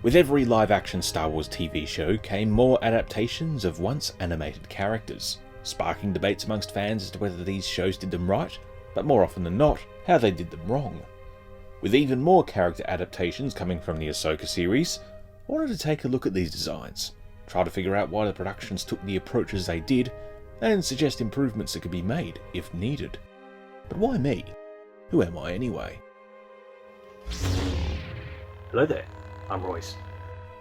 With every live-action Star Wars TV show came more adaptations of once animated characters, sparking debates amongst fans as to whether these shows did them right, but more often than not, how they did them wrong. With even more character adaptations coming from the Ahsoka series, I wanted to take a look at these designs, try to figure out why the productions took the approaches they did, and suggest improvements that could be made if needed. But why me? Who am I anyway? Hello there, I'm Royce.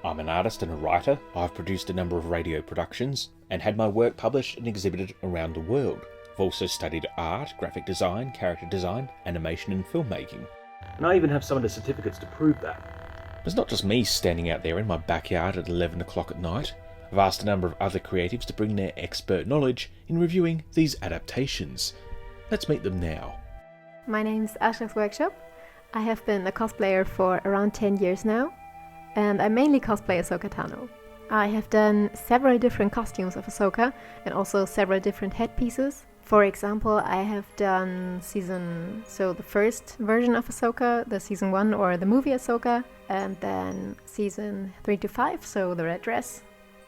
I'm an artist and a writer. I've produced a number of radio productions and had my work published and exhibited around the world. I've also studied art, graphic design, character design, animation and filmmaking. And I even have some of the certificates to prove that. It's not just me standing out there in my backyard at 11 o'clock at night. I've asked a number of other creatives to bring their expert knowledge in reviewing these adaptations. Let's meet them now. My name's Asha's Workshop. I have been a cosplayer for around 10 years now, and I mainly cosplay Ahsoka Tano. I have done several different costumes of Ahsoka and also several different headpieces. For example, I have done the first version of Ahsoka, the season 1 or the movie Ahsoka, and then season 3 to 5, so the red dress.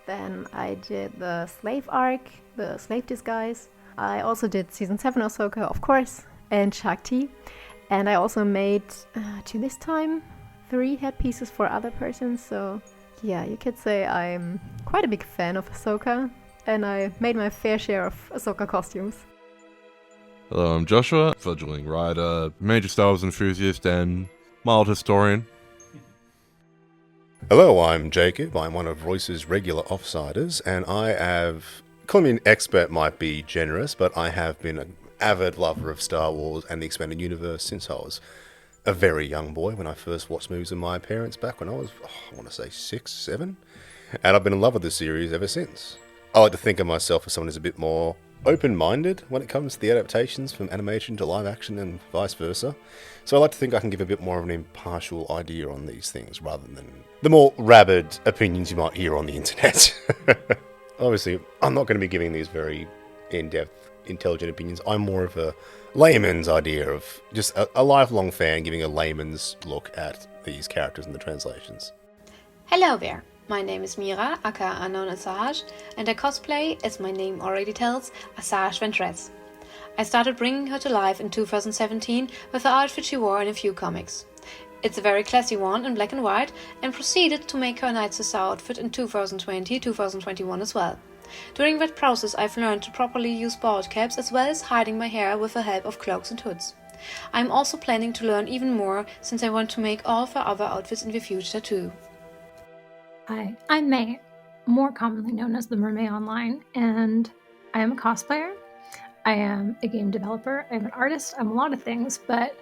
Then I did the slave arc, the slave disguise. I also did season 7 Ahsoka, of course, and Shakti. And I also made, to this time, 3 headpieces for other persons, so yeah, you could say I'm quite a big fan of Ahsoka, and I made my fair share of Ahsoka costumes. Hello, I'm Joshua, fledgling writer, major Star Wars enthusiast, and mild historian. Hello, I'm Jacob. I'm one of Royce's regular offsiders, and calling me an expert might be generous, but I have been an avid lover of Star Wars and the expanded universe since I was a very young boy when I first watched movies with my parents back when I was, I want to say 6, 7, and I've been in love with the series ever since. I like to think of myself as someone who's a bit more open-minded when it comes to the adaptations from animation to live action and vice versa. So I like to think I can give a bit more of an impartial idea on these things rather than the more rabid opinions you might hear on the internet. Obviously, I'm not going to be giving these very in-depth, intelligent opinions. I'm more of a layman's idea of just a lifelong fan giving a layman's look at these characters and the translations. Hello there, my name is Mira, aka unknown Asajj, and I cosplay, as my name already tells, Asajj Ventress. I started bringing her to life in 2017 with the outfit she wore in a few comics. It's a very classy one in black and white, and proceeded to make her a Nightsisters outfit in 2020-2021 as well. During that process I've learned to properly use bald caps as well as hiding my hair with the help of cloaks and hoods. I'm also planning to learn even more since I want to make all of her other outfits in the future too. Hi, I'm May, more commonly known as the Mermaid Online, and I am a cosplayer. I am a game developer, I'm an artist, I'm a lot of things, but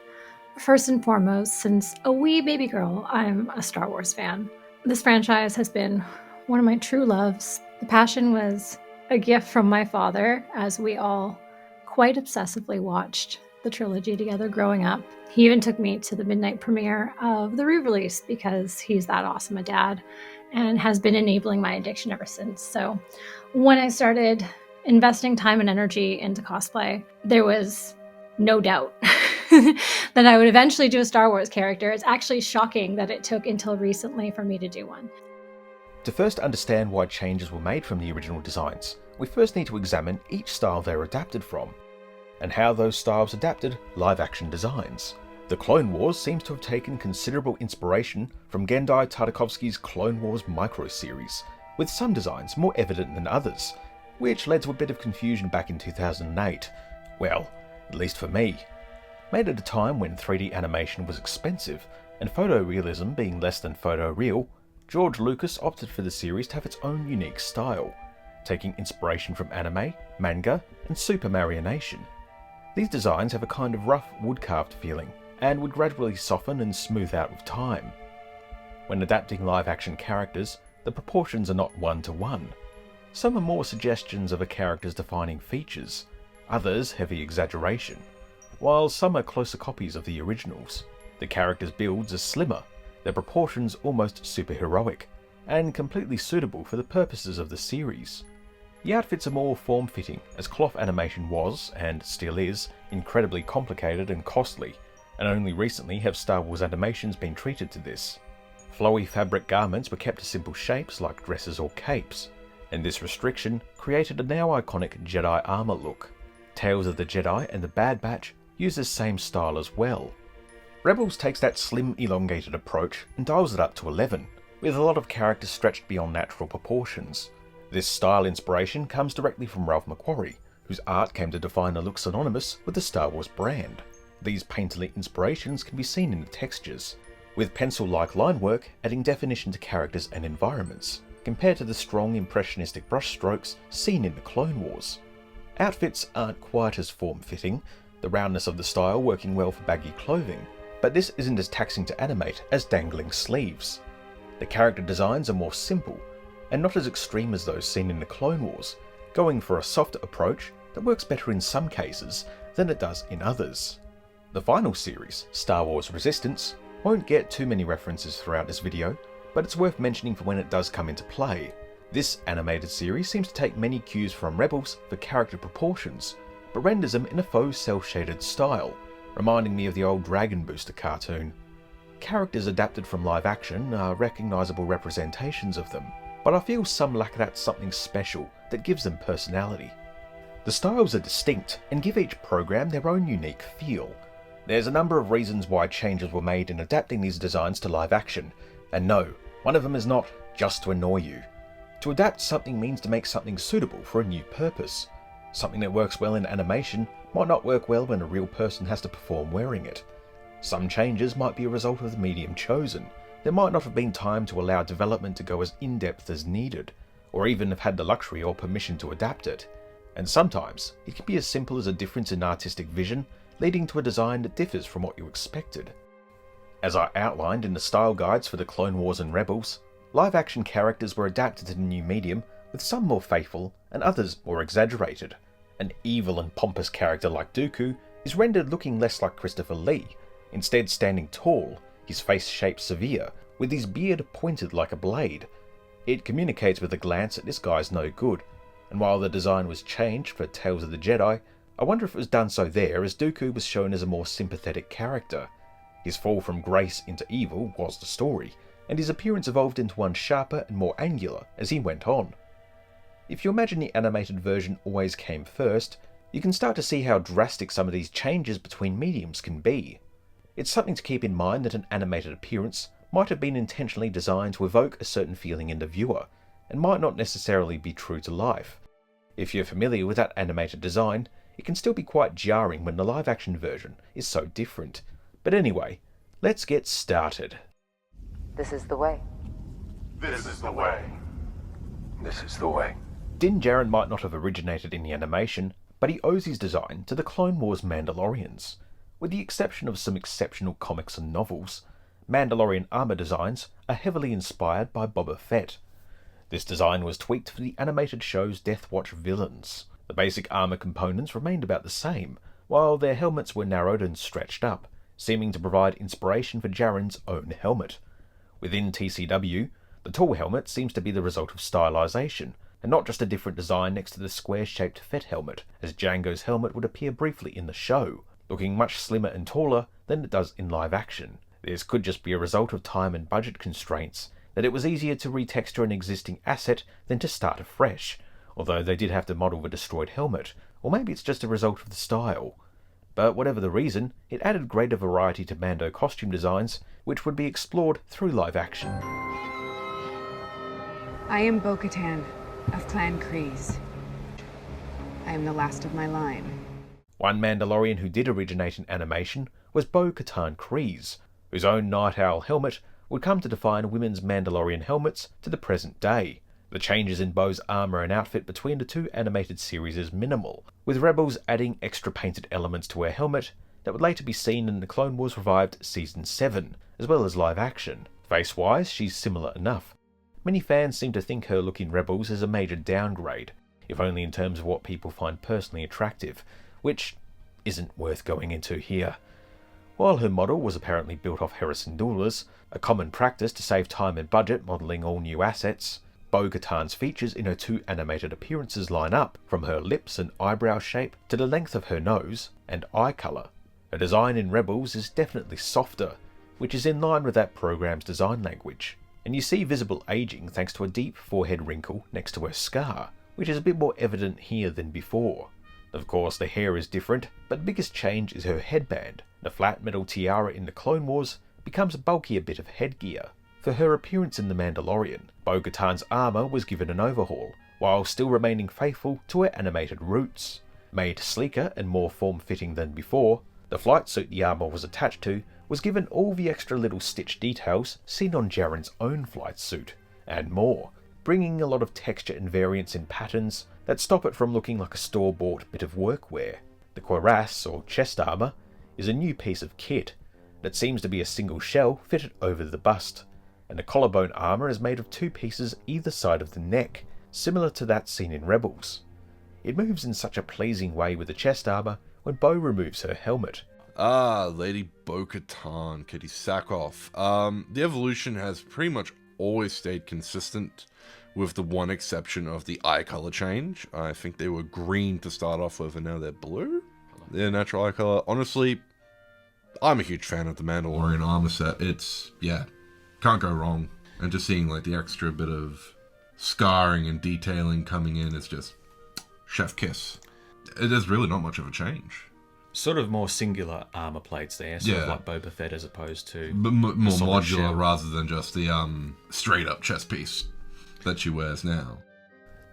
first and foremost, since a wee baby girl, I'm a Star Wars fan. This franchise has been one of my true loves. The passion was a gift from my father, as we all quite obsessively watched the trilogy together growing up. He even took me to the midnight premiere of the re-release because he's that awesome a dad and has been enabling my addiction ever since. So when I started investing time and energy into cosplay, there was no doubt that I would eventually do a Star Wars character. It's actually shocking that it took until recently for me to do one. To first understand why changes were made from the original designs, we first need to examine each style they were adapted from, and how those styles adapted live-action designs. The Clone Wars seems to have taken considerable inspiration from Genndy Tartakovsky's Clone Wars micro-series, with some designs more evident than others, which led to a bit of confusion back in 2008. Well, at least for me. Made at a time when 3D animation was expensive, and photorealism being less than photoreal, George Lucas opted for the series to have its own unique style, taking inspiration from anime, manga, and supermarionation. These designs have a kind of rough wood-carved feeling, and would gradually soften and smooth out with time. When adapting live-action characters, the proportions are not one-to-one. Some are more suggestions of a character's defining features, others heavy exaggeration, while some are closer copies of the originals. The characters' builds are slimmer, their proportions almost superheroic, and completely suitable for the purposes of the series. The outfits are more form-fitting, as cloth animation was, and still is, incredibly complicated and costly, and only recently have Star Wars animations been treated to this. Flowy fabric garments were kept to simple shapes like dresses or capes, and this restriction created a now iconic Jedi Armour look. Tales of the Jedi and the Bad Batch use this same style as well. Rebels takes that slim, elongated approach and dials it up to 11, with a lot of characters stretched beyond natural proportions. This style inspiration comes directly from Ralph McQuarrie, whose art came to define a look synonymous with the Star Wars brand. These painterly inspirations can be seen in the textures, with pencil-like line work adding definition to characters and environments, compared to the strong impressionistic brushstrokes seen in the Clone Wars. Outfits aren't quite as form-fitting, the roundness of the style working well for baggy clothing, but this isn't as taxing to animate as dangling sleeves. The character designs are more simple, and not as extreme as those seen in the Clone Wars, going for a softer approach that works better in some cases than it does in others. The final series, Star Wars Resistance, won't get too many references throughout this video, but it's worth mentioning for when it does come into play. This animated series seems to take many cues from Rebels for character proportions, but renders them in a faux cel-shaded style, reminding me of the old Dragon Booster cartoon. Characters adapted from live action are recognisable representations of them, but I feel some lack that something special that gives them personality. The styles are distinct and give each program their own unique feel. There's a number of reasons why changes were made in adapting these designs to live action, and no, one of them is not just to annoy you. To adapt something means to make something suitable for a new purpose. Something that works well in animation might not work well when a real person has to perform wearing it. Some changes might be a result of the medium chosen. There might not have been time to allow development to go as in-depth as needed, or even have had the luxury or permission to adapt it. And sometimes it can be as simple as a difference in artistic vision, leading to a design that differs from what you expected. As I outlined in the style guides for the Clone Wars and Rebels, live-action characters were adapted to the new medium, with some more faithful and others more exaggerated. An evil and pompous character like Dooku is rendered looking less like Christopher Lee, instead standing tall, his face shaped severe, with his beard pointed like a blade. It communicates with a glance that this guy's no good, and while the design was changed for Tales of the Jedi, I wonder if it was done so there as Dooku was shown as a more sympathetic character. His fall from grace into evil was the story, and his appearance evolved into one sharper and more angular as he went on. If you imagine the animated version always came first, you can start to see how drastic some of these changes between mediums can be. It's something to keep in mind that an animated appearance might have been intentionally designed to evoke a certain feeling in the viewer, and might not necessarily be true to life. If you're familiar with that animated design, it can still be quite jarring when the live-action version is so different. But anyway, let's get started. This is the way. This is the way. This is the way. Din Djarin might not have originated in the animation, but he owes his design to the Clone Wars Mandalorians. With the exception of some exceptional comics and novels, Mandalorian armour designs are heavily inspired by Boba Fett. This design was tweaked for the animated show's Death Watch villains. The basic armour components remained about the same, while their helmets were narrowed and stretched up, seeming to provide inspiration for Djarin's own helmet. Within TCW, the tall helmet seems to be the result of stylisation, and not just a different design next to the square-shaped Fett helmet, as Jango's helmet would appear briefly in the show, looking much slimmer and taller than it does in live action. This could just be a result of time and budget constraints, that it was easier to retexture an existing asset than to start afresh, although they did have to model the destroyed helmet, or maybe it's just a result of the style. But whatever the reason, it added greater variety to Mando costume designs, which would be explored through live action. I am Bo-Katan of Clan Kryze. I am the last of my line. One Mandalorian who did originate in animation was Bo-Katan Kryze, whose own Night Owl helmet would come to define women's Mandalorian helmets to the present day. The changes in Bo's armour and outfit between the two animated series is minimal, with Rebels adding extra painted elements to her helmet that would later be seen in the Clone Wars revived Season 7, as well as live action. Face-wise, she's similar enough. Many fans seem to think her look in Rebels is a major downgrade, if only in terms of what people find personally attractive, which isn't worth going into here. While her model was apparently built off Hera Syndulla's, a common practice to save time and budget modelling all new assets, Bo-Katan's features in her two animated appearances line up, from her lips and eyebrow shape to the length of her nose and eye colour. Her design in Rebels is definitely softer, which is in line with that program's design language. And you see visible aging thanks to a deep forehead wrinkle next to her scar, which is a bit more evident here than before. Of course, the hair is different, but the biggest change is her headband. The flat metal tiara in the Clone Wars becomes a bulkier bit of headgear. For her appearance in The Mandalorian, Bo-Katan's armour was given an overhaul, while still remaining faithful to her animated roots. Made sleeker and more form-fitting than before, the flight suit the armour was attached to was given all the extra little stitch details seen on Jaren's own flight suit, and more, bringing a lot of texture and variance in patterns that stop it from looking like a store-bought bit of workwear. The cuirass, or chest armour, is a new piece of kit that seems to be a single shell fitted over the bust, and the collarbone armour is made of two pieces either side of the neck, similar to that seen in Rebels. It moves in such a pleasing way with the chest armour when Bo removes her helmet. Lady Bo-Katan, Kitty Sackhoff. The evolution has pretty much always stayed consistent, with the one exception of the eye color change. I think they were green to start off with, and now they're blue? Their natural eye color. Honestly, I'm a huge fan of the Mandalorian armor set. It's, yeah, can't go wrong. And just seeing like the extra bit of scarring and detailing coming in is just chef kiss. There's really not much of a change. Sort of more singular armor plates there, sort of like Boba Fett as opposed to... But more modular shell, rather than just the straight up chest piece that she wears now.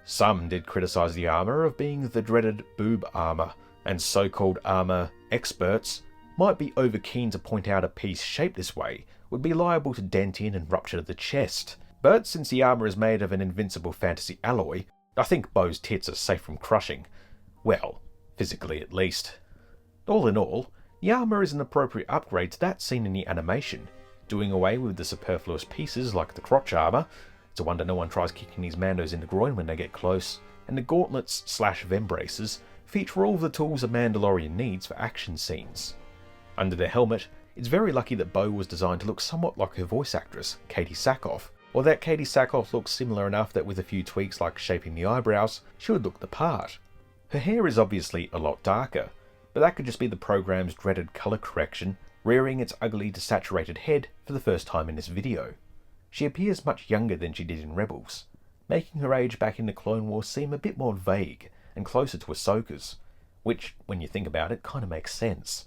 Some did criticise the armour of being the dreaded boob armour, and so-called armour experts might be over keen to point out a piece shaped this way would be liable to dent in and rupture the chest. But since the armour is made of an invincible fantasy alloy, I think Bo's tits are safe from crushing. Well, physically at least. All in all, the armour is an appropriate upgrade to that seen in the animation, doing away with the superfluous pieces like the crotch armour. It's a wonder no one tries kicking these Mandos in the groin when they get close, and the gauntlets/vembraces feature all the tools a Mandalorian needs for action scenes. Under the helmet, it's very lucky that Bo was designed to look somewhat like her voice actress, Katee Sackhoff, or that Katee Sackhoff looks similar enough that with a few tweaks like shaping the eyebrows, she would look the part. Her hair is obviously a lot darker, but that could just be the program's dreaded colour correction, rearing its ugly desaturated head for the first time in this video. She appears much younger than she did in Rebels, making her age back in the Clone Wars seem a bit more vague and closer to Ahsoka's, which, when you think about it, kind of makes sense.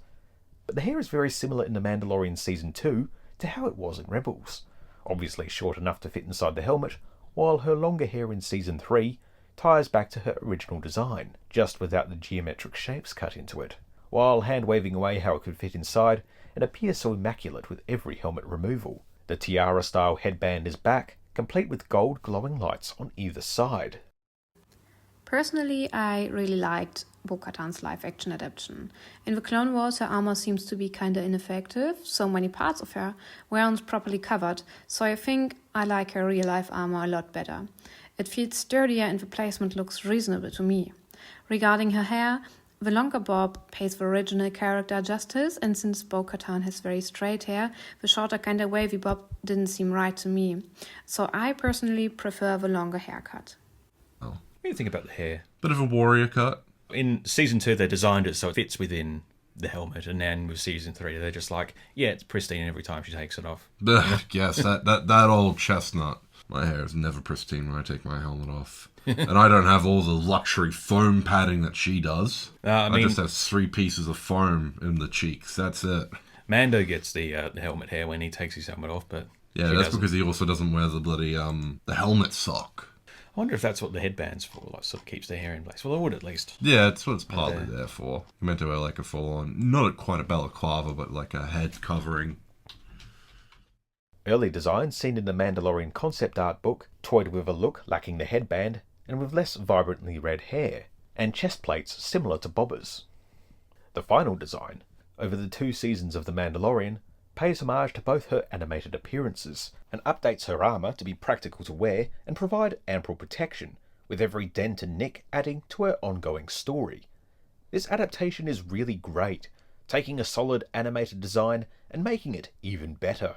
But the hair is very similar in The Mandalorian Season 2 to how it was in Rebels, obviously short enough to fit inside the helmet, while her longer hair in Season 3 ties back to her original design, just without the geometric shapes cut into it, while hand-waving away how it could fit inside and appear so immaculate with every helmet removal. The tiara-style headband is back, complete with gold glowing lights on either side. Personally, I really liked Bo-Katan's live-action adaptation. In the Clone Wars, her armor seems to be kinda ineffective, so many parts of her weren't properly covered, so I think I like her real-life armor a lot better. It feels sturdier and the placement looks reasonable to me. Regarding her hair, the longer bob pays the original character justice, and since Bo-Katan has very straight hair, the shorter kinda wavy bob didn't seem right to me. So I personally prefer the longer haircut. What do you think about the hair? Bit of a warrior cut. In Season 2, they designed it so it fits within the helmet, and then with Season 3, they're just like, yeah, it's pristine every time she takes it off. Yes, that old chestnut. My hair is never pristine when I take my helmet off. And I don't have all the luxury foam padding that she does. I just have 3 pieces of foam in the cheeks. That's it. Mando gets the helmet hair when he takes his helmet off, but... Yeah, that's because he also doesn't wear the bloody the helmet sock. I wonder if that's what the headband's for, like sort of keeps their hair in place. Well, it would at least. Yeah, it's what it's partly there for. You're meant to wear like a full-on, not quite a balaclava, but like a head covering. Early designs seen in the Mandalorian concept art book toyed with a look lacking the headband and with less vibrantly red hair, and chest plates similar to Boba's. The final design, over the 2 seasons of The Mandalorian, pays homage to both her animated appearances, and updates her armour to be practical to wear and provide ample protection, with every dent and nick adding to her ongoing story. This adaptation is really great, taking a solid animated design and making it even better.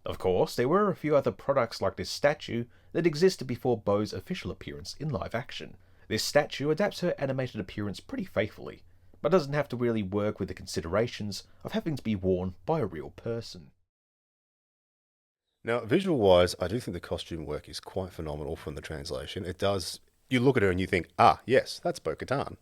Of course, there were a few other products like this statue that existed before Bo's official appearance in live action. This statue adapts her animated appearance pretty faithfully, but doesn't have to really work with the considerations of having to be worn by a real person. Now, visual-wise, I do think the costume work is quite phenomenal from the translation. It does... You look at her and you think, yes, that's Bo-Katan.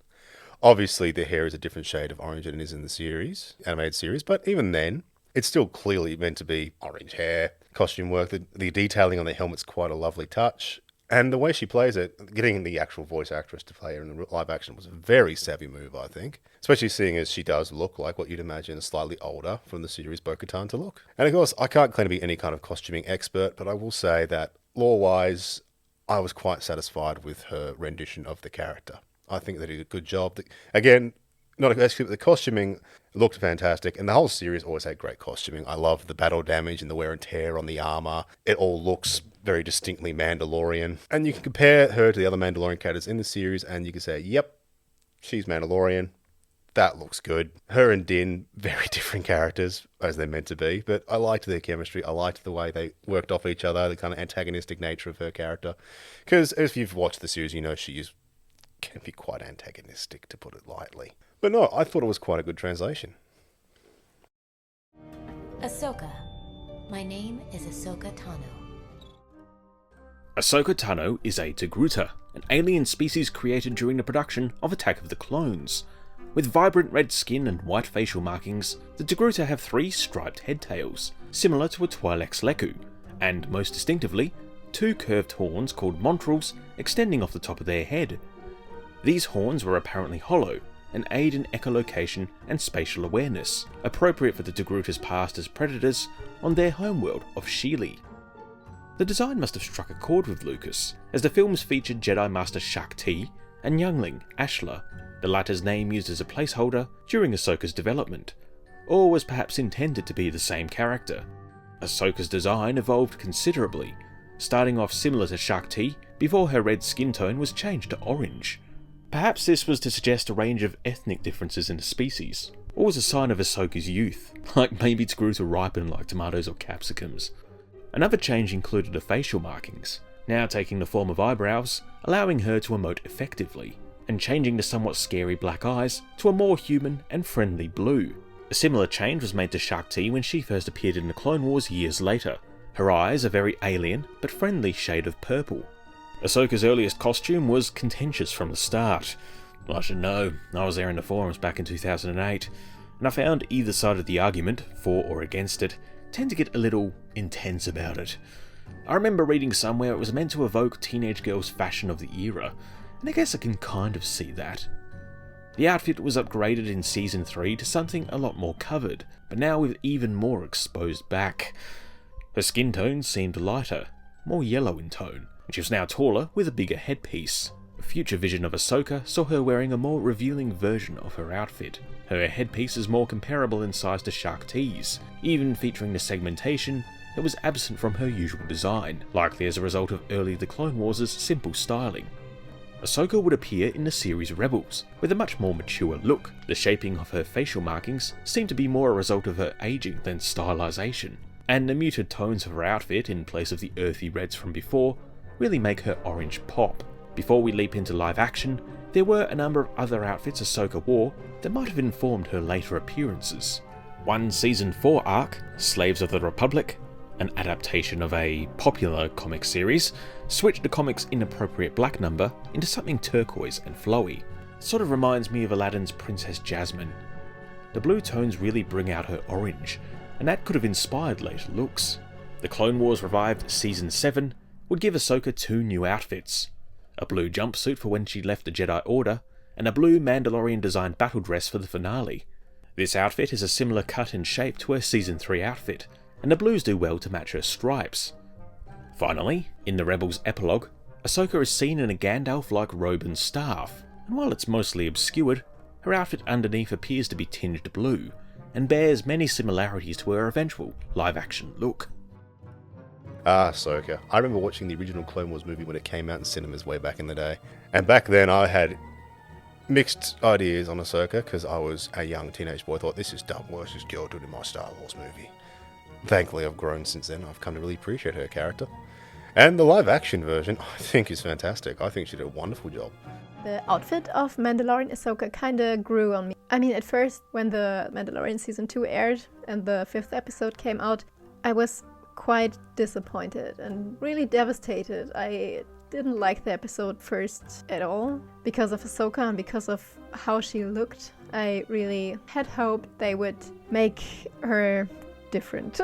Obviously, the hair is a different shade of orange than it is in the series, animated series, but even then, it's still clearly meant to be orange hair. Costume work, the detailing on the helmet's quite a lovely touch. And the way she plays it, getting the actual voice actress to play her in the live action was a very savvy move, I think. Especially seeing as she does look like what you'd imagine a slightly older from the series Bo-Katan to look. And of course, I can't claim to be any kind of costuming expert, but I will say that lore-wise, I was quite satisfied with her rendition of the character. I think they did a good job. Again, not a but the costuming looked fantastic, and the whole series always had great costuming. I love the battle damage and the wear and tear on the armor. It all looks very distinctly Mandalorian. And you can compare her to the other Mandalorian characters in the series, and you can say, yep, she's Mandalorian. That looks good. Her and Din, very different characters, as they're meant to be, but I liked their chemistry. I liked the way they worked off each other, the kind of antagonistic nature of her character. Because if you've watched the series, you know can be quite antagonistic, to put it lightly. But no, I thought it was quite a good translation. Ahsoka. My name is Ahsoka Tano. Ahsoka Tano is a Togruta, an alien species created during the production of Attack of the Clones. With vibrant red skin and white facial markings, the Togruta have 3 striped head tails, similar to a Twi'lek's Leku, and most distinctively, 2 curved horns called montrals extending off the top of their head. These horns were apparently hollow and aid in echolocation and spatial awareness, appropriate for the Togruta's past as predators on their homeworld of Sheely. The design must have struck a chord with Lucas, as the films featured Jedi Master Shaak Ti and youngling Ashla, the latter's name used as a placeholder during Ahsoka's development, or was perhaps intended to be the same character. Ahsoka's design evolved considerably, starting off similar to Shaak Ti before her red skin tone was changed to orange. Perhaps this was to suggest a range of ethnic differences in the species, or was a sign of Ahsoka's youth, like maybe it grew to ripen like tomatoes or capsicums. Another change included the facial markings, now taking the form of eyebrows, allowing her to emote effectively, and changing the somewhat scary black eyes to a more human and friendly blue. A similar change was made to Shaak Ti when she first appeared in the Clone Wars years later. Her eyes a very alien but friendly shade of purple. Ahsoka's earliest costume was contentious from the start. I should know, I was there in the forums back in 2008, and I found either side of the argument, for or against it, tend to get a little intense about it. I remember reading somewhere it was meant to evoke teenage girls' fashion of the era, and I guess I can kind of see that. The outfit was upgraded in Season 3 to something a lot more covered, but now with even more exposed back. Her skin tone seemed lighter, more yellow in tone, and she was now taller with a bigger headpiece. A future vision of Ahsoka saw her wearing a more revealing version of her outfit. Her headpiece is more comparable in size to Shaak Ti's, even featuring the segmentation that was absent from her usual design, likely as a result of early The Clone Wars' simple styling. Ahsoka would appear in the series Rebels, with a much more mature look. The shaping of her facial markings seemed to be more a result of her aging than stylization, and the muted tones of her outfit in place of the earthy reds from before really make her orange pop. Before we leap into live action, there were a number of other outfits Ahsoka wore that might have informed her later appearances. One Season 4 arc, Slaves of the Republic, an adaptation of a popular comic series, switched the comic's inappropriate black number into something turquoise and flowy. It sort of reminds me of Aladdin's Princess Jasmine. The blue tones really bring out her orange, and that could have inspired later looks. The Clone Wars revived Season 7 would give Ahsoka 2 new outfits. A blue jumpsuit for when she left the Jedi Order, and a blue Mandalorian-designed battle dress for the finale. This outfit is a similar cut and shape to her Season 3 outfit, and the blues do well to match her stripes. Finally, in the Rebels epilogue, Ahsoka is seen in a Gandalf-like robe and staff, and while it's mostly obscured, her outfit underneath appears to be tinged blue, and bears many similarities to her eventual live-action look. Ahsoka. I remember watching the original Clone Wars movie when it came out in cinemas way back in the day. And back then I had mixed ideas on Ahsoka because I was a young teenage boy. I thought, this is dumb. What's this girl doing in my Star Wars movie? Thankfully, I've grown since then. I've come to really appreciate her character. And the live-action version, I think, is fantastic. I think she did a wonderful job. The outfit of Mandalorian Ahsoka kinda grew on me. I mean, at first, when the Mandalorian Season 2 aired and the 5th episode came out, I was quite disappointed and really devastated. I didn't like the episode first at all because of Ahsoka and because of how she looked. I really had hoped they would make her different.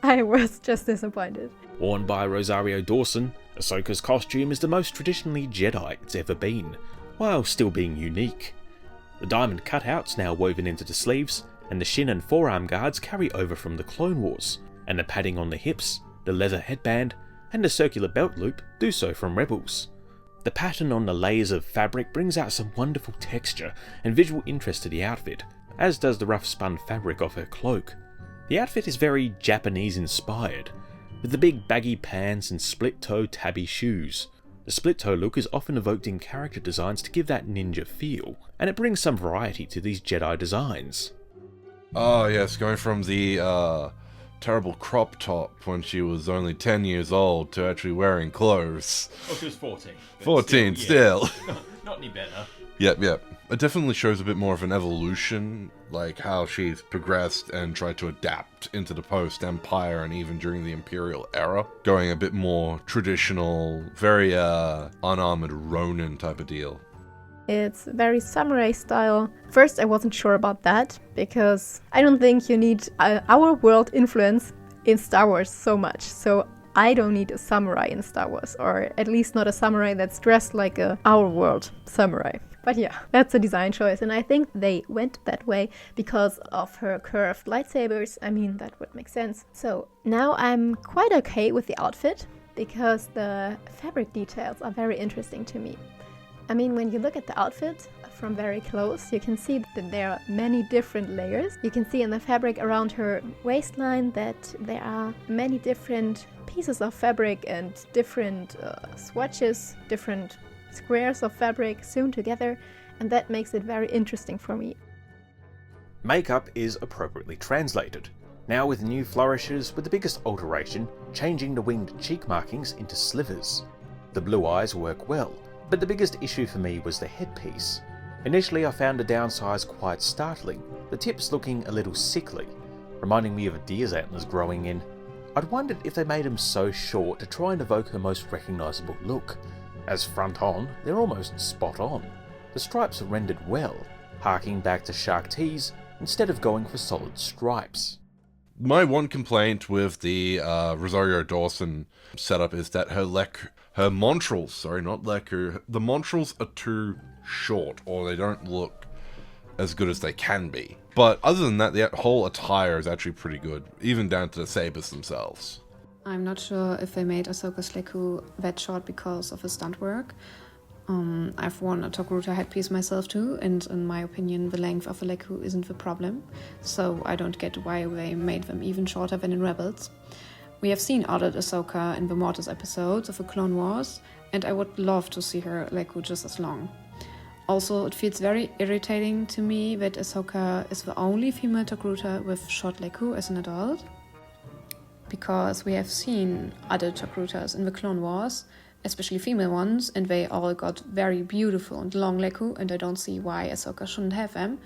I was just disappointed. Worn by Rosario Dawson, Ahsoka's costume is the most traditionally Jedi it's ever been, while still being unique. The diamond cutouts now woven into the sleeves, and the shin and forearm guards carry over from the Clone Wars, and the padding on the hips, the leather headband, and the circular belt loop do so from Rebels. The pattern on the layers of fabric brings out some wonderful texture and visual interest to the outfit, as does the rough spun fabric of her cloak. The outfit is very Japanese inspired, with the big baggy pants and split-toe tabby shoes. The split-toe look is often evoked in character designs to give that ninja feel, and it brings some variety to these Jedi designs. Oh yes, going from the terrible crop top when she was only 10 years old to actually wearing clothes. Oh, she was 14. 14 still. Not any better. Yep. It definitely shows a bit more of an evolution, like how she's progressed and tried to adapt into the post-Empire and even during the Imperial era, going a bit more traditional, very unarmored Ronin type of deal. It's very samurai style. First, I wasn't sure about that, because I don't think you need our world influence in Star Wars so much. So I don't need a samurai in Star Wars, or at least not a samurai that's dressed like a our world samurai. But yeah, that's a design choice, and I think they went that way because of her curved lightsabers. I mean, that would make sense. So now I'm quite okay with the outfit, because the fabric details are very interesting to me. I mean, when you look at the outfit from very close, you can see that there are many different layers. You can see in the fabric around her waistline that there are many different pieces of fabric and different swatches, different squares of fabric sewn together, and that makes it very interesting for me. Makeup is appropriately translated, now with new flourishes, with the biggest alteration changing the winged cheek markings into slivers. The blue eyes work well, but the biggest issue for me was the headpiece. Initially I found the downsize quite startling, the tips looking a little sickly, reminding me of a deer's antlers growing in. I'd wondered if they made them so short to try and evoke her most recognisable look. As front on, they're almost spot on. The stripes are rendered well, harking back to Shark T's instead of going for solid stripes. My one complaint with the Rosario Dawson setup is that her montrals, the montrals are too short, or they don't look as good as they can be. But other than that, the whole attire is actually pretty good, even down to the sabers themselves. I'm not sure if they made Ahsoka's Leku that short because of the stunt work. I've worn a Togruta headpiece myself too, and in my opinion the length of a Leku isn't the problem, so I don't get why they made them even shorter than in Rebels. We have seen Audit Ahsoka in the Mortis episodes of the Clone Wars, and I would love to see her Leku just as long. Also, it feels very irritating to me that Ahsoka is the only female Togruta with short Leku as an adult, because we have seen other Togrutas in the Clone Wars, especially female ones, and they all got very beautiful and long Leku, and I don't see why Ahsoka shouldn't have them.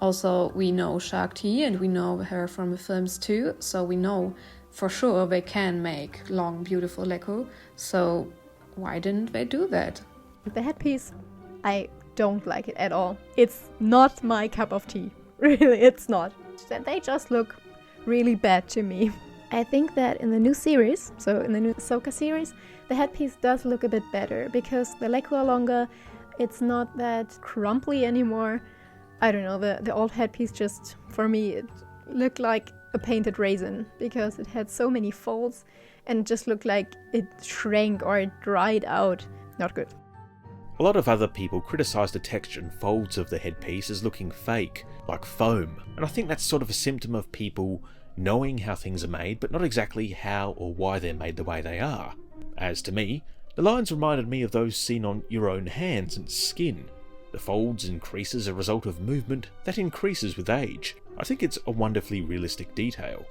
Also, we know Shark T, and we know her from the films too, so we know for sure they can make long, beautiful Leku, so why didn't they do that? The headpiece, I don't like it at all. It's not my cup of tea. Really, it's not. They just look really bad to me. I think that in the new series, so in the new Ahsoka series, the headpiece does look a bit better, because the Leku are longer, it's not that crumply anymore. I don't know, the old headpiece just, for me, it looked like a painted raisin, because it had so many folds and just looked like it shrank or it dried out. Not good. A lot of other people criticise the texture and folds of the headpiece as looking fake, like foam, and I think that's sort of a symptom of people knowing how things are made, but not exactly how or why they're made the way they are. As to me, the lines reminded me of those seen on your own hands and skin. The folds and creases are a result of movement that increases with age. I think it's a wonderfully realistic detail.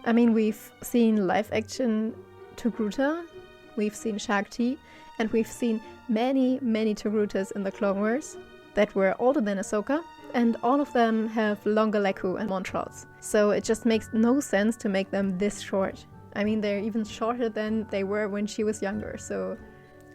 I mean, we've seen live action Togruta, we've seen Shark T, and we've seen many Togrutas in the Clone Wars that were older than Ahsoka, and all of them have longer Leku and montrals. So it just makes no sense to make them this short. I mean, they're even shorter than they were when she was younger, so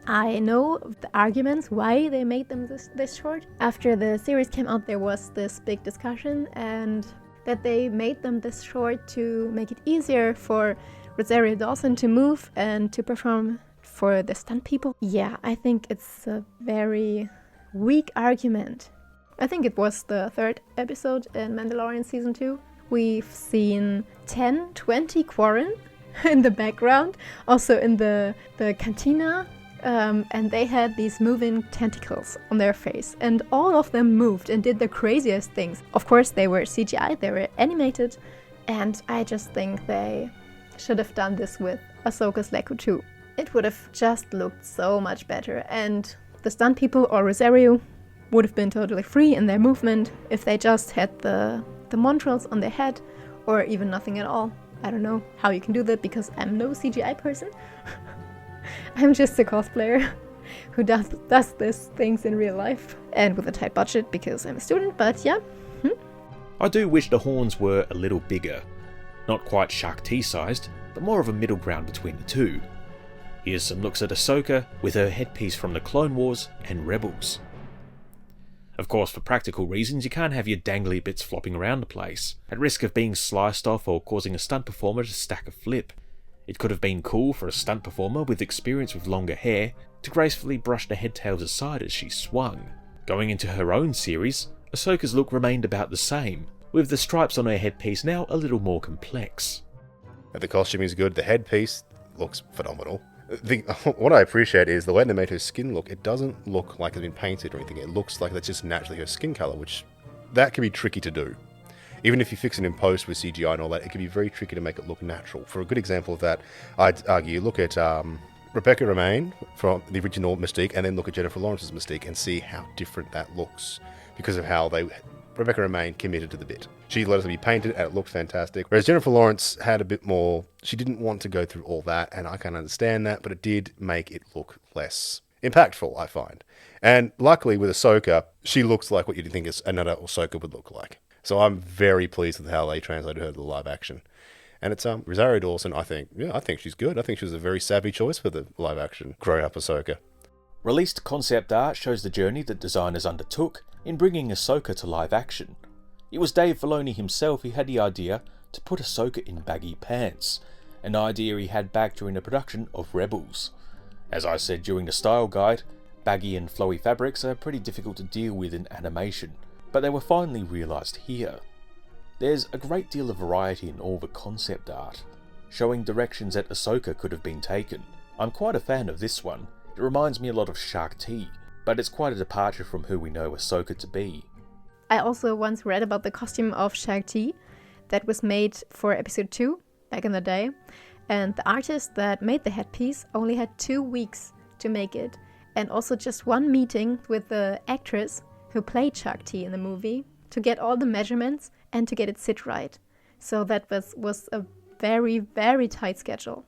I know the arguments why they made them this short. After the series came out, there was this big discussion, and that they made them this short to make it easier for Rosario Dawson to move and to perform for the stunt people. Yeah, I think it's a very weak argument. I think it was the 3rd episode in Mandalorian Season 2. We've seen 10, 20 Quarren in the background, also in the cantina, and they had these moving tentacles on their face, and all of them moved and did the craziest things. Of course, they were CGI, they were animated, and I just think they should have done this with Ahsoka's Leku too. It would have just looked so much better, and the stunt people or Rosario would have been totally free in their movement if they just had the montrals on their head, or even nothing at all. I don't know how you can do that because I'm no CGI person. I'm just a cosplayer who does these things in real life and with a tight budget because I'm a student, but yeah. I do wish the horns were a little bigger. Not quite Shaak Ti sized, but more of a middle ground between the two. Here's some looks at Ahsoka with her headpiece from the Clone Wars and Rebels. Of course, for practical reasons, you can't have your dangly bits flopping around the place, at risk of being sliced off or causing a stunt performer to stack a flip. It could have been cool for a stunt performer with experience with longer hair to gracefully brush the headtails aside as she swung. Going into her own series, Ahsoka's look remained about the same, with the stripes on her headpiece now a little more complex. The costume is good, the headpiece looks phenomenal. What I appreciate is the way they made her skin look. It doesn't look like it's been painted or anything. It looks like that's just naturally her skin colour, which that can be tricky to do. Even if you fix it in post with CGI and all that, it can be very tricky to make it look natural. For a good example of that, I'd argue, look at Rebecca Romijn from the original Mystique, and then look at Jennifer Lawrence's Mystique and see how different that looks because of how Rebecca Romijn committed to the bit. She let us be painted and it looked fantastic. Whereas Jennifer Lawrence had a bit more, she didn't want to go through all that, and I can understand that, but it did make it look less impactful, I find. And luckily with Ahsoka, she looks like what you'd think another Ahsoka would look like. So I'm very pleased with how they translated her to the live action. And it's Rosario Dawson, I think she's good. I think she was a very savvy choice for the live action grown-up Ahsoka. Released concept art shows the journey that designers undertook in bringing Ahsoka to live action. It was Dave Filoni himself who had the idea to put Ahsoka in baggy pants, an idea he had back during the production of Rebels. As I said during the style guide, baggy and flowy fabrics are pretty difficult to deal with in animation, but they were finally realised here. There's a great deal of variety in all the concept art, showing directions that Ahsoka could have been taken. I'm quite a fan of this one. It reminds me a lot of Shaak Ti, but it's quite a departure from who we know Ahsoka to be. I also once read about the costume of Shaak Ti that was made for episode 2 back in the day, and the artist that made the headpiece only had 2 weeks to make it, and also just one meeting with the actress who played Shaak Ti in the movie to get all the measurements and to get it sit right. So that was a very, very tight schedule.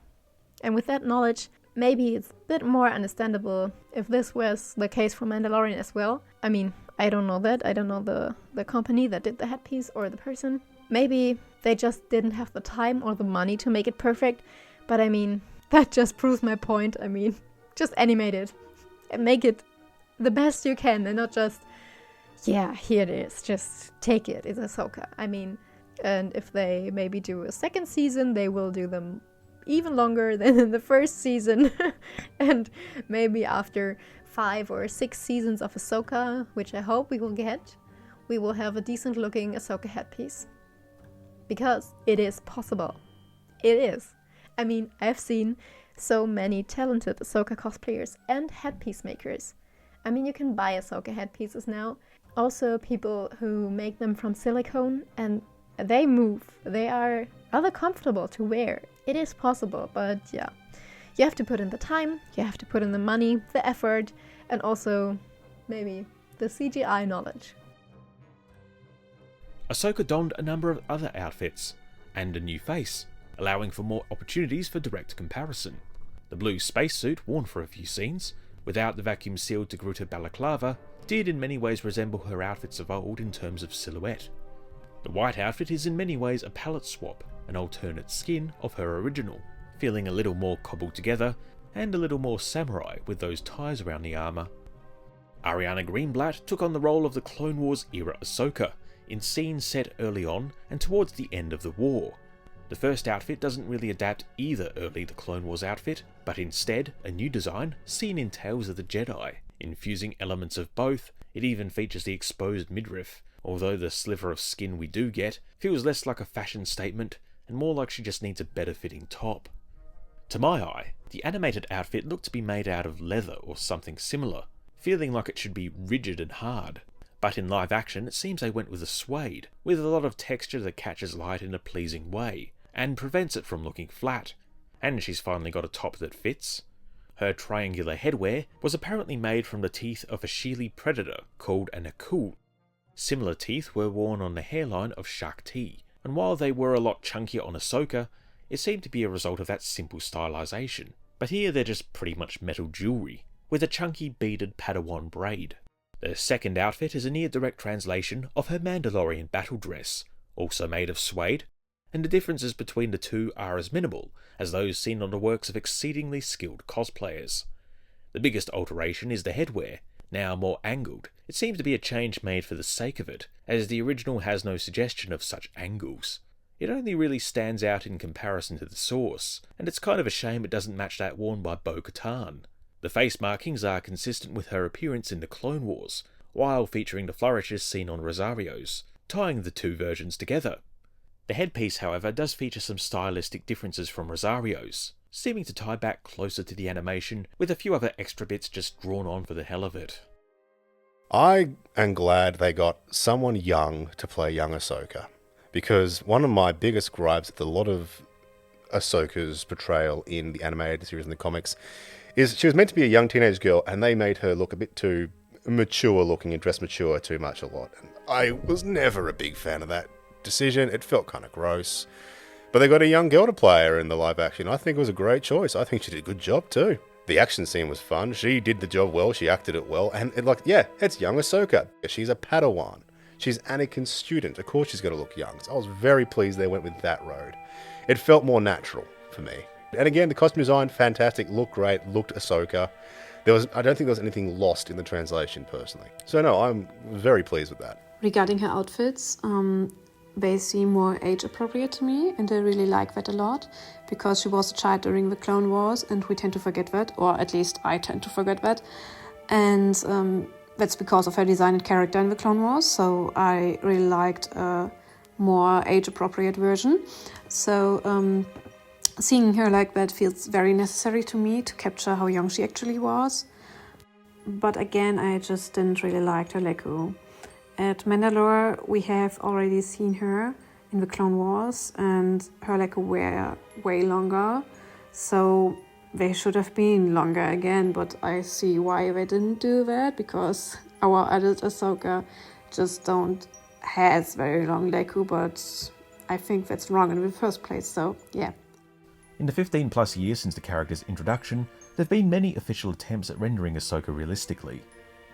And with that knowledge, maybe it's a bit more understandable if this was the case for Mandalorian as well. I mean, I don't know that. I don't know the company that did the headpiece or the person. Maybe they just didn't have the time or the money to make it perfect. But I mean, that just proves my point. I mean, just animate it and make it the best you can and not just, yeah, here it is, just take it, it's Ahsoka. I mean, and if they maybe do a second season, they will do them even longer than in the first season. And maybe after 5 or 6 seasons of Ahsoka, which I hope we will get, we will have a decent looking Ahsoka headpiece. Because it is possible. It is. I mean, I've seen so many talented Ahsoka cosplayers and headpiece makers. I mean, you can buy Ahsoka headpieces now. Also, people who make them from silicone, and they move. They are rather comfortable to wear. It is possible, but yeah. You have to put in the time, you have to put in the money, the effort, and also maybe the CGI knowledge. Ahsoka donned a number of other outfits, and a new face, allowing for more opportunities for direct comparison. The blue spacesuit, worn for a few scenes, without the vacuum-sealed Togruta balaclava, did in many ways resemble her outfits of old in terms of silhouette. The white outfit is in many ways a palette swap, an alternate skin of her original. feeling a little more cobbled together and a little more samurai with those ties around the armour. Ariana Greenblatt took on the role of the Clone Wars era Ahsoka, in scenes set early on and towards the end of the war. The first outfit doesn't really adapt either early The Clone Wars outfit, but instead a new design seen in Tales of the Jedi. Infusing elements of both, it even features the exposed midriff, although the sliver of skin we do get feels less like a fashion statement and more like she just needs a better fitting top. To my eye, the animated outfit looked to be made out of leather or something similar, feeling like it should be rigid and hard. But in live action it seems they went with a suede, with a lot of texture that catches light in a pleasing way, and prevents it from looking flat. And she's finally got a top that fits. Her triangular headwear was apparently made from the teeth of a Sheely predator called an Akul. Similar teeth were worn on the hairline of Shakti, and while they were a lot chunkier on Ahsoka, it seemed to be a result of that simple stylization. But here they're just pretty much metal jewelry, with a chunky beaded Padawan braid. The second outfit is a near direct translation of her Mandalorian battle dress, also made of suede, and the differences between the two are as minimal as those seen on the works of exceedingly skilled cosplayers. The biggest alteration is the headwear, now more angled. It seems to be a change made for the sake of it, as the original has no suggestion of such angles. It only really stands out in comparison to the source, and it's kind of a shame it doesn't match that worn by Bo-Katan. The face markings are consistent with her appearance in the Clone Wars, while featuring the flourishes seen on Rosario's, tying the two versions together. The headpiece, however, does feature some stylistic differences from Rosario's, seeming to tie back closer to the animation, with a few other extra bits just drawn on for the hell of it. I am glad they got someone young to play young Ahsoka, because one of my biggest gripes with a lot of Ahsoka's portrayal in the animated series and the comics is she was meant to be a young teenage girl, and they made her look a bit too mature looking and dress mature too much a lot. And I was never a big fan of that decision. It felt kind of gross. But they got a young girl to play her in the live action. I think it was a great choice. I think she did a good job too. The action scene was fun. She did the job well. She acted it well. And it's young Ahsoka. She's a Padawan. She's Anakin's student. Of course she's going to look young. So I was very pleased they went with that road. It felt more natural for me. And again, the costume design, fantastic, looked great, looked Ahsoka. I don't think there was anything lost in the translation, personally. So no, I'm very pleased with that. Regarding her outfits, they seem more age-appropriate to me, and I really like that a lot, because she was a child during the Clone Wars, and we tend to forget that, or at least I tend to forget that. And that's because of her design and character in the Clone Wars, so I really liked a more age-appropriate version. So seeing her like that feels very necessary to me to capture how young she actually was. But again, I just didn't really like her Leku. At Mandalore, we have already seen her in the Clone Wars, and her Leku were way longer, so they should have been longer again, but I see why they didn't do that, because our adult Ahsoka just has very long Leku, but I think that's wrong in the first place, so yeah. In the 15 plus years since the character's introduction, there have been many official attempts at rendering Ahsoka realistically.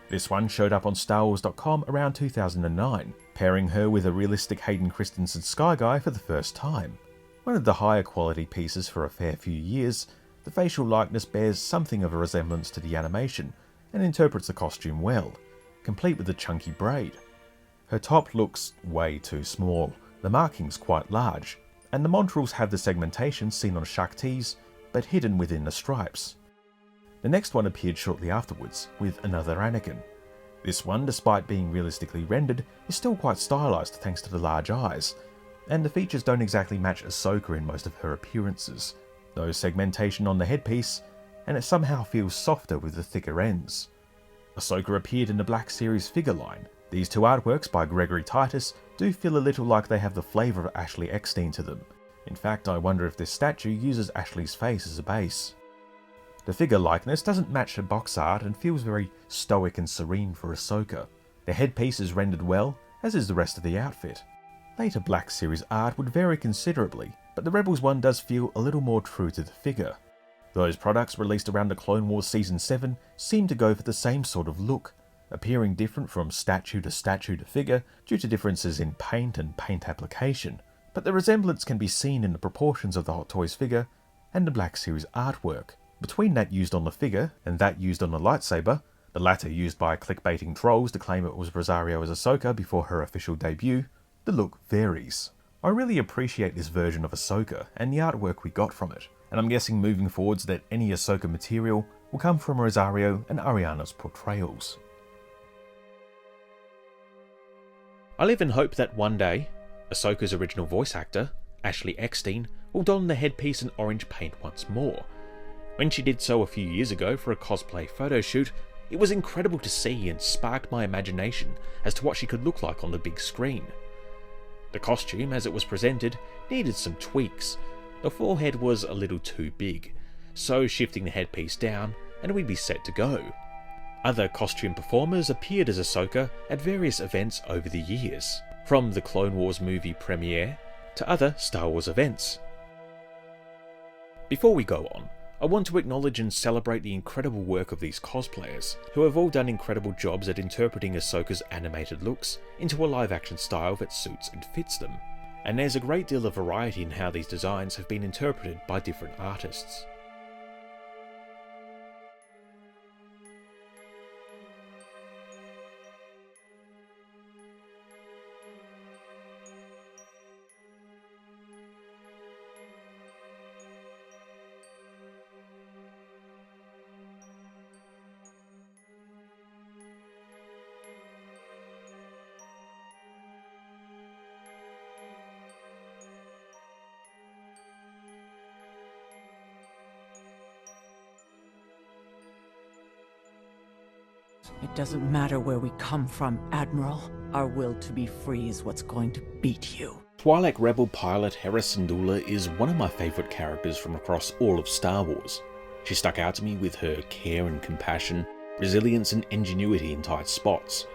This one showed up on StarWars.com around 2009, pairing her with a realistic Hayden Christensen Sky Guy for the first time. One of the higher quality pieces for a fair few years, the facial likeness bears something of a resemblance to the animation and interprets the costume well, complete with the chunky braid. Her top looks way too small, the markings quite large, and the montrals have the segmentation seen on Shakti's, but hidden within the stripes. The next one appeared shortly afterwards, with another Anakin. This one, despite being realistically rendered, is still quite stylized thanks to the large eyes, and the features don't exactly match Ahsoka in most of her appearances. No segmentation on the headpiece, and it somehow feels softer with the thicker ends. Ahsoka appeared in the Black Series figure line. These two artworks by Gregory Titus do feel a little like they have the flavour of Ashley Eckstein to them. In fact, I wonder if this statue uses Ashley's face as a base. The figure likeness doesn't match her box art and feels very stoic and serene for Ahsoka. The headpiece is rendered well, as is the rest of the outfit. Later Black Series art would vary considerably, but the Rebels one does feel a little more true to the figure. Those products released around the Clone Wars Season 7 seem to go for the same sort of look, appearing different from statue to figure due to differences in paint and paint application, but the resemblance can be seen in the proportions of the Hot Toys figure and the Black Series artwork. Between that used on the figure and that used on the lightsaber, the latter used by clickbaiting trolls to claim it was Rosario as Ahsoka before her official debut, the look varies. I really appreciate this version of Ahsoka and the artwork we got from it, and I'm guessing moving forwards that any Ahsoka material will come from Rosario and Ariana's portrayals. I live in hope that one day, Ahsoka's original voice actor, Ashley Eckstein, will don the headpiece in orange paint once more. When she did so a few years ago for a cosplay photo shoot, it was incredible to see and sparked my imagination as to what she could look like on the big screen. The costume, as it was presented, needed some tweaks. The forehead was a little too big, so shifting the headpiece down and we'd be set to go. Other costume performers appeared as Ahsoka at various events over the years, from the Clone Wars movie premiere to other Star Wars events. Before we go on, I want to acknowledge and celebrate the incredible work of these cosplayers, who have all done incredible jobs at interpreting Ahsoka's animated looks into a live-action style that suits and fits them. And there's a great deal of variety in how these designs have been interpreted by different artists. It doesn't matter where we come from, Admiral. Our will to be free is what's going to beat you. Twi'lek Rebel pilot Hera Syndulla is one of my favourite characters from across all of Star Wars. She stuck out to me with her care and compassion, resilience and ingenuity in tight spots.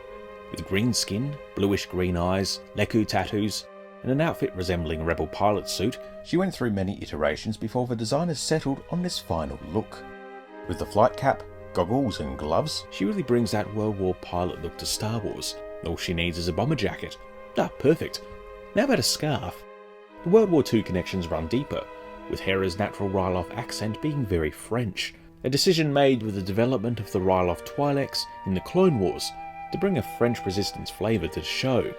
With green skin, bluish green eyes, Leku tattoos, and an outfit resembling a Rebel pilot suit, she went through many iterations before the designers settled on this final look. With the flight cap, goggles and gloves, she really brings that World War pilot look to Star Wars. All she needs is a bomber jacket. Ah, perfect. Now about a scarf. The World War II connections run deeper, with Hera's natural Ryloth accent being very French, a decision made with the development of the Ryloth Twi'leks in the Clone Wars to bring a French resistance flavour to the show.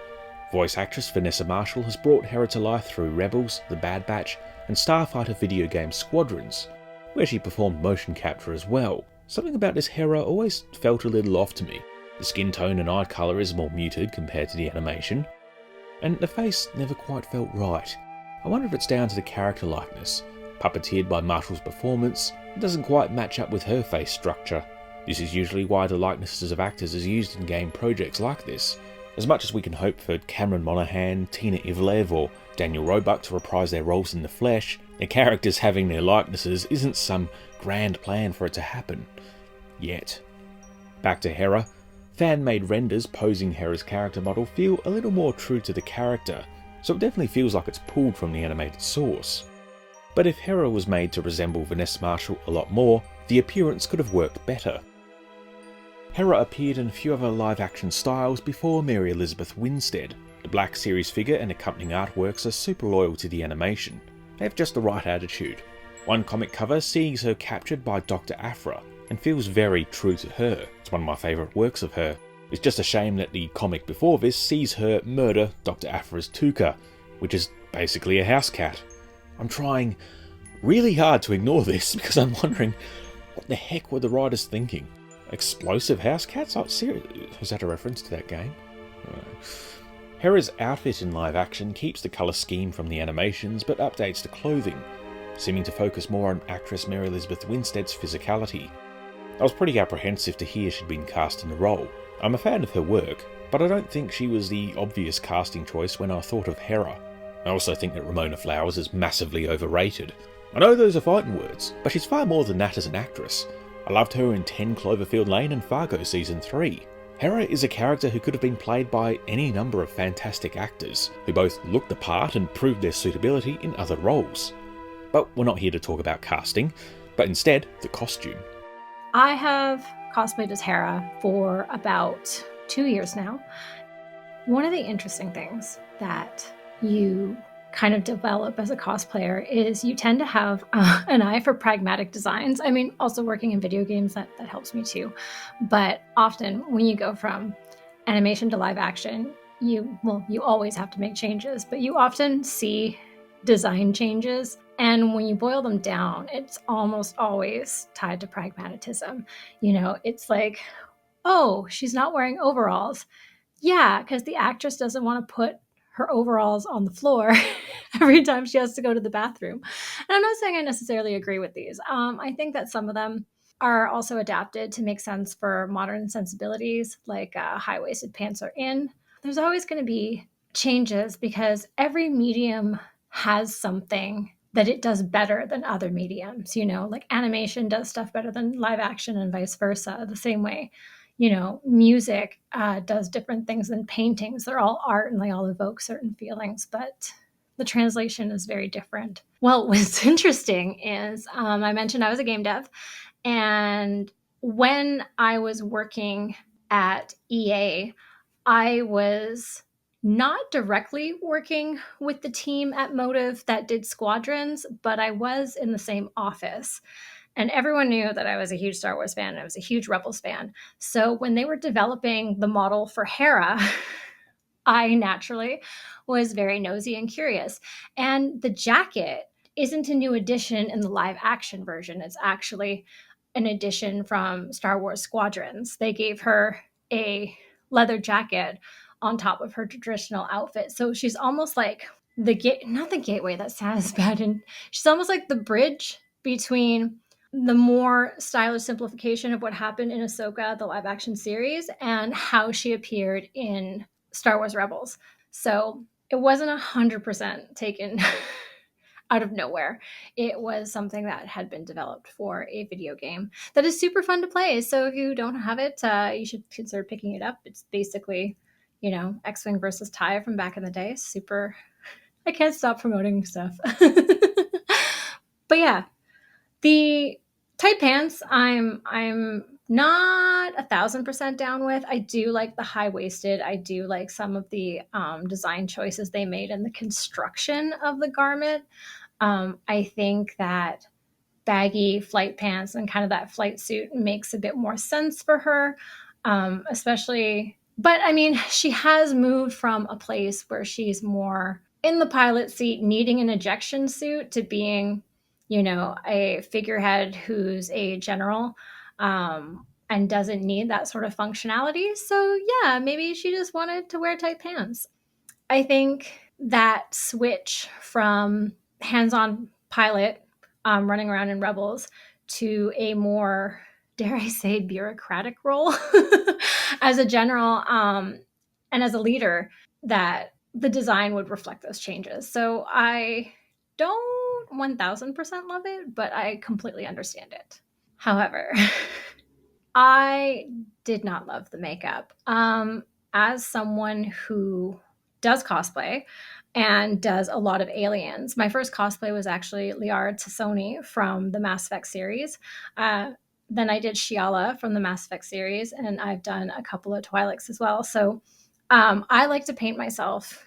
Voice actress Vanessa Marshall has brought Hera to life through Rebels, The Bad Batch, and Starfighter video game Squadrons, where she performed motion capture as well. Something about this Hera always felt a little off to me. The skin tone and eye colour is more muted compared to the animation, and the face never quite felt right. I wonder if it's down to the character likeness. Puppeteered by Marshall's performance, it doesn't quite match up with her face structure. This is usually why the likenesses of actors is used in game projects like this. As much as we can hope for Cameron Monaghan, Tina Ivlev or Daniel Roebuck to reprise their roles in the flesh, their characters having their likenesses isn't some grand plan for it to happen. Yet. Back to Hera. Fan-made renders posing Hera's character model feel a little more true to the character, so it definitely feels like it's pulled from the animated source. But if Hera was made to resemble Vanessa Marshall a lot more, the appearance could have worked better. Hera appeared in a few other live-action styles before Mary Elizabeth Winstead. The Black Series figure and accompanying artworks are super loyal to the animation. They have just the right attitude. One comic cover sees her captured by Dr. Aphra, and feels very true to her. It's one of my favourite works of her. It's just a shame that the comic before this sees her murder Dr. Aphra's Tuka, which is basically a house cat. I'm trying really hard to ignore this because I'm wondering, what the heck were the writers thinking? Explosive house cats? Oh, seriously? Is that a reference to that game? Hera's outfit in live action keeps the colour scheme from the animations but updates the clothing, seeming to focus more on actress Mary Elizabeth Winstead's physicality. I was pretty apprehensive to hear she'd been cast in the role. I'm a fan of her work, but I don't think she was the obvious casting choice when I thought of Hera. I also think that Ramona Flowers is massively overrated. I know those are fighting words, but she's far more than that as an actress. I loved her in 10 Cloverfield Lane and Fargo Season 3. Hera is a character who could have been played by any number of fantastic actors, who both looked the part and proved their suitability in other roles. But we're not here to talk about casting, but instead the costume. I have cosplayed as Hera for about 2 years now. One of the interesting things that you kind of develop as a cosplayer is you tend to have an eye for pragmatic designs. I mean, also working in video games, that helps me too. But often when you go from animation to live action, you always have to make changes, but you often see design changes. And when you boil them down, it's almost always tied to pragmatism. It's like, oh, she's not wearing overalls. Yeah, because the actress doesn't want to put her overalls on the floor every time she has to go to the bathroom. And I'm not saying I necessarily agree with these. I think that some of them are also adapted to make sense for modern sensibilities, like high-waisted pants are in. There's always going to be changes because every medium has something that it does better than other mediums. Like animation does stuff better than live action and vice versa. The same way, music does different things than paintings. They're all art and they all evoke certain feelings, but the translation is very different. Well, what's interesting is I mentioned I was a game dev, and when I was working at EA, I was not directly working with the team at Motive that did Squadrons, but I was in the same office. And everyone knew that I was a huge Star Wars fan and I was a huge Rebels fan. So when they were developing the model for Hera, I naturally was very nosy and curious. And the jacket isn't a new addition in the live action version. It's actually an addition from Star Wars Squadrons. They gave her a leather jacket on top of her traditional outfit. So she's almost like not the gateway, that sounds bad. And she's almost like the bridge between the more stylish simplification of what happened in Ahsoka, the live action series, and how she appeared in Star Wars Rebels. So it wasn't 100% taken out of nowhere. It was something that had been developed for a video game that is super fun to play. So if you don't have it, you should consider picking it up. It's basically, X-Wing versus TIE from back in the day. Super. I can't stop promoting stuff. But yeah, the tight pants, I'm not 1,000% down with. I do like the high-waisted. I do like some of the design choices they made and the construction of the garment. I think that baggy flight pants and kind of that flight suit makes a bit more sense for her, especially. But I mean, she has moved from a place where she's more in the pilot seat needing an ejection suit to being, a figurehead who's a general and doesn't need that sort of functionality. So yeah, maybe she just wanted to wear tight pants. I think that switch from hands-on pilot running around in Rebels to a more, dare I say, bureaucratic role as a general and as a leader, that the design would reflect those changes. So I don't 1,000% love it, but I completely understand it. However, I did not love the makeup. As someone who does cosplay and does a lot of aliens, my first cosplay was actually Liara T'Soni from the Mass Effect series. Then I did Shiala from the Mass Effect series, and I've done a couple of Twi'leks as well. So I like to paint myself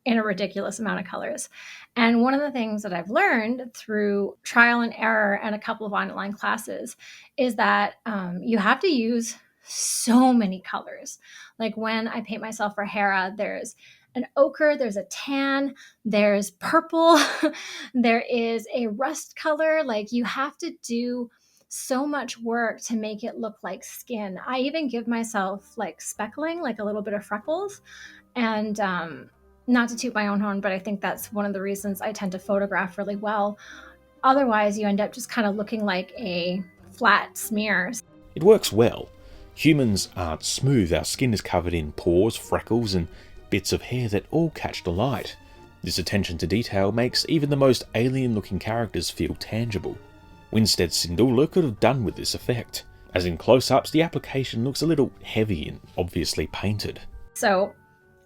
in a ridiculous amount of colors. And one of the things that I've learned through trial and error and a couple of online classes is that you have to use so many colors. Like when I paint myself for Hera, there's an ochre, there's a tan, there's purple, there is a rust color. Like you have to do so much work to make it look like skin. I even give myself like speckling, like a little bit of freckles. And not to toot my own horn, but I think that's one of the reasons I tend to photograph really well. Otherwise, you end up just kind of looking like a flat smear. It works well. Humans aren't smooth. Our skin is covered in pores, freckles, and bits of hair that all catch the light. This attention to detail makes even the most alien-looking characters feel tangible. Winstead Syndulla could have done with this effect, as in close-ups the application looks a little heavy and obviously painted. So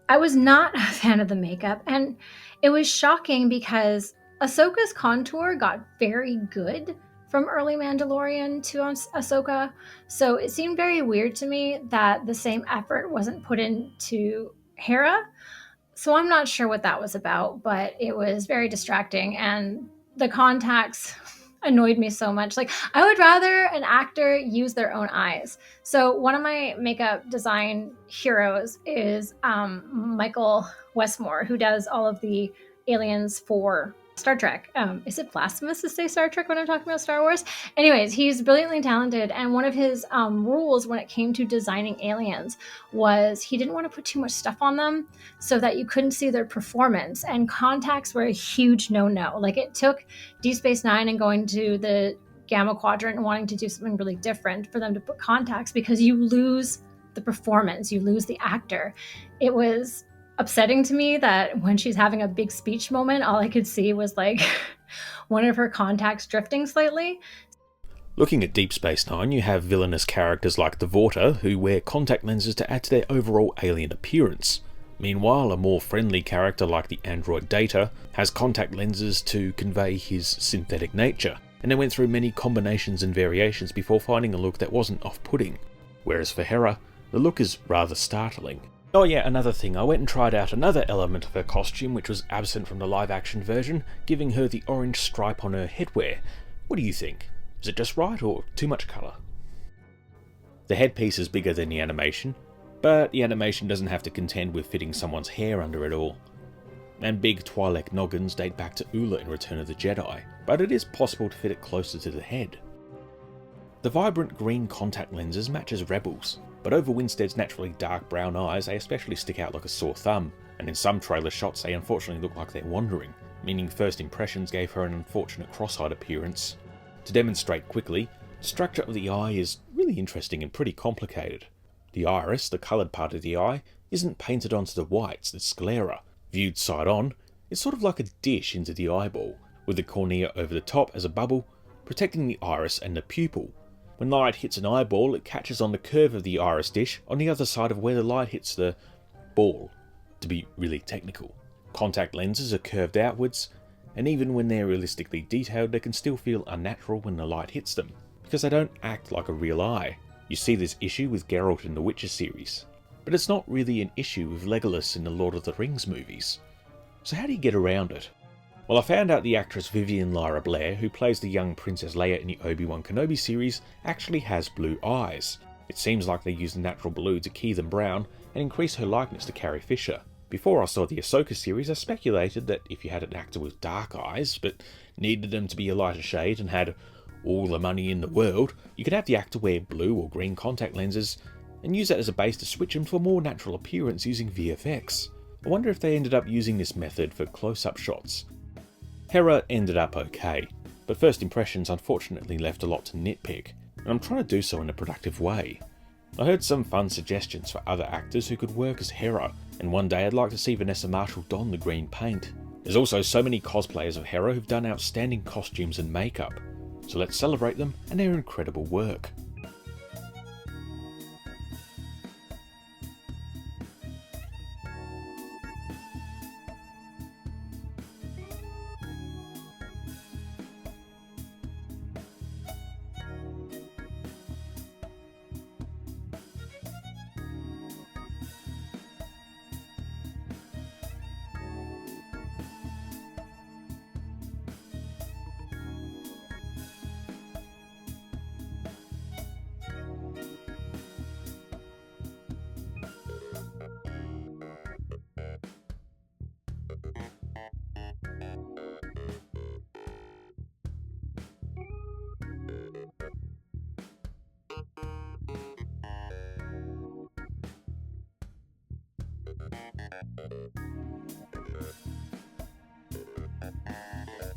I was not a fan of the makeup, and it was shocking because Ahsoka's contour got very good from early Mandalorian to Ahsoka, so it seemed very weird to me that the same effort wasn't put into Hera. So I'm not sure what that was about, but it was very distracting, and the contacts annoyed me so much. Like, I would rather an actor use their own eyes. So one of my makeup design heroes is Michael Westmore, who does all of the aliens for Star Trek. Is it blasphemous to say Star Trek when I'm talking about Star Wars? Anyways, he's brilliantly talented, and one of his rules when it came to designing aliens was he didn't want to put too much stuff on them so that you couldn't see their performance, and contacts were a huge no-no. Like, it took Deep Space Nine and going to the Gamma Quadrant and wanting to do something really different for them to put contacts, because you lose the performance, you lose the actor. It was upsetting to me that when she's having a big speech moment, all I could see was like one of her contacts drifting slightly. Looking at Deep Space Nine, you have villainous characters like the Vorta, who wear contact lenses to add to their overall alien appearance. Meanwhile, a more friendly character like the android Data has contact lenses to convey his synthetic nature, and they went through many combinations and variations before finding a look that wasn't off-putting. Whereas for Hera, the look is rather startling. Oh yeah, another thing, I went and tried out another element of her costume which was absent from the live-action version, giving her the orange stripe on her headwear. What do you think? Is it just right, or too much colour? The headpiece is bigger than the animation, but the animation doesn't have to contend with fitting someone's hair under it all. And big Twi'lek noggins date back to Oola in Return of the Jedi, but it is possible to fit it closer to the head. The vibrant green contact lenses match as Rebels, but over Winstead's naturally dark brown eyes, they especially stick out like a sore thumb, and in some trailer shots they unfortunately look like they're wandering, meaning first impressions gave her an unfortunate cross-eyed appearance. To demonstrate quickly, the structure of the eye is really interesting and pretty complicated. The iris, the coloured part of the eye, isn't painted onto the whites, the sclera. Viewed side on, it's sort of like a dish into the eyeball, with the cornea over the top as a bubble, protecting the iris and the pupil. When light hits an eyeball, it catches on the curve of the iris dish on the other side of where the light hits the ball, to be really technical. Contact lenses are curved outwards, and even when they're realistically detailed, they can still feel unnatural when the light hits them, because they don't act like a real eye. You see this issue with Geralt in the Witcher series, but it's not really an issue with Legolas in the Lord of the Rings movies. So how do you get around it? Well, I found out the actress Vivian Lyra Blair, who plays the young Princess Leia in the Obi-Wan Kenobi series, actually has blue eyes. It seems like they used natural blue to key them brown and increase her likeness to Carrie Fisher. Before I saw the Ahsoka series, I speculated that if you had an actor with dark eyes, but needed them to be a lighter shade and had all the money in the world, you could have the actor wear blue or green contact lenses and use that as a base to switch them to a more natural appearance using VFX. I wonder if they ended up using this method for close-up shots. Hera ended up okay, but first impressions unfortunately left a lot to nitpick, and I'm trying to do so in a productive way. I heard some fun suggestions for other actors who could work as Hera, and one day I'd like to see Vanessa Marshall don the green paint. There's also so many cosplayers of Hera who've done outstanding costumes and makeup, so let's celebrate them and their incredible work.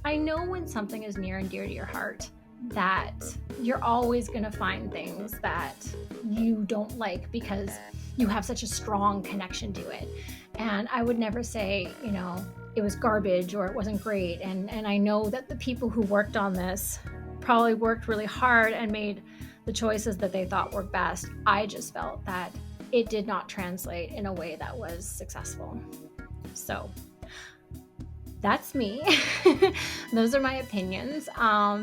I know when something is near and dear to your heart that you're always going to find things that you don't like because you have such a strong connection to it. And I would never say, you know, it was garbage or it wasn't great. And I know that the people who worked on this probably worked really hard and made the choices that they thought were best. I just felt that it did not translate in a way that was successful. So that's me. Those are my opinions.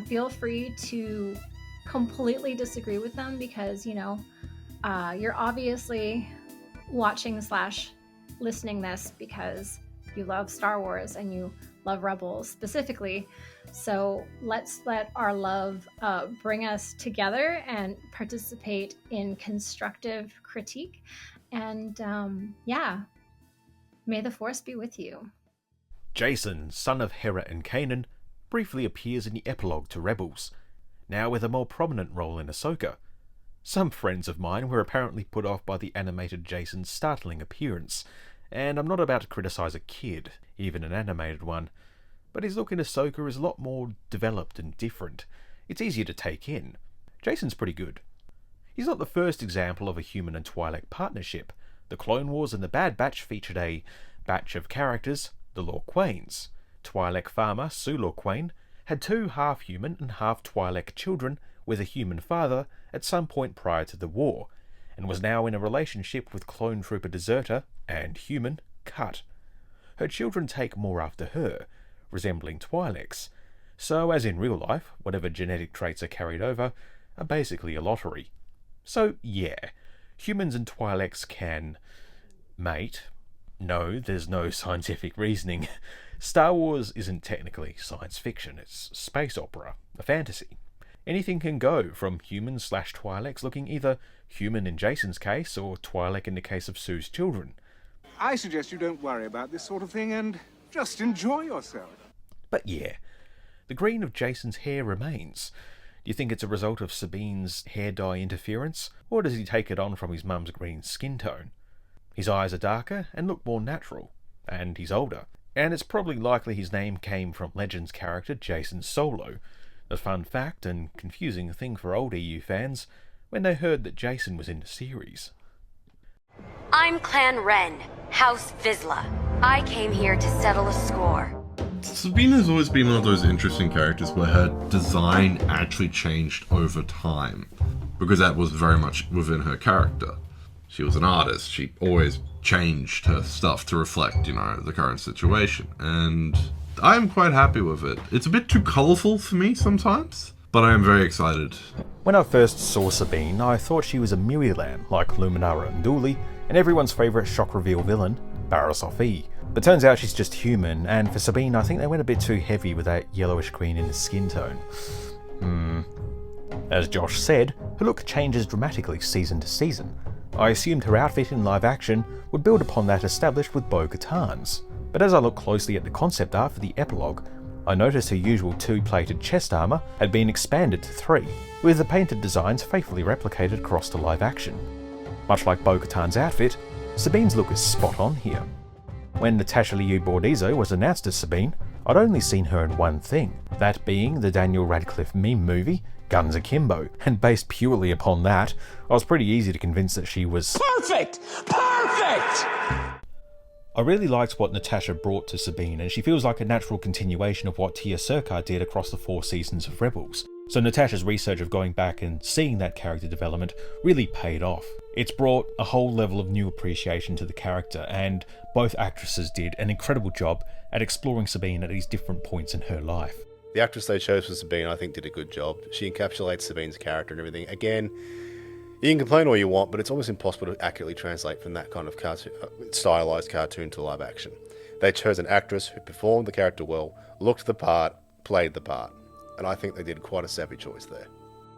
Feel free to completely disagree with them because, you know, you're obviously watching / listening this because you love Star Wars and you love Rebels specifically. So let's let our love bring us together and participate in constructive critique. And may the Force be with you. Jacen, son of Hera and Kanan, briefly appears in the epilogue to Rebels, now with a more prominent role in Ahsoka. Some friends of mine were apparently put off by the animated Jacen's startling appearance, and I'm not about to criticise a kid, even an animated one, but his look in Ahsoka is a lot more developed and different. It's easier to take in. Jacen's pretty good. He's not the first example of a human and Twi'lek partnership. The Clone Wars and the Bad Batch featured a batch of characters, the Lorquains. Twi'lek farmer Sue Lorquain had 2 half-human and half-Twi'lek children with a human father at some point prior to the war, and was now in a relationship with clone trooper deserter and human Cut. Her children take more after her, resembling Twi'leks, so as in real life, whatever genetic traits are carried over are basically a lottery. So yeah, humans and Twi'leks can mate. No, there's no scientific reasoning. Star Wars isn't technically science fiction, it's space opera, a fantasy. Anything can go from humans/Twi'leks looking either human in Jacen's case or Twi'lek in the case of Sue's children. I suggest you don't worry about this sort of thing and just enjoy yourself. But yeah, the green of Jacen's hair remains. Do you think it's a result of Sabine's hair dye interference, or does he take it on from his mum's green skin tone? His eyes are darker and look more natural, and he's older. And it's probably likely his name came from Legends character Jacen Solo. A fun fact and confusing thing for old EU fans when they heard that Jacen was in the series. I'm Clan Wren, House Vizsla. I came here to settle a score. Sabine has always been one of those interesting characters where her design actually changed over time, because that was very much within her character. She was an artist. She always changed her stuff to reflect, the current situation. And I'm quite happy with it. It's a bit too colourful for me sometimes, but I am very excited. When I first saw Sabine, I thought she was a Mirilam, like Luminara and Dooley, and everyone's favourite shock reveal villain, Barriss Offee. But turns out she's just human, and for Sabine I think they went a bit too heavy with that yellowish green in the skin tone. As Josh said, her look changes dramatically season to season. I assumed her outfit in live action would build upon that established with Bo-Katan's. But as I looked closely at the concept art for the epilogue, I noticed her usual 2-plated chest armour had been expanded to 3, with the painted designs faithfully replicated across to live action. Much like Bo-Katan's outfit, Sabine's look is spot on here. When Natasha Liu Bordizzo was announced as Sabine, I'd only seen her in one thing, that being the Daniel Radcliffe meme movie, Guns Akimbo, and based purely upon that, I was pretty easy to convince that she was perfect! Perfect! I really liked what Natasha brought to Sabine, and she feels like a natural continuation of what Tia Sircar did across the 4 seasons of Rebels. So Natasha's research of going back and seeing that character development really paid off. It's brought a whole level of new appreciation to the character, and both actresses did an incredible job at exploring Sabine at these different points in her life. The actress they chose for Sabine, I think, did a good job. She encapsulates Sabine's character and everything. Again, you can complain all you want, but it's almost impossible to accurately translate from that kind of stylized cartoon to live action. They chose an actress who performed the character well, looked the part, played the part. And I think they did quite a savvy choice there.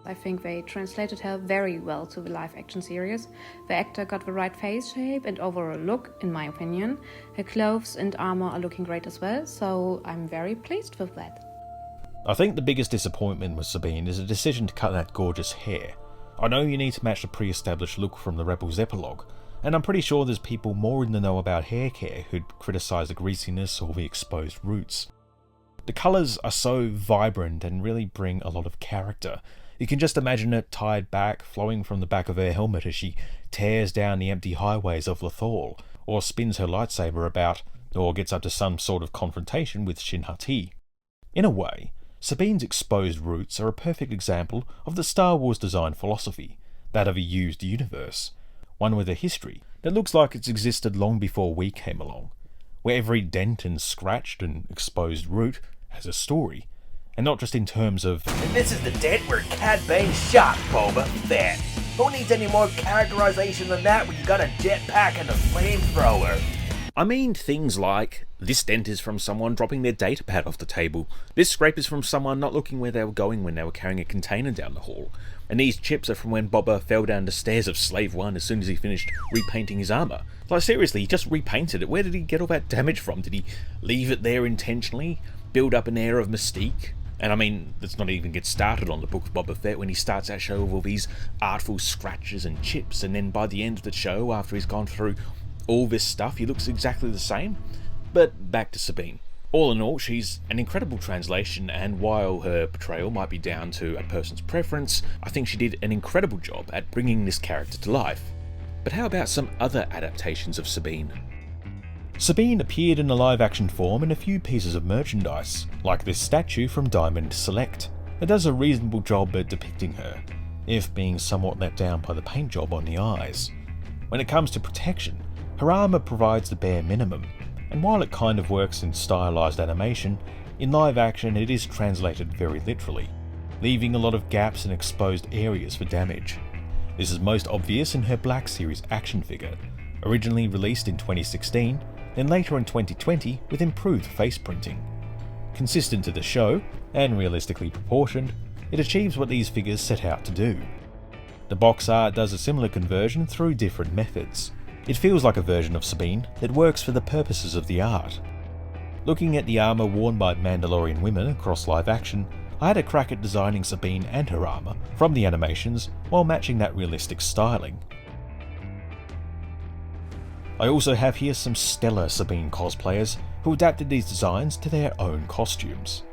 I think they translated her very well to the live action series. The actor got the right face shape and overall look, in my opinion. Her clothes and armor are looking great as well, so I'm very pleased with that. I think the biggest disappointment with Sabine is the decision to cut that gorgeous hair. I know you need to match the pre-established look from the Rebels epilogue, and I'm pretty sure there's people more in the know about hair care who'd criticise the greasiness or the exposed roots. The colours are so vibrant and really bring a lot of character. You can just imagine it tied back, flowing from the back of her helmet as she tears down the empty highways of Lothal, or spins her lightsaber about, or gets up to some sort of confrontation with Shin Hati. In a way, Sabine's exposed roots are a perfect example of the Star Wars design philosophy, that of a used universe, one with a history that looks like it's existed long before we came along, where every dent and scratched and exposed root has a story, and not just in terms of And this is the dent where Cad Bane shot Boba Fett. Who needs any more characterization than that when you got a jetpack and a flamethrower? I mean things like, this dent is from someone dropping their datapad off the table, this scrape is from someone not looking where they were going when they were carrying a container down the hall, and these chips are from when Boba fell down the stairs of Slave 1 as soon as he finished repainting his armour. Like seriously, he just repainted it. Where did he get all that damage from? Did he leave it there intentionally? Build up an air of mystique? And I mean, let's not even get started on the book of Boba Fett when he starts that show with all these artful scratches and chips, and then by the end of the show, after he's gone through all this stuff, he looks exactly the same. But back to Sabine. All in all, she's an incredible translation, and while her portrayal might be down to a person's preference, I think she did an incredible job at bringing this character to life. But how about some other adaptations of Sabine? Sabine appeared in a live-action form in a few pieces of merchandise, like this statue from Diamond Select, that does a reasonable job at depicting her, if being somewhat let down by the paint job on the eyes. When it comes to protection, her armour provides the bare minimum, and while it kind of works in stylised animation, in live action it is translated very literally, leaving a lot of gaps and exposed areas for damage. This is most obvious in her Black Series action figure, originally released in 2016, then later in 2020 with improved face printing. Consistent to the show, and realistically proportioned, it achieves what these figures set out to do. The box art does a similar conversion through different methods. It feels like a version of Sabine that works for the purposes of the art. Looking at the armour worn by Mandalorian women across live action, I had a crack at designing Sabine and her armour from the animations while matching that realistic styling. I also have here some stellar Sabine cosplayers who adapted these designs to their own costumes.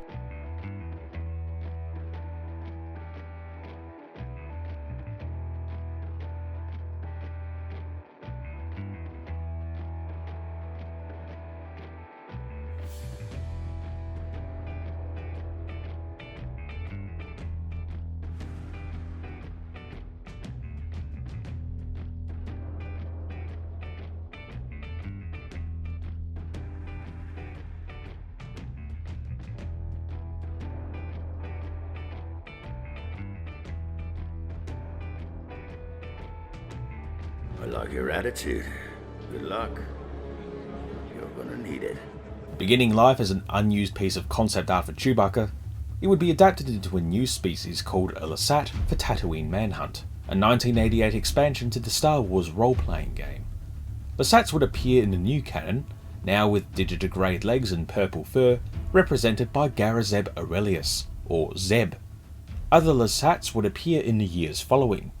I like your attitude. Good luck. You're gonna need it. Beginning life as an unused piece of concept art for Chewbacca, it would be adapted into a new species called a Lasat for Tatooine Manhunt, a 1988 expansion to the Star Wars role-playing game. Lasats would appear in the new canon, now with digitigrade legs and purple fur, represented by Zeb Orrelios, or Zeb. Other Lasats would appear in the years following,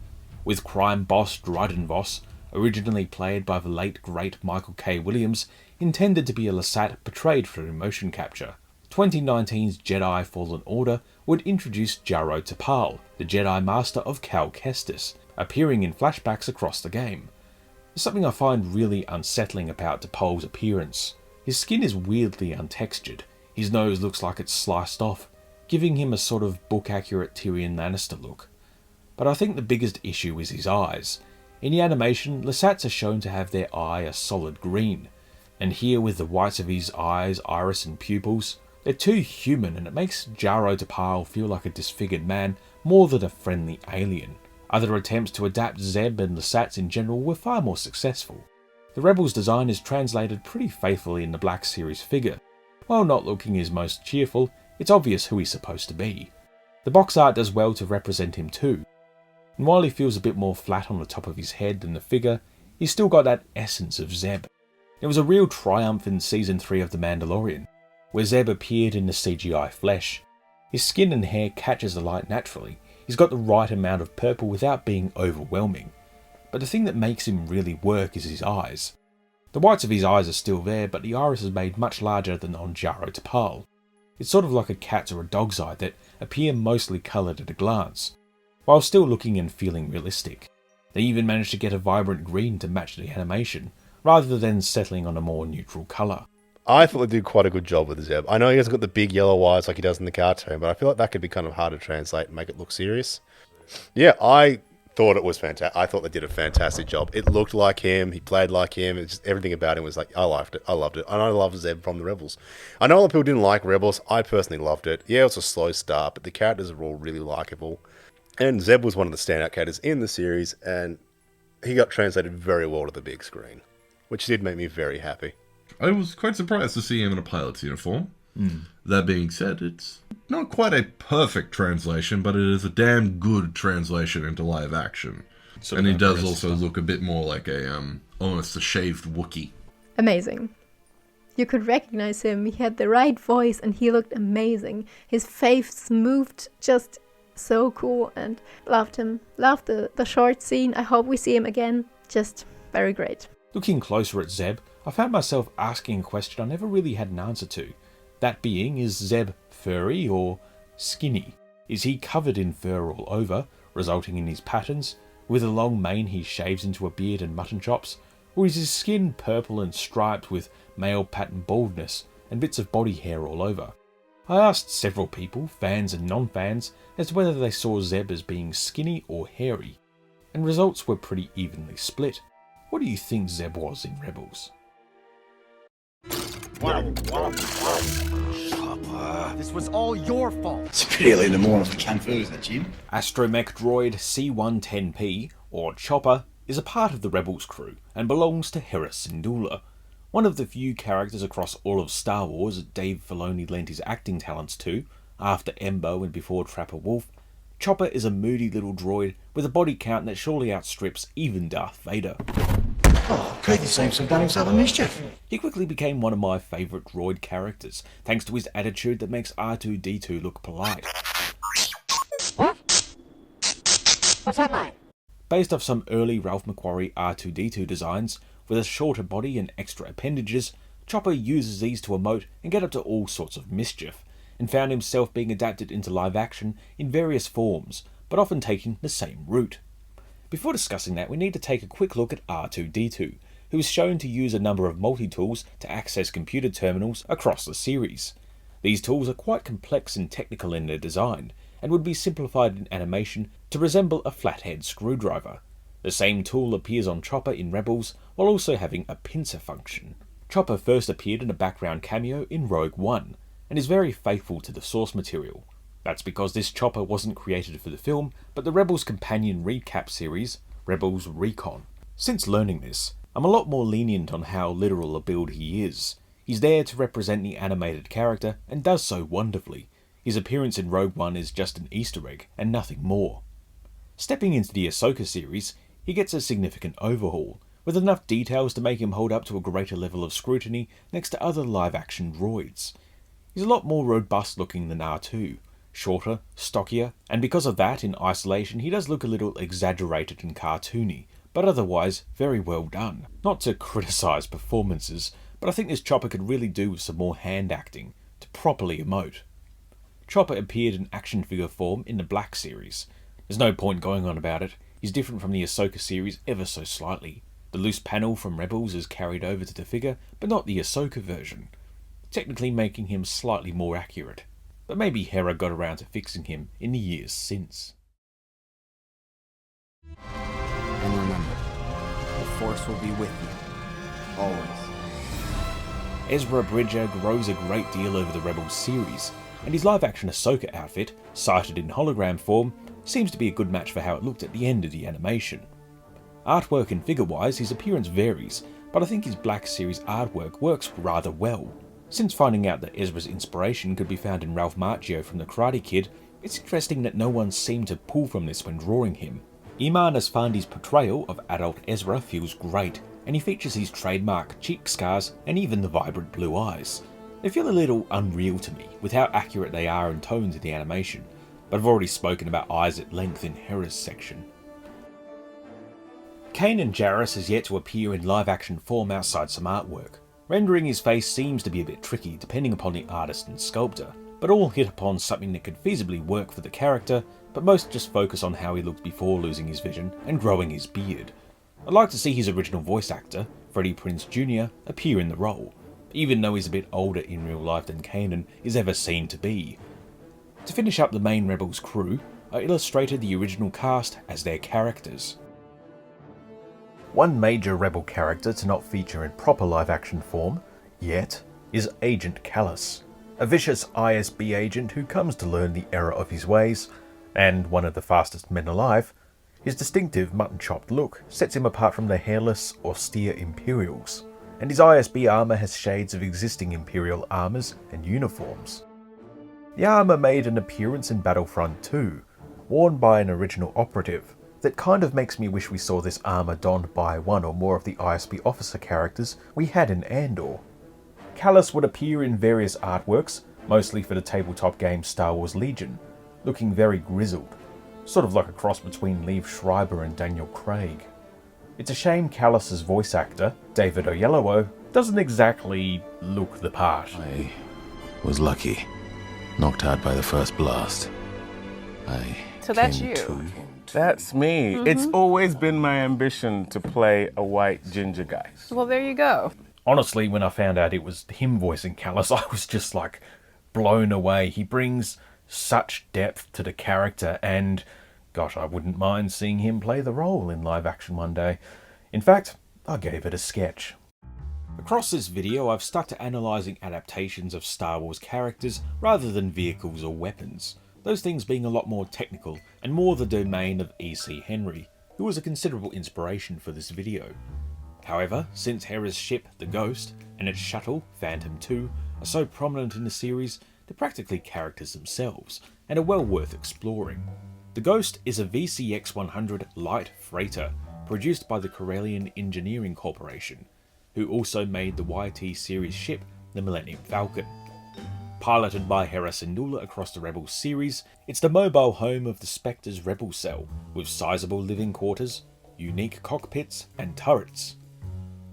with crime boss Dryden Voss, originally played by the late great Michael K. Williams, intended to be a Lasat portrayed through motion capture. 2019's Jedi Fallen Order would introduce Jaro Tapal, the Jedi Master of Cal Kestis, appearing in flashbacks across the game. There's something I find really unsettling about Tapal's appearance. His skin is weirdly untextured, his nose looks like it's sliced off, giving him a sort of book-accurate Tyrion Lannister look. But I think the biggest issue is his eyes. In the animation, Lasats are shown to have their eye a solid green, and here with the whites of his eyes, iris and pupils, they're too human and it makes Jaro Tapal feel like a disfigured man more than a friendly alien. Other attempts to adapt Zeb and Lasats in general were far more successful. The Rebels design is translated pretty faithfully in the Black Series figure. While not looking his most cheerful, it's obvious who he's supposed to be. The box art does well to represent him too, and while he feels a bit more flat on the top of his head than the figure, he's still got that essence of Zeb. It was a real triumph in Season 3 of The Mandalorian, where Zeb appeared in the CGI flesh. His skin and hair catches the light naturally, he's got the right amount of purple without being overwhelming. But the thing that makes him really work is his eyes. The whites of his eyes are still there, but the iris is made much larger than on Jaro Tapal. It's sort of like a cat's or a dog's eye that appear mostly coloured at a glance, while still looking and feeling realistic. They even managed to get a vibrant green to match the animation, rather than settling on a more neutral colour. I thought they did quite a good job with Zeb. I know he hasn't got the big yellow eyes like he does in the cartoon, but I feel like that could be kind of hard to translate and make it look serious. Yeah, I thought it was fantastic. I thought they did a fantastic job. It looked like him, he played like him, it's just everything about him was like, I liked it, I loved it. And I love Zeb from the Rebels. I know a lot of people didn't like Rebels, I personally loved it. Yeah, it was a slow start, but the characters are all really likeable. And Zeb was one of the standout characters in the series, and he got translated very well to the big screen, which did make me very happy. I was quite surprised to see him in a pilot's uniform. That being said, it's not quite a perfect translation, but it is a damn good translation into live action. And he does also look a bit more like almost a shaved Wookiee. Amazing. You could recognize him. He had the right voice and he looked amazing. His face moved just so cool, and loved him. Loved the short scene. I hope we see him again. Just very great. Looking closer at Zeb, I found myself asking a question I never really had an answer to. That being, is Zeb furry or skinny? Is he covered in fur all over, resulting in his patterns? With a long mane he shaves into a beard and mutton chops? Or is his skin purple and striped with male pattern baldness and bits of body hair all over? I asked several people, fans and non-fans, as to whether they saw Zeb as being skinny or hairy, and results were pretty evenly split. What do you think Zeb was in Rebels? Papa, this was all your fault. It's pretty early in the morning for canned food, isn't it, Jim? Astromech droid C-110P, or Chopper, is a part of the Rebels crew and belongs to Hera Syndulla, one of the few characters across all of Star Wars that Dave Filoni lent his acting talents to. After Embo and before Trapper Wolf, Chopper is a moody little droid with a body count that surely outstrips even Darth Vader. Oh, Keith seems to have done himself a mischief. He quickly became one of my favourite droid characters, thanks to his attitude that makes R2-D2 look polite. What? What's that like? Based off some early Ralph McQuarrie R2-D2 designs, with a shorter body and extra appendages, Chopper uses these to emote and get up to all sorts of mischief, and found himself being adapted into live action in various forms, but often taking the same route. Before discussing that, we need to take a quick look at R2-D2, who is shown to use a number of multi-tools to access computer terminals across the series. These tools are quite complex and technical in their design, and would be simplified in animation to resemble a flathead screwdriver. The same tool appears on Chopper in Rebels, while also having a pincer function. Chopper first appeared in a background cameo in Rogue One, and is very faithful to the source material. That's because this Chopper wasn't created for the film, but the Rebels companion recap series, Rebels Recon. Since learning this, I'm a lot more lenient on how literal a build he is. He's there to represent the animated character, and does so wonderfully. His appearance in Rogue One is just an Easter egg, and nothing more. Stepping into the Ahsoka series, he gets a significant overhaul, with enough details to make him hold up to a greater level of scrutiny next to other live-action droids. He's a lot more robust looking than R2, shorter, stockier, and because of that, in isolation, he does look a little exaggerated and cartoony, but otherwise very well done. Not to criticise performances, but I think this Chopper could really do with some more hand acting to properly emote. Chopper appeared in action figure form in the Black series. There's no point going on about it. He's different from the Ahsoka series ever so slightly. The loose panel from Rebels is carried over to the figure, but not the Ahsoka version, technically making him slightly more accurate. But maybe Hera got around to fixing him in the years since. And remember, the Force will be with you. Always. Ezra Bridger grows a great deal over the Rebels series, and his live-action Ahsoka outfit, sighted in hologram form, seems to be a good match for how it looked at the end of the animation. Artwork and figure-wise, his appearance varies, but I think his Black Series artwork works rather well. Since finding out that Ezra's inspiration could be found in Ralph Macchio from The Karate Kid, it's interesting that no one seemed to pull from this when drawing him. Iman Asfandi's portrayal of adult Ezra feels great, and he features his trademark cheek scars and even the vibrant blue eyes. They feel a little unreal to me, with how accurate they are in tones in the animation, but I've already spoken about eyes at length in Hera's section. Kanan Jarrus has yet to appear in live-action form outside some artwork. Rendering his face seems to be a bit tricky depending upon the artist and sculptor, but all hit upon something that could feasibly work for the character, but most just focus on how he looked before losing his vision and growing his beard. I'd like to see his original voice actor, Freddie Prinze Jr., appear in the role, even though he's a bit older in real life than Kanan is ever seen to be. To finish up the main Rebels crew, I illustrated the original cast as their characters. One major Rebel character to not feature in proper live-action form, yet, is Agent Kallus, a vicious ISB agent who comes to learn the error of his ways, and one of the fastest men alive. His distinctive mutton-chopped look sets him apart from the hairless, austere Imperials. and his ISB armour has shades of existing Imperial armours and uniforms. The armour made an appearance in Battlefront 2, worn by an original operative, that kind of makes me wish we saw this armour donned by one or more of the ISB officer characters we had in Andor. Kallus would appear in various artworks, mostly for the tabletop game Star Wars Legion, looking very grizzled, sort of like a cross between Liev Schreiber and Daniel Craig. It's a shame Kallus's voice actor, David Oyelowo, doesn't exactly look the part. I was lucky. Knocked out by the first blast. So that's you. That's me. It's always been my ambition to play a white ginger guy. Well, there you go. Honestly, when I found out it was him voicing Kallus, I was just like blown away. He brings such depth to the character, and gosh, I wouldn't mind seeing him play the role in live action one day. In fact, I gave it a sketch. Across this video, I've stuck to analysing adaptations of Star Wars characters rather than vehicles or weapons, those things being a lot more technical and more the domain of E.C. Henry, who was a considerable inspiration for this video. However, since Hera's ship, the Ghost, and its shuttle, Phantom 2, are so prominent in the series, they're practically characters themselves, and are well worth exploring. The Ghost is a VCX-100 light freighter, produced by the Corellian Engineering Corporation, who also made the YT series ship, the Millennium Falcon. Piloted by Hera Syndulla across the Rebels series, it's the mobile home of the Spectre's Rebel Cell, with sizable living quarters, unique cockpits, and turrets.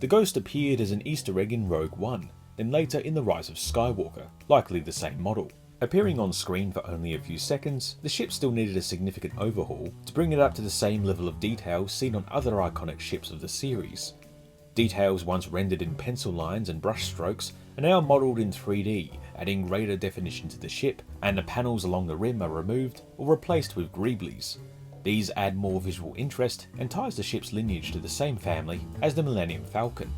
The Ghost appeared as an Easter egg in Rogue One, then later in The Rise of Skywalker, likely the same model. Appearing on screen for only a few seconds, the ship still needed a significant overhaul to bring it up to the same level of detail seen on other iconic ships of the series. Details once rendered in pencil lines and brush strokes are now modelled in 3D, adding greater definition to the ship, and the panels along the rim are removed or replaced with greeblies. These add more visual interest and ties the ship's lineage to the same family as the Millennium Falcon.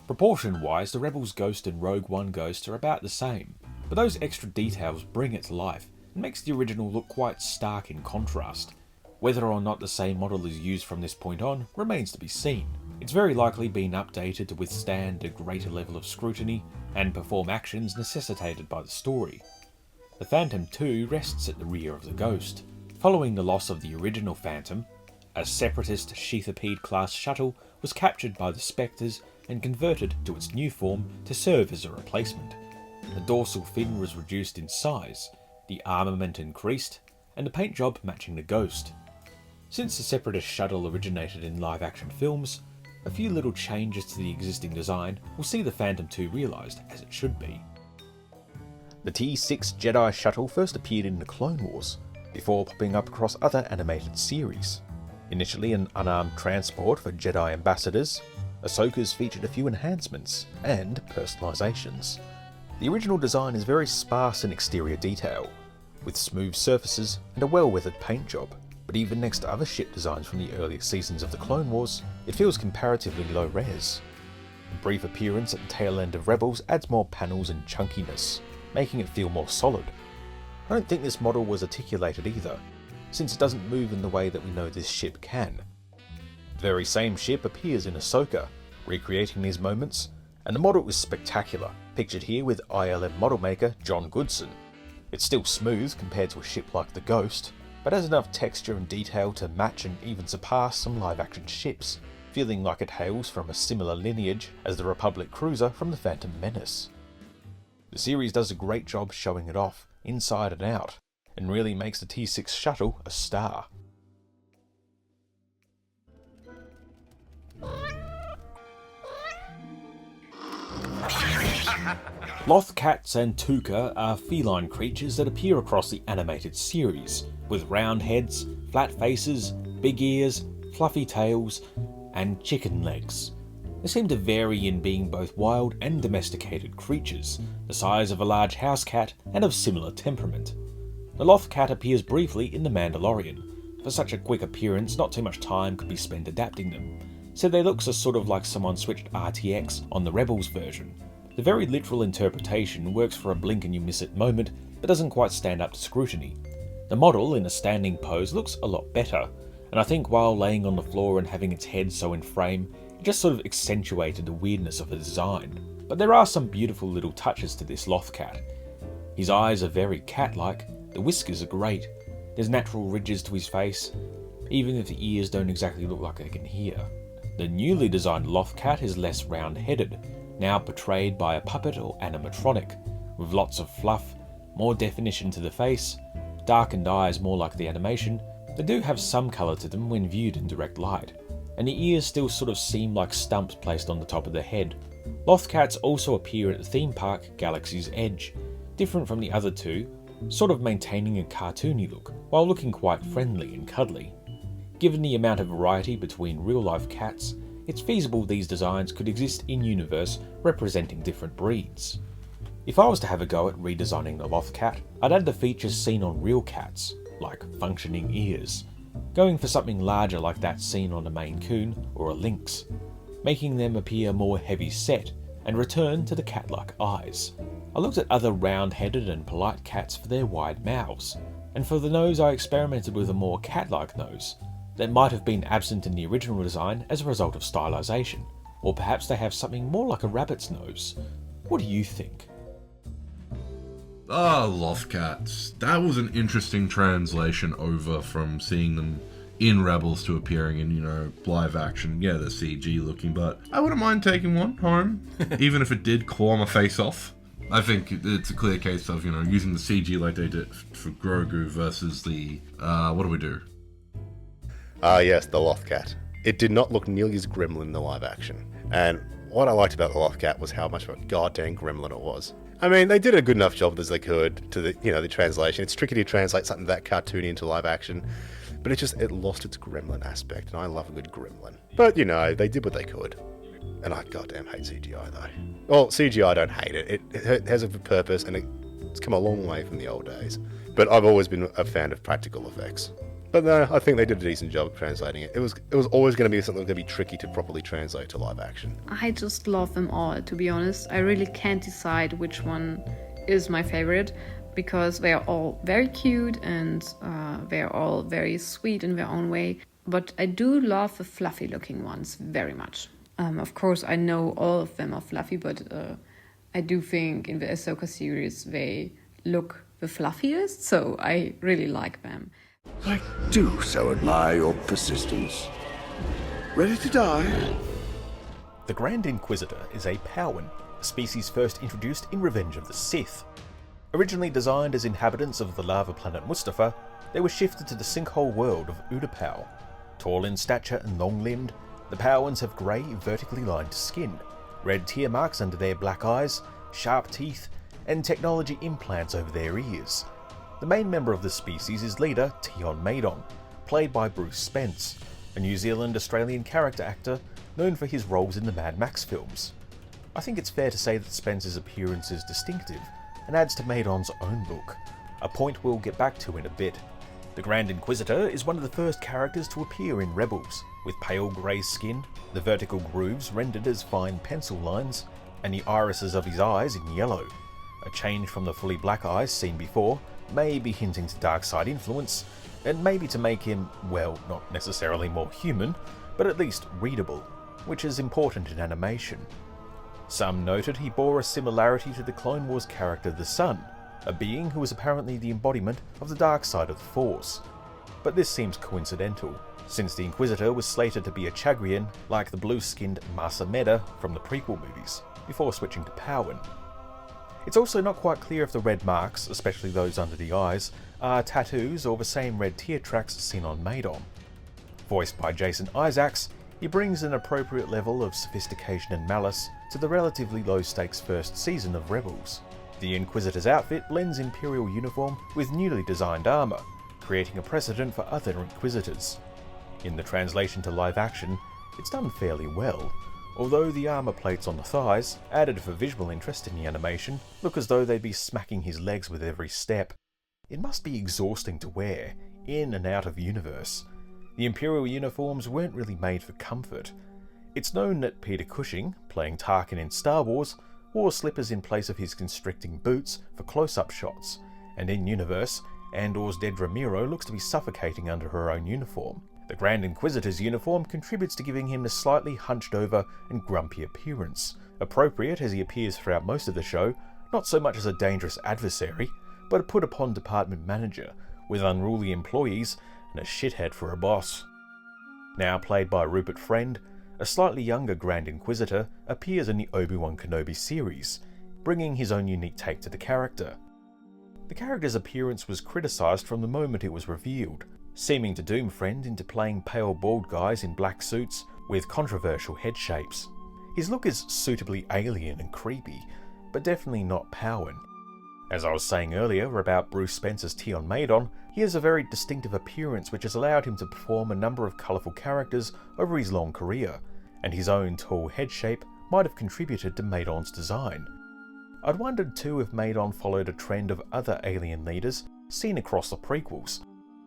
Proportion-wise, the Rebels Ghost and Rogue One Ghost are about the same, but those extra details bring it to life and makes the original look quite stark in contrast. Whether or not the same model is used from this point on remains to be seen. It's very likely been updated to withstand a greater level of scrutiny and perform actions necessitated by the story. The Phantom 2 rests at the rear of the Ghost. Following the loss of the original Phantom, a separatist Sheathipede-class shuttle was captured by the Spectres and converted to its new form to serve as a replacement. The dorsal fin was reduced in size, the armament increased, and the paint job matching the Ghost. Since the separatist shuttle originated in live-action films, a few little changes to the existing design will see the Phantom 2 realised as it should be. The T6 Jedi Shuttle first appeared in the Clone Wars, before popping up across other animated series. Initially an unarmed transport for Jedi ambassadors, Ahsoka's featured a few enhancements and personalisations. The original design is very sparse in exterior detail, with smooth surfaces and a well-weathered paint job. But even next to other ship designs from the earlier seasons of the Clone Wars, it feels comparatively low res. A brief appearance at the tail end of Rebels adds more panels and chunkiness, making it feel more solid. I don't think this model was articulated either, since it doesn't move in the way that we know this ship can. The very same ship appears in Ahsoka, recreating these moments, and the model is spectacular, pictured here with ILM model maker John Goodson. It's still smooth compared to a ship like the Ghost, but has enough texture and detail to match and even surpass some live-action ships, feeling like it hails from a similar lineage as the Republic cruiser from the Phantom Menace. The series does a great job showing it off, inside and out, and really makes the T6 shuttle a star. Loth-Cats and Tuca are feline creatures that appear across the animated series, with round heads, flat faces, big ears, fluffy tails, and chicken legs. They seem to vary in being both wild and domesticated creatures, the size of a large house cat and of similar temperament. The Loth-Cat appears briefly in The Mandalorian. For such a quick appearance, not too much time could be spent adapting them, so their looks are sort of like someone switched RTX on the Rebels version. The very literal interpretation works for a blink and you miss it moment, but doesn't quite stand up to scrutiny. The model in a standing pose looks a lot better, and I think while laying on the floor and having its head so in frame, it just sort of accentuated the weirdness of the design. But there are some beautiful little touches to this Loth-Cat. His eyes are very cat-like, the whiskers are great, there's natural ridges to his face, even if the ears don't exactly look like they can hear. The newly designed Loth-Cat is less round-headed, now portrayed by a puppet or animatronic, with lots of fluff, more definition to the face, darkened eyes more like the animation. They do have some colour to them when viewed in direct light, and the ears still sort of seem like stumps placed on the top of the head. Loth-Cats also appear at the theme park Galaxy's Edge, different from the other two, sort of maintaining a cartoony look, while looking quite friendly and cuddly. Given the amount of variety between real-life cats, it's feasible these designs could exist in-universe representing different breeds. If I was to have a go at redesigning the Loth-Cat, I'd add the features seen on real cats, like functioning ears, going for something larger like that seen on a Maine Coon or a lynx, making them appear more heavy-set, and return to the cat-like eyes. I looked at other round-headed and polite cats for their wide mouths, and for the nose I experimented with a more cat-like nose that might have been absent in the original design as a result of stylization, or perhaps they have something more like a rabbit's nose. What do you think? Loth-Cats. That was an interesting translation over from seeing them in Rebels to appearing in, live action. Yeah, they're CG looking, but I wouldn't mind taking one home, even if it did claw my face off. I think it's a clear case of, using the CG like they did for Grogu versus the, what do we do? Yes, the Loth-Cat. It did not look nearly as gremlin in the live action. And what I liked about the Loth-Cat was how much of a goddamn gremlin it was. I mean, they did a good enough job as they could to the translation. It's tricky to translate something that cartoony into live action, but it lost its gremlin aspect, and I love a good gremlin. But, they did what they could. And I goddamn hate CGI, though. Well, CGI, I don't hate it. It has a purpose, and it's come a long way from the old days. But I've always been a fan of practical effects. But no, I think they did a decent job of translating it. It was always going to be something that was going to be tricky to properly translate to live action. I just love them all, to be honest. I really can't decide which one is my favorite, because they are all very cute and they are all very sweet in their own way. But I do love the fluffy looking ones very much. Of course, I know all of them are fluffy, but I do think in the Ahsoka series they look the fluffiest, so I really like them. I do so admire your persistence. Ready to die? The Grand Inquisitor is a Pauwan, a species first introduced in Revenge of the Sith. Originally designed as inhabitants of the lava planet Mustafar, they were shifted to the sinkhole world of Utapau. Tall in stature and long-limbed, the Pauwans have grey, vertically lined skin, red tear marks under their black eyes, sharp teeth, and technology implants over their ears. The main member of the species is leader Tion Maedon, played by Bruce Spence, a New Zealand-Australian character actor known for his roles in the Mad Max films. I think it's fair to say that Spence's appearance is distinctive and adds to Maedon's own look, a point we'll get back to in a bit. The Grand Inquisitor is one of the first characters to appear in Rebels, with pale grey skin, the vertical grooves rendered as fine pencil lines, and the irises of his eyes in yellow. A change from the fully black eyes seen before, may be hinting to dark side influence, and maybe to make him, well, not necessarily more human, but at least readable, which is important in animation. Some noted he bore a similarity to the Clone Wars character the Sun, a being who was apparently the embodiment of the dark side of the Force. But this seems coincidental, since the Inquisitor was slated to be a Chagrian like the blue-skinned Masa Meda from the prequel movies, before switching to Pauwan. It's also not quite clear if the red marks, especially those under the eyes, are tattoos or the same red tear tracks seen on Maedon. Voiced by Jason Isaacs, he brings an appropriate level of sophistication and malice to the relatively low-stakes first season of Rebels. The Inquisitor's outfit blends Imperial uniform with newly designed armour, creating a precedent for other Inquisitors. In the translation to live action, it's done fairly well, although the armour plates on the thighs, added for visual interest in the animation, look as though they'd be smacking his legs with every step. It must be exhausting to wear, in and out of universe. The Imperial uniforms weren't really made for comfort. It's known that Peter Cushing, playing Tarkin in Star Wars, wore slippers in place of his constricting boots for close-up shots, and in universe, Andor's Dedra Meero looks to be suffocating under her own uniform. The Grand Inquisitor's uniform contributes to giving him a slightly hunched over and grumpy appearance, appropriate as he appears throughout most of the show, not so much as a dangerous adversary, but a put-upon department manager, with unruly employees and a shithead for a boss. Now played by Rupert Friend, a slightly younger Grand Inquisitor appears in the Obi-Wan Kenobi series, bringing his own unique take to the character. The character's appearance was criticised from the moment it was revealed, seeming to doom Friend into playing pale bald guys in black suits with controversial head shapes. His look is suitably alien and creepy, but definitely not Powan. As I was saying earlier about Bruce Spencer's Tion Maedon, he has a very distinctive appearance which has allowed him to perform a number of colourful characters over his long career, and his own tall head shape might have contributed to Maedon's design. I'd wondered too if Maedon followed a trend of other alien leaders seen across the prequels,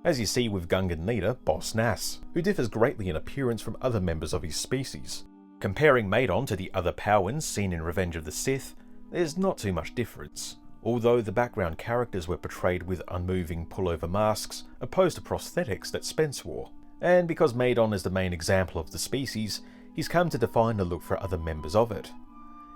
as you see with Gungan leader Boss Nass, who differs greatly in appearance from other members of his species. Comparing Maedon to the other Powans seen in Revenge of the Sith, there's not too much difference, although the background characters were portrayed with unmoving pullover masks opposed to prosthetics that Spence wore. And because Maedon is the main example of the species, he's come to define the look for other members of it.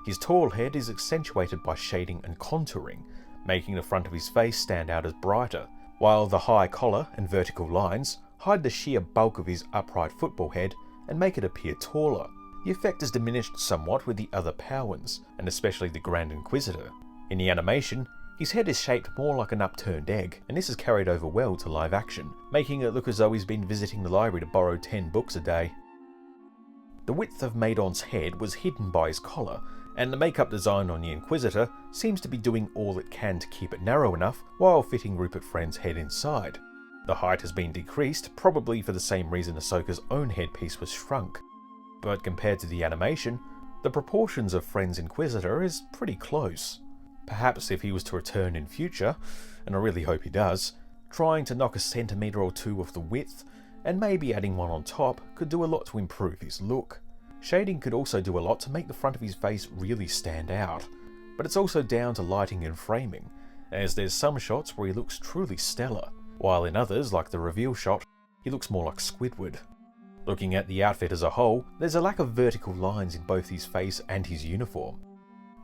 His tall head is accentuated by shading and contouring, making the front of his face stand out as brighter, while the high collar and vertical lines hide the sheer bulk of his upright football head and make it appear taller. The effect is diminished somewhat with the other Powans, and especially the Grand Inquisitor. In the animation, his head is shaped more like an upturned egg, and this is carried over well to live action, making it look as though he's been visiting the library to borrow 10 books a day. The width of Maedon's head was hidden by his collar, and the makeup design on the Inquisitor seems to be doing all it can to keep it narrow enough while fitting Rupert Friend's head inside. The height has been decreased, probably for the same reason Ahsoka's own headpiece was shrunk. But compared to the animation, the proportions of Friend's Inquisitor is pretty close. Perhaps if he was to return in future, and I really hope he does, trying to knock a centimetre or two off the width, and maybe adding one on top, could do a lot to improve his look. Shading could also do a lot to make the front of his face really stand out, but it's also down to lighting and framing, as there's some shots where he looks truly stellar, while in others, like the reveal shot, he looks more like Squidward. Looking at the outfit as a whole, there's a lack of vertical lines in both his face and his uniform.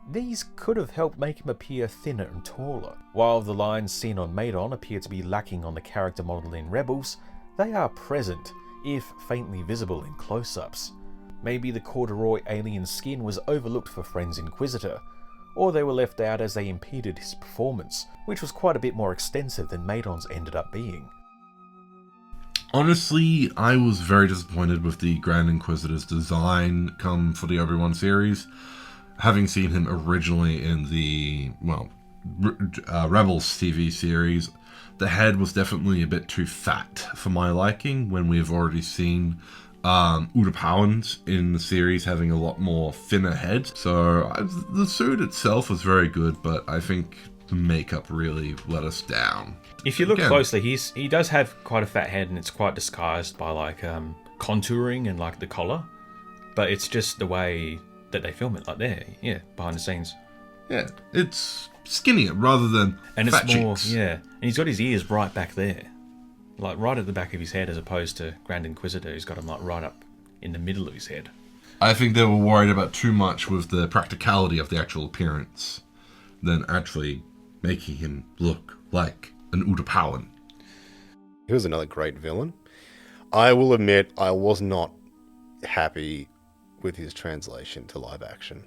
These could have helped make him appear thinner and taller. While the lines seen on Maedon appear to be lacking on the character model in Rebels, they are present, if faintly visible in close-ups. Maybe the corduroy alien skin was overlooked for Friend's Inquisitor, or they were left out as they impeded his performance, which was quite a bit more extensive than Maedon's ended up being. Honestly, I was very disappointed with the Grand Inquisitor's design come for the Obi-Wan series. Having seen him originally in the, Rebels TV series, the head was definitely a bit too fat for my liking, when we've already seen Utapauans in the series having a lot more thinner head. So the suit itself was very good, but I think the makeup really let us down. If you look closely, he does have quite a fat head, and it's quite disguised by contouring and the collar, but it's just the way that they film it, behind the scenes. Yeah, it's skinnier rather than and fat it's more cheeks. and he's got his ears right back there, right at the back of his head, as opposed to Grand Inquisitor, who's got them right up in the middle of his head. I think they were worried about too much with the practicality of the actual appearance than actually making him look like an Utapauan. He was another great villain. I will admit I was not happy with his translation to live action.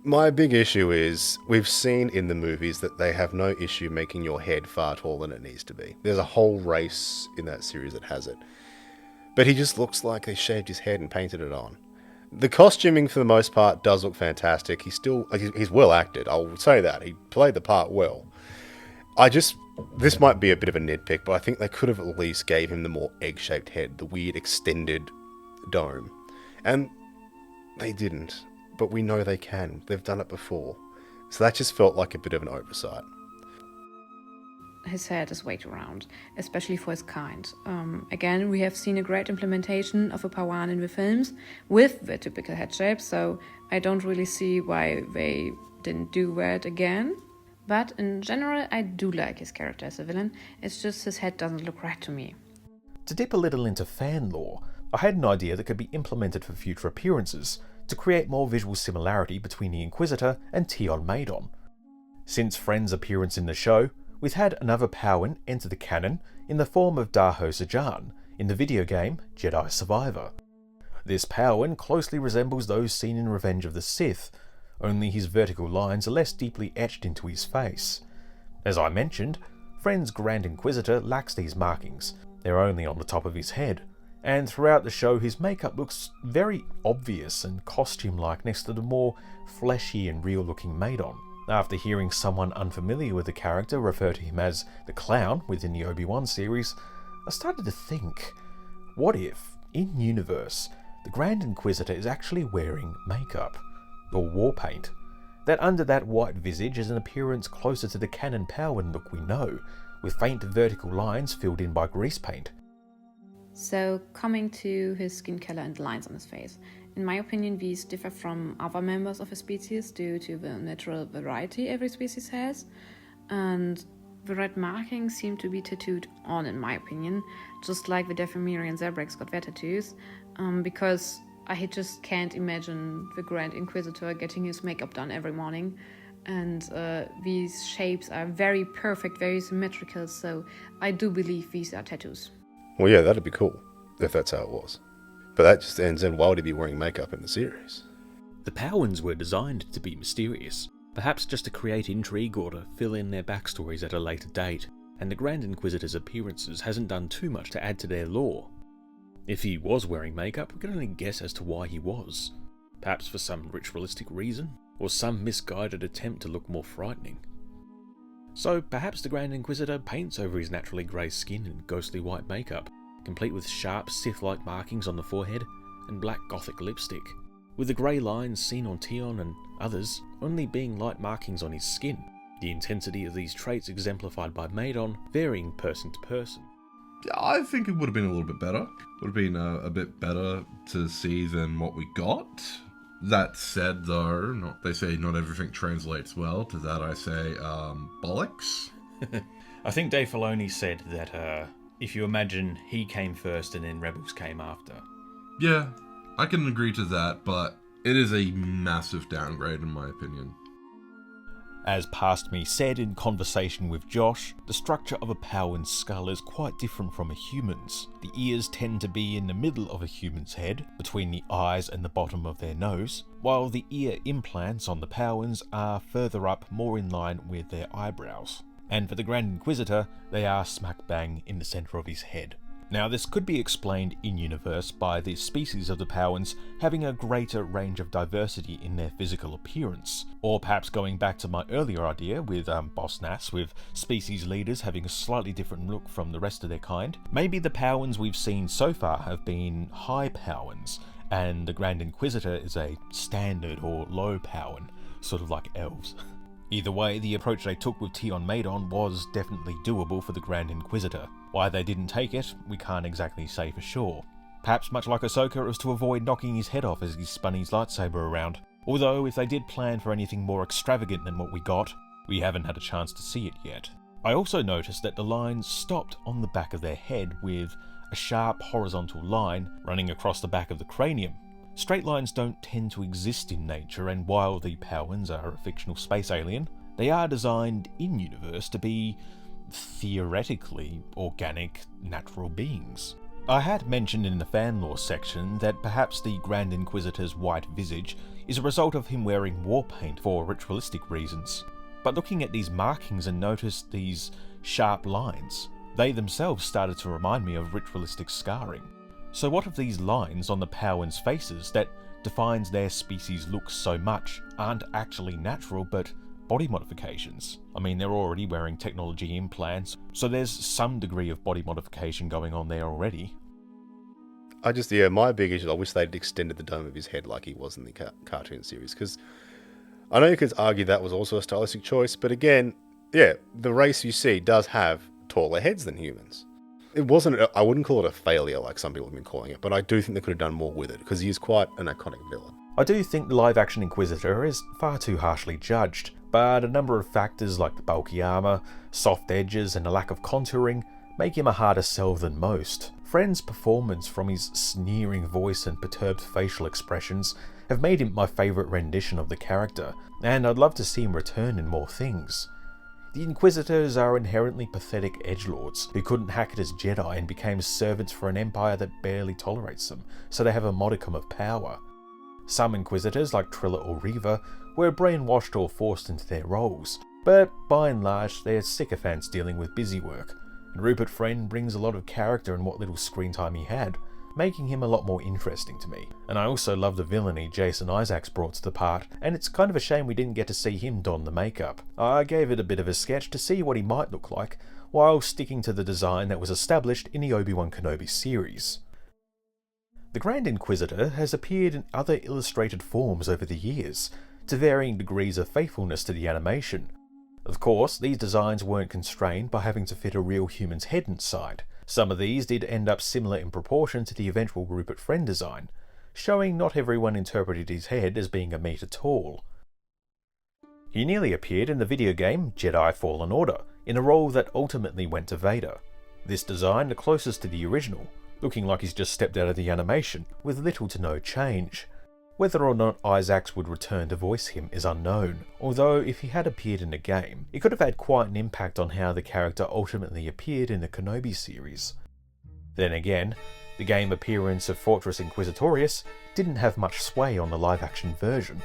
My big issue is, we've seen in the movies that they have no issue making your head far taller than it needs to be. There's a whole race in that series that has it. But he just looks like they shaved his head and painted it on. The costuming, for the most part, does look fantastic. He's well acted, I'll say that. He played the part well. This might be a bit of a nitpick, but I think they could have at least gave him the more egg-shaped head, the weird extended dome. And they didn't, but we know they can. They've done it before. So that just felt like a bit of an oversight. His head is way too round, especially for his kind. Again, we have seen a great implementation of a Pawan in the films with the typical head shape, so I don't really see why they didn't do that again. But in general, I do like his character as a villain. It's just his head doesn't look right to me. To dip a little into fan lore, I had an idea that could be implemented for future appearances to create more visual similarity between the Inquisitor and Tion Maedon. Since Friend's appearance in the show, we've had another Powin enter the canon in the form of Daho Sajan in the video game Jedi Survivor. This Powin closely resembles those seen in Revenge of the Sith, only his vertical lines are less deeply etched into his face. As I mentioned, Friend's Grand Inquisitor lacks these markings, they're only on the top of his head, and throughout the show his makeup looks very obvious and costume-like next to the more fleshy and real-looking Maedon. After hearing someone unfamiliar with the character refer to him as the Clown within the Obi-Wan series, I started to think, what if, in-universe, the Grand Inquisitor is actually wearing makeup, or war paint? That under that white visage is an appearance closer to the canon Powin look we know, with faint vertical lines filled in by grease paint. So, coming to his skin color and lines on his face. In my opinion, these differ from other members of a species due to the natural variety every species has, and the red markings seem to be tattooed on, in my opinion, just like the Dathomirian Zebreks got their tattoos, because I just can't imagine the Grand Inquisitor getting his makeup done every morning, and these shapes are very perfect, very symmetrical, so I do believe these are tattoos. Well, yeah, that'd be cool, if that's how it was. But that just ends in, why would he be wearing makeup in the series? The Powins were designed to be mysterious, perhaps just to create intrigue or to fill in their backstories at a later date, and the Grand Inquisitor's appearances hasn't done too much to add to their lore. If he was wearing makeup, we can only guess as to why he was. Perhaps for some ritualistic reason, or some misguided attempt to look more frightening. So perhaps the Grand Inquisitor paints over his naturally grey skin and ghostly white makeup, complete with sharp Sith-like markings on the forehead and black gothic lipstick, with the grey lines seen on Tion and others only being light markings on his skin, the intensity of these traits exemplified by Maedon varying person to person. I think it would have been a little bit better. Would have been a bit better to see than what we got. That said, though, they say not everything translates well. To that I say, bollocks. I think Dave Filoni said that if you imagine he came first and then Rebels came after. Yeah, I can agree to that, but it is a massive downgrade in my opinion. As Past Me said in conversation with Josh, the structure of a Powin's skull is quite different from a human's. The ears tend to be in the middle of a human's head, between the eyes and the bottom of their nose, while the ear implants on the Powins are further up, more in line with their eyebrows. And for the Grand Inquisitor, they are smack bang in the centre of his head. Now, this could be explained in-universe by the species of the Powins having a greater range of diversity in their physical appearance, or perhaps going back to my earlier idea with Boss Nass, with species leaders having a slightly different look from the rest of their kind. Maybe the Powins we've seen so far have been high Powins, and the Grand Inquisitor is a standard or low Powin, sort of like elves. Either way, the approach they took with Tion Maedon was definitely doable for the Grand Inquisitor. Why they didn't take it, we can't exactly say for sure. Perhaps much like Ahsoka, it was to avoid knocking his head off as he spun his lightsaber around. Although, if they did plan for anything more extravagant than what we got, we haven't had a chance to see it yet. I also noticed that the lines stopped on the back of their head with a sharp horizontal line running across the back of the cranium. Straight lines don't tend to exist in nature, and while the Powins are a fictional space alien, they are designed in-universe to be theoretically organic, natural beings. I had mentioned in the fan lore section that perhaps the Grand Inquisitor's white visage is a result of him wearing war paint for ritualistic reasons. But looking at these markings and noticed these sharp lines, they themselves started to remind me of ritualistic scarring. So what if these lines on the Powins' faces that defines their species' looks so much aren't actually natural but body modifications? I mean, they're already wearing technology implants, so there's some degree of body modification going on there already. My big issue, I wish they'd extended the dome of his head like he was in the cartoon series, because I know you could argue that was also a stylistic choice, but again, yeah, the race you see does have taller heads than humans. I wouldn't call it a failure like some people have been calling it, but I do think they could have done more with it, because he is quite an iconic villain. I do think the live-action Inquisitor is far too harshly judged, but a number of factors like the bulky armour, soft edges and a lack of contouring make him a harder sell than most. Friend's performance, from his sneering voice and perturbed facial expressions, have made him my favourite rendition of the character, and I'd love to see him return in more things. The Inquisitors are inherently pathetic edgelords who couldn't hack it as Jedi and became servants for an empire that barely tolerates them, so they have a modicum of power. Some Inquisitors, like Trilla or Reva, were brainwashed or forced into their roles, but by and large they're sycophants dealing with busy work, and Rupert Friend brings a lot of character in what little screen time he had, making him a lot more interesting to me. And I also love the villainy Jason Isaacs brought to the part, and it's kind of a shame we didn't get to see him don the makeup. I gave it a bit of a sketch to see what he might look like, while sticking to the design that was established in the Obi-Wan Kenobi series. The Grand Inquisitor has appeared in other illustrated forms over the years, to varying degrees of faithfulness to the animation. Of course, these designs weren't constrained by having to fit a real human's head inside. Some of these did end up similar in proportion to the eventual Rupert Friend design, showing not everyone interpreted his head as being a metre tall. He nearly appeared in the video game Jedi Fallen Order, in a role that ultimately went to Vader. This design the closest to the original, looking like he's just stepped out of the animation, with little to no change. Whether or not Isaacs would return to voice him is unknown, although if he had appeared in a game, it could have had quite an impact on how the character ultimately appeared in the Kenobi series. Then again, the game appearance of Fortress Inquisitorius didn't have much sway on the live-action version.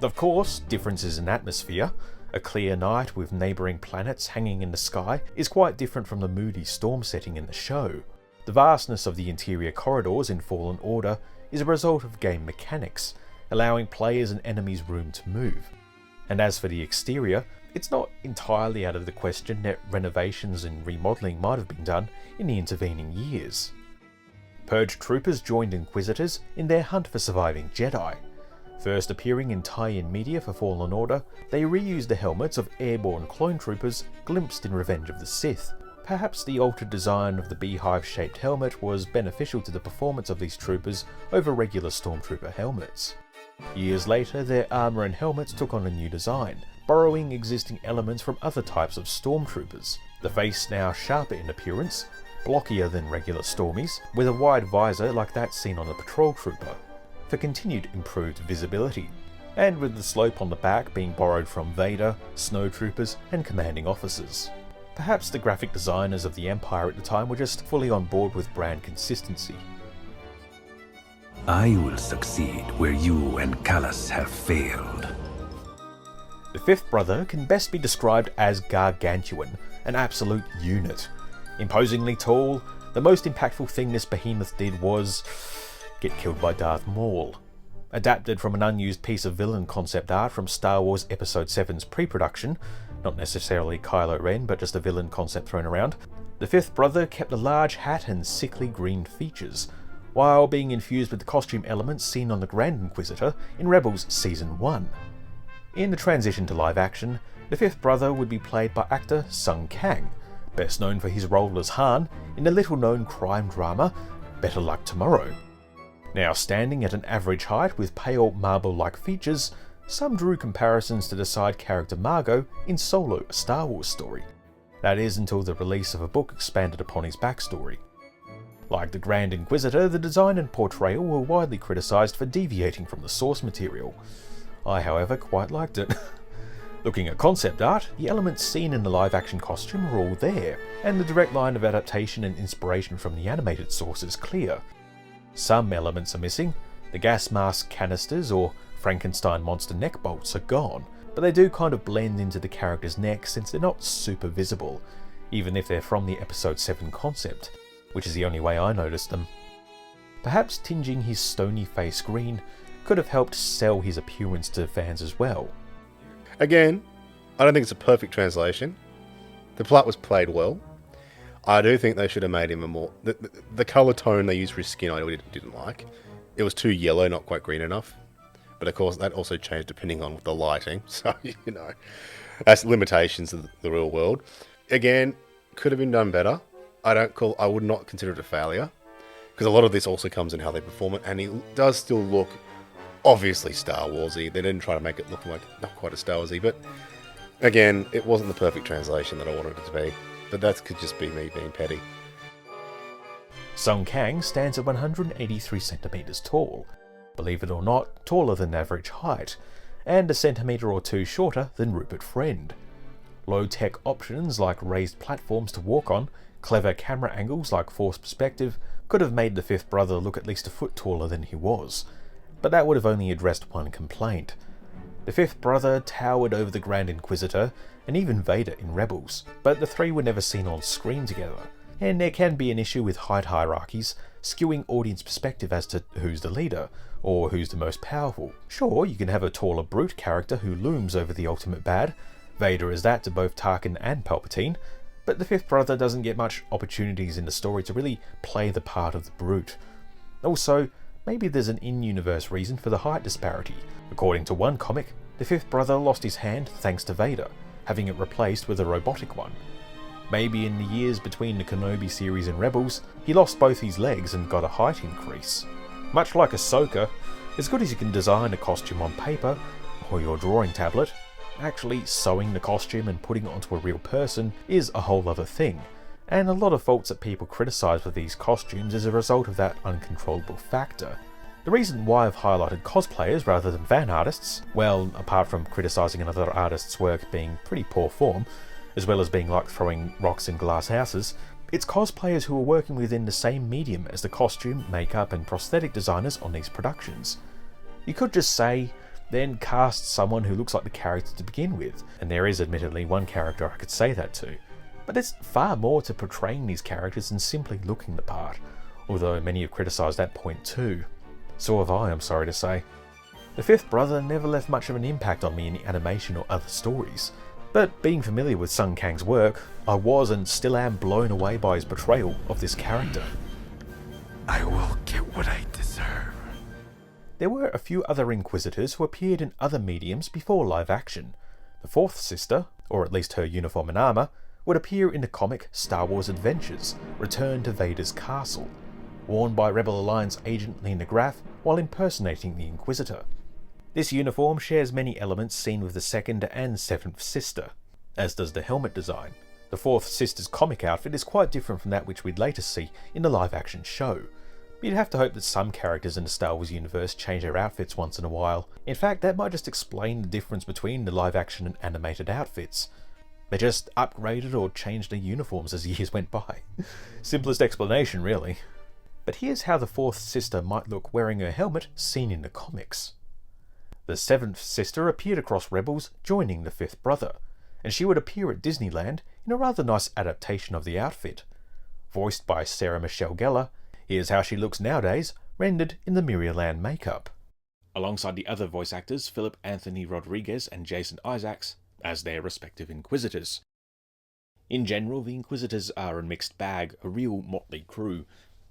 Of course, differences in atmosphere. A clear night with neighbouring planets hanging in the sky is quite different from the moody storm setting in the show. The vastness of the interior corridors in Fallen Order is a result of game mechanics, allowing players and enemies room to move. And as for the exterior, it's not entirely out of the question that renovations and remodelling might have been done in the intervening years. Purge Troopers joined Inquisitors in their hunt for surviving Jedi. First appearing in tie-in media for Fallen Order, they reused the helmets of airborne clone troopers glimpsed in Revenge of the Sith. Perhaps the altered design of the beehive-shaped helmet was beneficial to the performance of these troopers over regular stormtrooper helmets. Years later, their armour and helmets took on a new design, borrowing existing elements from other types of stormtroopers. The face now sharper in appearance, blockier than regular Stormies, with a wide visor like that seen on a patrol trooper, for continued improved visibility, and with the slope on the back being borrowed from Vader, snowtroopers, and commanding officers. Perhaps the graphic designers of the Empire at the time were just fully on board with brand consistency. I will succeed where you and Kallus have failed. The fifth brother can best be described as gargantuan, an absolute unit. Imposingly tall, the most impactful thing this behemoth did was get killed by Darth Maul. Adapted from an unused piece of villain concept art from Star Wars Episode 7's pre-production, not necessarily Kylo Ren, but just a villain concept thrown around, the fifth brother kept a large hat and sickly green features, while being infused with the costume elements seen on the Grand Inquisitor in Rebels Season 1. In the transition to live action, the fifth brother would be played by actor Sung Kang, best known for his role as Han in the little-known crime drama Better Luck Tomorrow. Now standing at an average height with pale marble-like features, some drew comparisons to the side character Margot in Solo, a Star Wars story. That is until the release of a book expanded upon his backstory. Like the Grand Inquisitor, the design and portrayal were widely criticised for deviating from the source material. I, however, quite liked it. Looking at concept art, the elements seen in the live-action costume are all there, and the direct line of adaptation and inspiration from the animated source is clear. Some elements are missing. The gas mask canisters or Frankenstein monster neck bolts are gone, but they do kind of blend into the character's neck since they're not super visible, even if they're from the Episode 7 concept, which is the only way I noticed them. Perhaps tinging his stony face green could have helped sell his appearance to fans as well. Again, I don't think it's a perfect translation. The plot was played well. I do think they should have made him a more... The colour tone they used for his skin I really didn't like. It was too yellow, not quite green enough. But of course, that also changed depending on the lighting. So, you know, that's limitations of the real world. Again, could have been done better. I would not consider it a failure. Because a lot of this also comes in how they perform it. And it does still look obviously Star Warsy. They didn't try to make it look like not quite as Star Warsy. But again, it wasn't the perfect translation that I wanted it to be. but that could just be me being petty. Sung Kang stands at 183 centimeters tall, believe it or not, taller than average height, and a centimeter or two shorter than Rupert Friend. Low-tech options like raised platforms to walk on, clever camera angles like forced perspective could have made the fifth brother look at least a foot taller than he was, but that would have only addressed one complaint. The fifth brother towered over the Grand Inquisitor and even Vader in Rebels, but the three were never seen on screen together, and there can be an issue with height hierarchies skewing audience perspective as to who's the leader, or who's the most powerful. Sure, you can have a taller brute character who looms over the ultimate bad, Vader is that to both Tarkin and Palpatine, but the fifth brother doesn't get much opportunities in the story to really play the part of the brute. Also, maybe there's an in-universe reason for the height disparity. According to one comic, the fifth brother lost his hand thanks to Vader, having it replaced with a robotic one. Maybe in the years between the Kenobi series and Rebels, he lost both his legs and got a height increase. Much like Ahsoka, as good as you can design a costume on paper, or your drawing tablet, actually sewing the costume and putting it onto a real person is a whole other thing, and a lot of faults that people criticise with these costumes is a result of that uncontrollable factor. The reason why I've highlighted cosplayers rather than fan artists, well, apart from criticising another artist's work being pretty poor form, as well as being like throwing rocks in glass houses, it's cosplayers who are working within the same medium as the costume, makeup and prosthetic designers on these productions. You could just say, then cast someone who looks like the character to begin with, and there is admittedly one character I could say that to. But there's far more to portraying these characters than simply looking the part, although many have criticised that point too. So have I, I'm sorry to say. The fifth brother never left much of an impact on me in the animation or other stories, but being familiar with Sung Kang's work, I was and still am blown away by his portrayal of this character. I will get what I deserve. There were a few other Inquisitors who appeared in other mediums before live action. The fourth sister, or at least her uniform and armour, would appear in the comic Star Wars Adventures, Return to Vader's Castle, worn by Rebel Alliance agent Lena Graff while impersonating the Inquisitor. This uniform shares many elements seen with the second and seventh sister, as does the helmet design. The fourth sister's comic outfit is quite different from that which we'd later see in the live action show. You'd have to hope that some characters in the Star Wars universe change their outfits once in a while. In fact, that might just explain the difference between the live action and animated outfits. They just upgraded or changed their uniforms as years went by. Simplest explanation, really. But here's how the fourth sister might look wearing her helmet seen in the comics. The seventh sister appeared across Rebels, joining the fifth brother, and she would appear at Disneyland in a rather nice adaptation of the outfit. Voiced by Sarah Michelle Gellar, here's how she looks nowadays, rendered in the Myrialand makeup. Alongside the other voice actors, Philip Anthony Rodriguez and Jason Isaacs, as their respective Inquisitors. In general, the Inquisitors are a mixed bag, a real motley crew,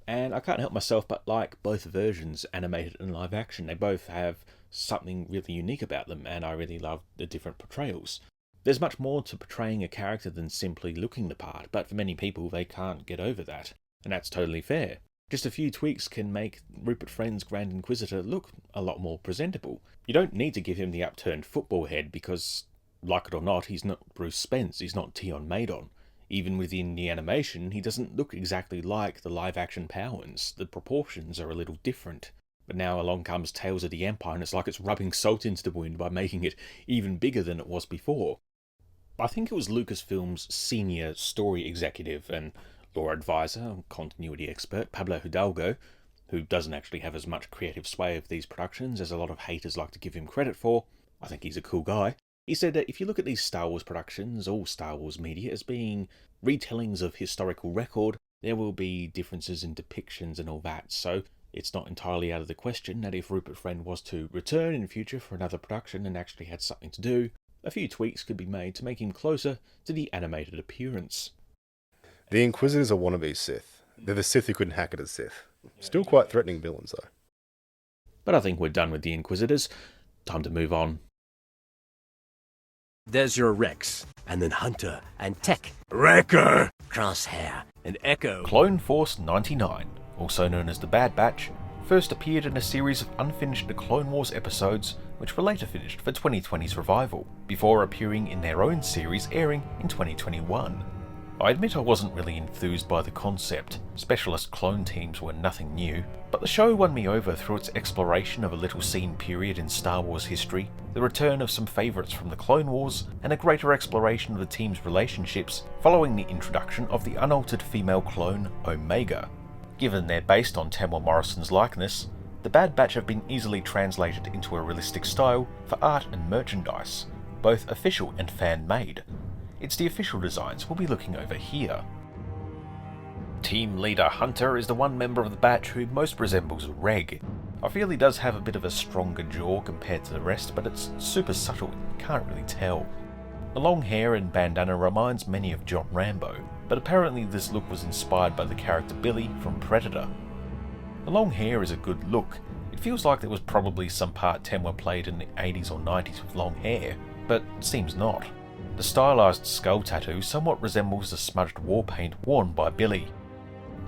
and I can't help myself but like both versions, animated and live action. They both have something really unique about them, and I really love the different portrayals. There's much more to portraying a character than simply looking the part, but for many people they can't get over that, and that's totally fair. Just a few tweaks can make Rupert Friend's Grand Inquisitor look a lot more presentable. You don't need to give him the upturned football head because, like it or not, he's not Bruce Spence, he's not Tion Maydon. Even within the animation, he doesn't look exactly like the live-action Powans. The proportions are a little different. But now along comes Tales of the Empire, and it's like it's rubbing salt into the wound by making it even bigger than it was before. I think it was Lucasfilm's senior story executive and lore advisor, continuity expert, Pablo Hidalgo, who doesn't actually have as much creative sway of these productions as a lot of haters like to give him credit for. I think he's a cool guy. He said that if you look at these Star Wars productions, all Star Wars media, as being retellings of historical record, there will be differences in depictions and all that, so it's not entirely out of the question that if Rupert Friend was to return in future for another production and actually had something to do, a few tweaks could be made to make him closer to the animated appearance. The Inquisitors are wannabe Sith. They're the Sith who couldn't hack it as Sith. Still quite threatening villains, though. But I think we're done with the Inquisitors. Time to move on. There's your Rex, and then Hunter, and Tech, Wrecker, Crosshair, and Echo. Clone Force 99, also known as the Bad Batch, first appeared in a series of unfinished The Clone Wars episodes, which were later finished for 2020's revival, before appearing in their own series airing in 2021. I admit I wasn't really enthused by the concept. Specialist clone teams were nothing new, but the show won me over through its exploration of a little scene period in Star Wars history, the return of some favourites from the Clone Wars, and a greater exploration of the team's relationships following the introduction of the unaltered female clone, Omega. Given they're based on Temuera Morrison's likeness, the Bad Batch have been easily translated into a realistic style for art and merchandise, both official and fan-made. It's the official designs we'll be looking over here. Team leader Hunter is the one member of the batch who most resembles Reg. I feel he does have a bit of a stronger jaw compared to the rest, but it's super subtle, you can't really tell. The long hair and bandana reminds many of John Rambo, but apparently this look was inspired by the character Billy from Predator. The long hair is a good look. It feels like there was probably some part Temuera played in the 80s or 90s with long hair, but seems not. The stylised skull tattoo somewhat resembles the smudged war paint worn by Billy.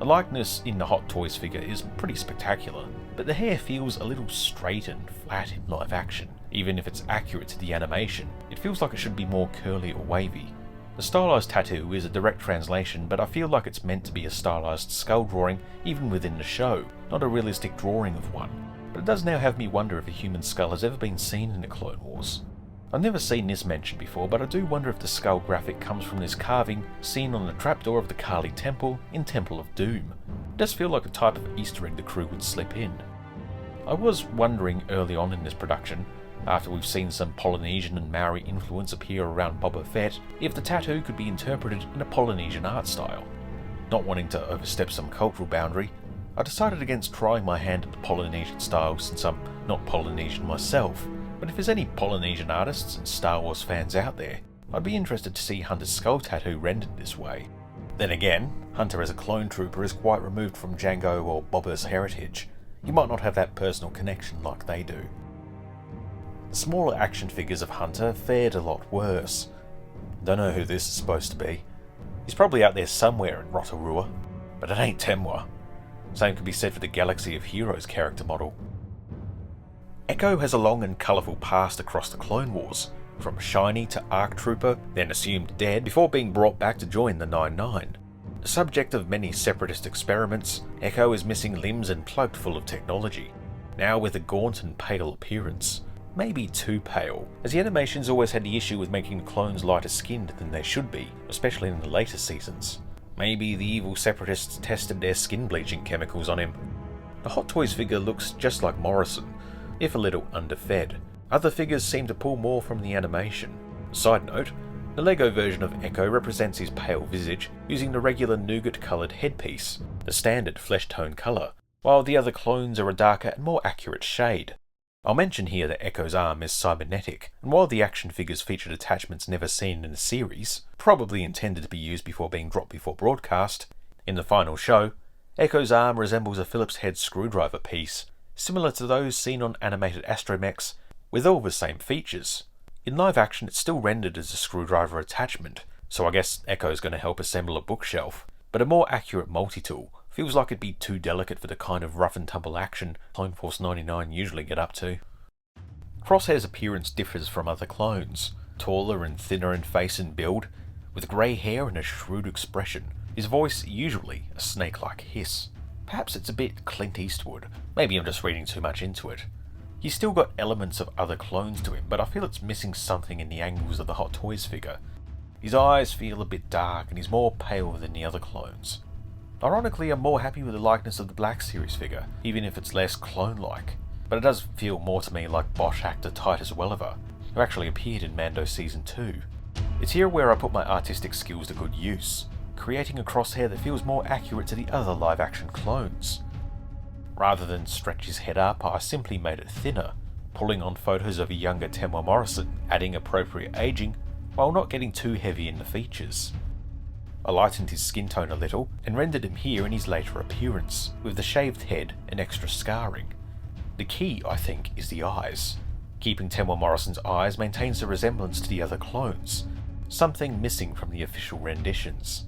The likeness in the Hot Toys figure is pretty spectacular, but the hair feels a little straight and flat in live action. Even if it's accurate to the animation, it feels like it should be more curly or wavy. The stylised tattoo is a direct translation, but I feel like it's meant to be a stylised skull drawing even within the show, not a realistic drawing of one. But it does now have me wonder if a human skull has ever been seen in the Clone Wars. I've never seen this mentioned before, but I do wonder if the skull graphic comes from this carving seen on the trapdoor of the Kali Temple in Temple of Doom. It does feel like a type of Easter egg the crew would slip in. I was wondering early on in this production, after we've seen some Polynesian and Maori influence appear around Boba Fett, if the tattoo could be interpreted in a Polynesian art style. Not wanting to overstep some cultural boundary, I decided against trying my hand at the Polynesian style since I'm not Polynesian myself. But if there's any Polynesian artists and Star Wars fans out there, I'd be interested to see Hunter's skull tattoo rendered this way. Then again, Hunter as a clone trooper is quite removed from Jango or Boba's heritage. He might not have that personal connection like they do. The smaller action figures of Hunter fared a lot worse. Don't know who this is supposed to be. He's probably out there somewhere in Rotorua, but it ain't Temuera. Same could be said for the Galaxy of Heroes character model. Echo has a long and colourful past across the Clone Wars, from shiny to ARC Trooper, then assumed dead before being brought back to join the 9-9. The subject of many separatist experiments, Echo is missing limbs and plugged full of technology, now with a gaunt and pale appearance. Maybe too pale, as the animations always had the issue with making the clones lighter skinned than they should be, especially in the later seasons. Maybe the evil separatists tested their skin bleaching chemicals on him. The Hot Toys figure looks just like Morrison, if a little underfed. Other figures seem to pull more from the animation. Side note, the Lego version of Echo represents his pale visage using the regular nougat-coloured headpiece, the standard flesh tone colour, while the other clones are a darker and more accurate shade. I'll mention here that Echo's arm is cybernetic, and while the action figures featured attachments never seen in the series, probably intended to be used before being dropped before broadcast, in the final show, Echo's arm resembles a Phillips head screwdriver piece, similar to those seen on animated astromechs, with all the same features. In live action it's still rendered as a screwdriver attachment, so I guess Echo's going to help assemble a bookshelf, but a more accurate multi-tool feels like it'd be too delicate for the kind of rough and tumble action Clone Force 99 usually get up to. Crosshair's appearance differs from other clones, taller and thinner in face and build, with grey hair and a shrewd expression, his voice usually a snake-like hiss. Perhaps it's a bit Clint Eastwood, maybe I'm just reading too much into it. He's still got elements of other clones to him, but I feel it's missing something in the angles of the Hot Toys figure. His eyes feel a bit dark and he's more pale than the other clones. Ironically, I'm more happy with the likeness of the Black Series figure, even if it's less clone-like, but it does feel more to me like Bosch actor Titus Welliver, who actually appeared in Mando Season 2. It's here where I put my artistic skills to good use, creating a crosshair that feels more accurate to the other live-action clones. Rather than stretch his head up, I simply made it thinner, pulling on photos of a younger Temuera Morrison, adding appropriate aging, while not getting too heavy in the features. I lightened his skin tone a little, and rendered him here in his later appearance, with the shaved head and extra scarring. The key, I think, is the eyes. Keeping Temuera Morrison's eyes maintains the resemblance to the other clones, something missing from the official renditions.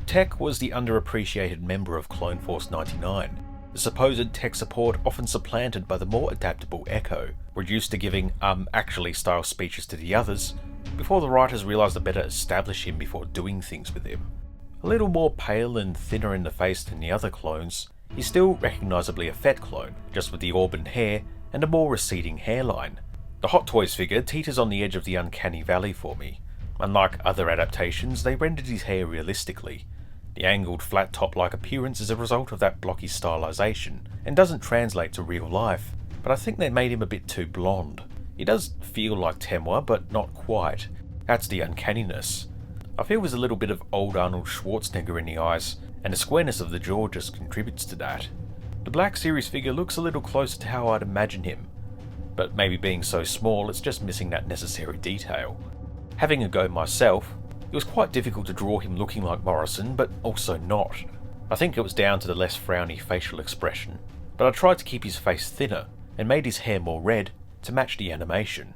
Tech was the underappreciated member of Clone Force 99, the supposed tech support often supplanted by the more adaptable Echo, reduced to giving actually style speeches to the others, before the writers realised to better establish him before doing things with him. A little more pale and thinner in the face than the other clones, he's still recognisably a Fett clone, just with the auburn hair and a more receding hairline. The Hot Toys figure teeters on the edge of the uncanny valley for me. Unlike other adaptations, they rendered his hair realistically. The angled flat top-like appearance is a result of that blocky stylisation, and doesn't translate to real life, but I think they made him a bit too blonde. He does feel like Temwa, but not quite. That's the uncanniness. I feel there's a little bit of old Arnold Schwarzenegger in the eyes, and the squareness of the jaw just contributes to that. The Black Series figure looks a little closer to how I'd imagine him, but maybe being so small it's just missing that necessary detail. Having a go myself, it was quite difficult to draw him looking like Morrison, but also not. I think it was down to the less frowny facial expression, but I tried to keep his face thinner, and made his hair more red to match the animation.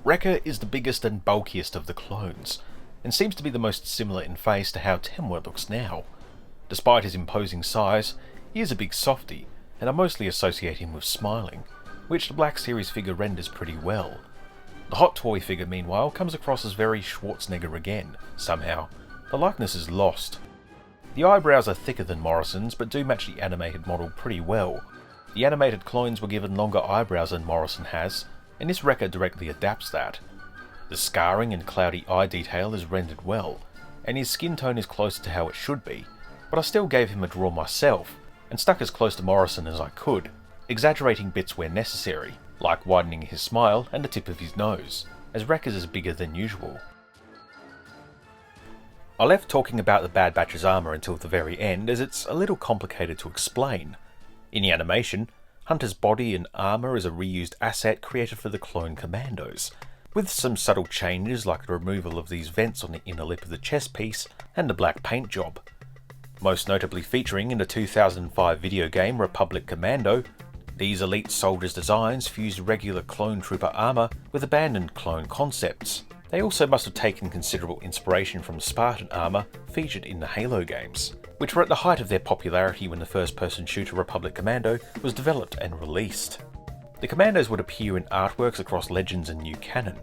Wrecker is the biggest and bulkiest of the clones, and seems to be the most similar in face to how Temwa looks now. Despite his imposing size, he is a big softy, and I mostly associate him with smiling, which the Black Series figure renders pretty well. The Hot Toy figure, meanwhile, comes across as very Schwarzenegger again, somehow. The likeness is lost. The eyebrows are thicker than Morrison's, but do match the animated model pretty well. The animated clones were given longer eyebrows than Morrison has, and this Wrecker directly adapts that. The scarring and cloudy eye detail is rendered well, and his skin tone is closer to how it should be, but I still gave him a draw myself, and stuck as close to Morrison as I could, exaggerating bits where necessary, like widening his smile and the tip of his nose, as Wrecker's is bigger than usual. I left talking about the Bad Batch's armour until the very end, as it's a little complicated to explain. In the animation, Hunter's body and armour is a reused asset created for the clone commandos, with some subtle changes like the removal of these vents on the inner lip of the chest piece and the black paint job. Most notably featuring in the 2005 video game Republic Commando, these elite soldiers' designs fused regular clone trooper armour with abandoned clone concepts. They also must have taken considerable inspiration from the Spartan armour featured in the Halo games, which were at the height of their popularity when the first-person shooter Republic Commando was developed and released. The Commandos would appear in artworks across Legends and New Canon,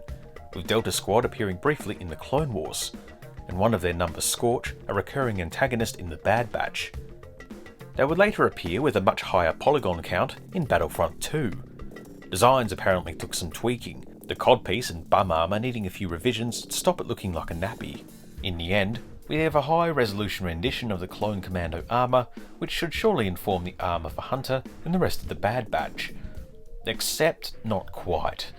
with Delta Squad appearing briefly in the Clone Wars, and one of their numbers, Scorch, a recurring antagonist in the Bad Batch. They would later appear with a much higher polygon count in Battlefront 2. Designs apparently took some tweaking, the codpiece and bum armour needing a few revisions to stop it looking like a nappy. In the end, we have a high-resolution rendition of the Clone Commando armour, which should surely inform the armour for Hunter and the rest of the Bad Batch. Except not quite.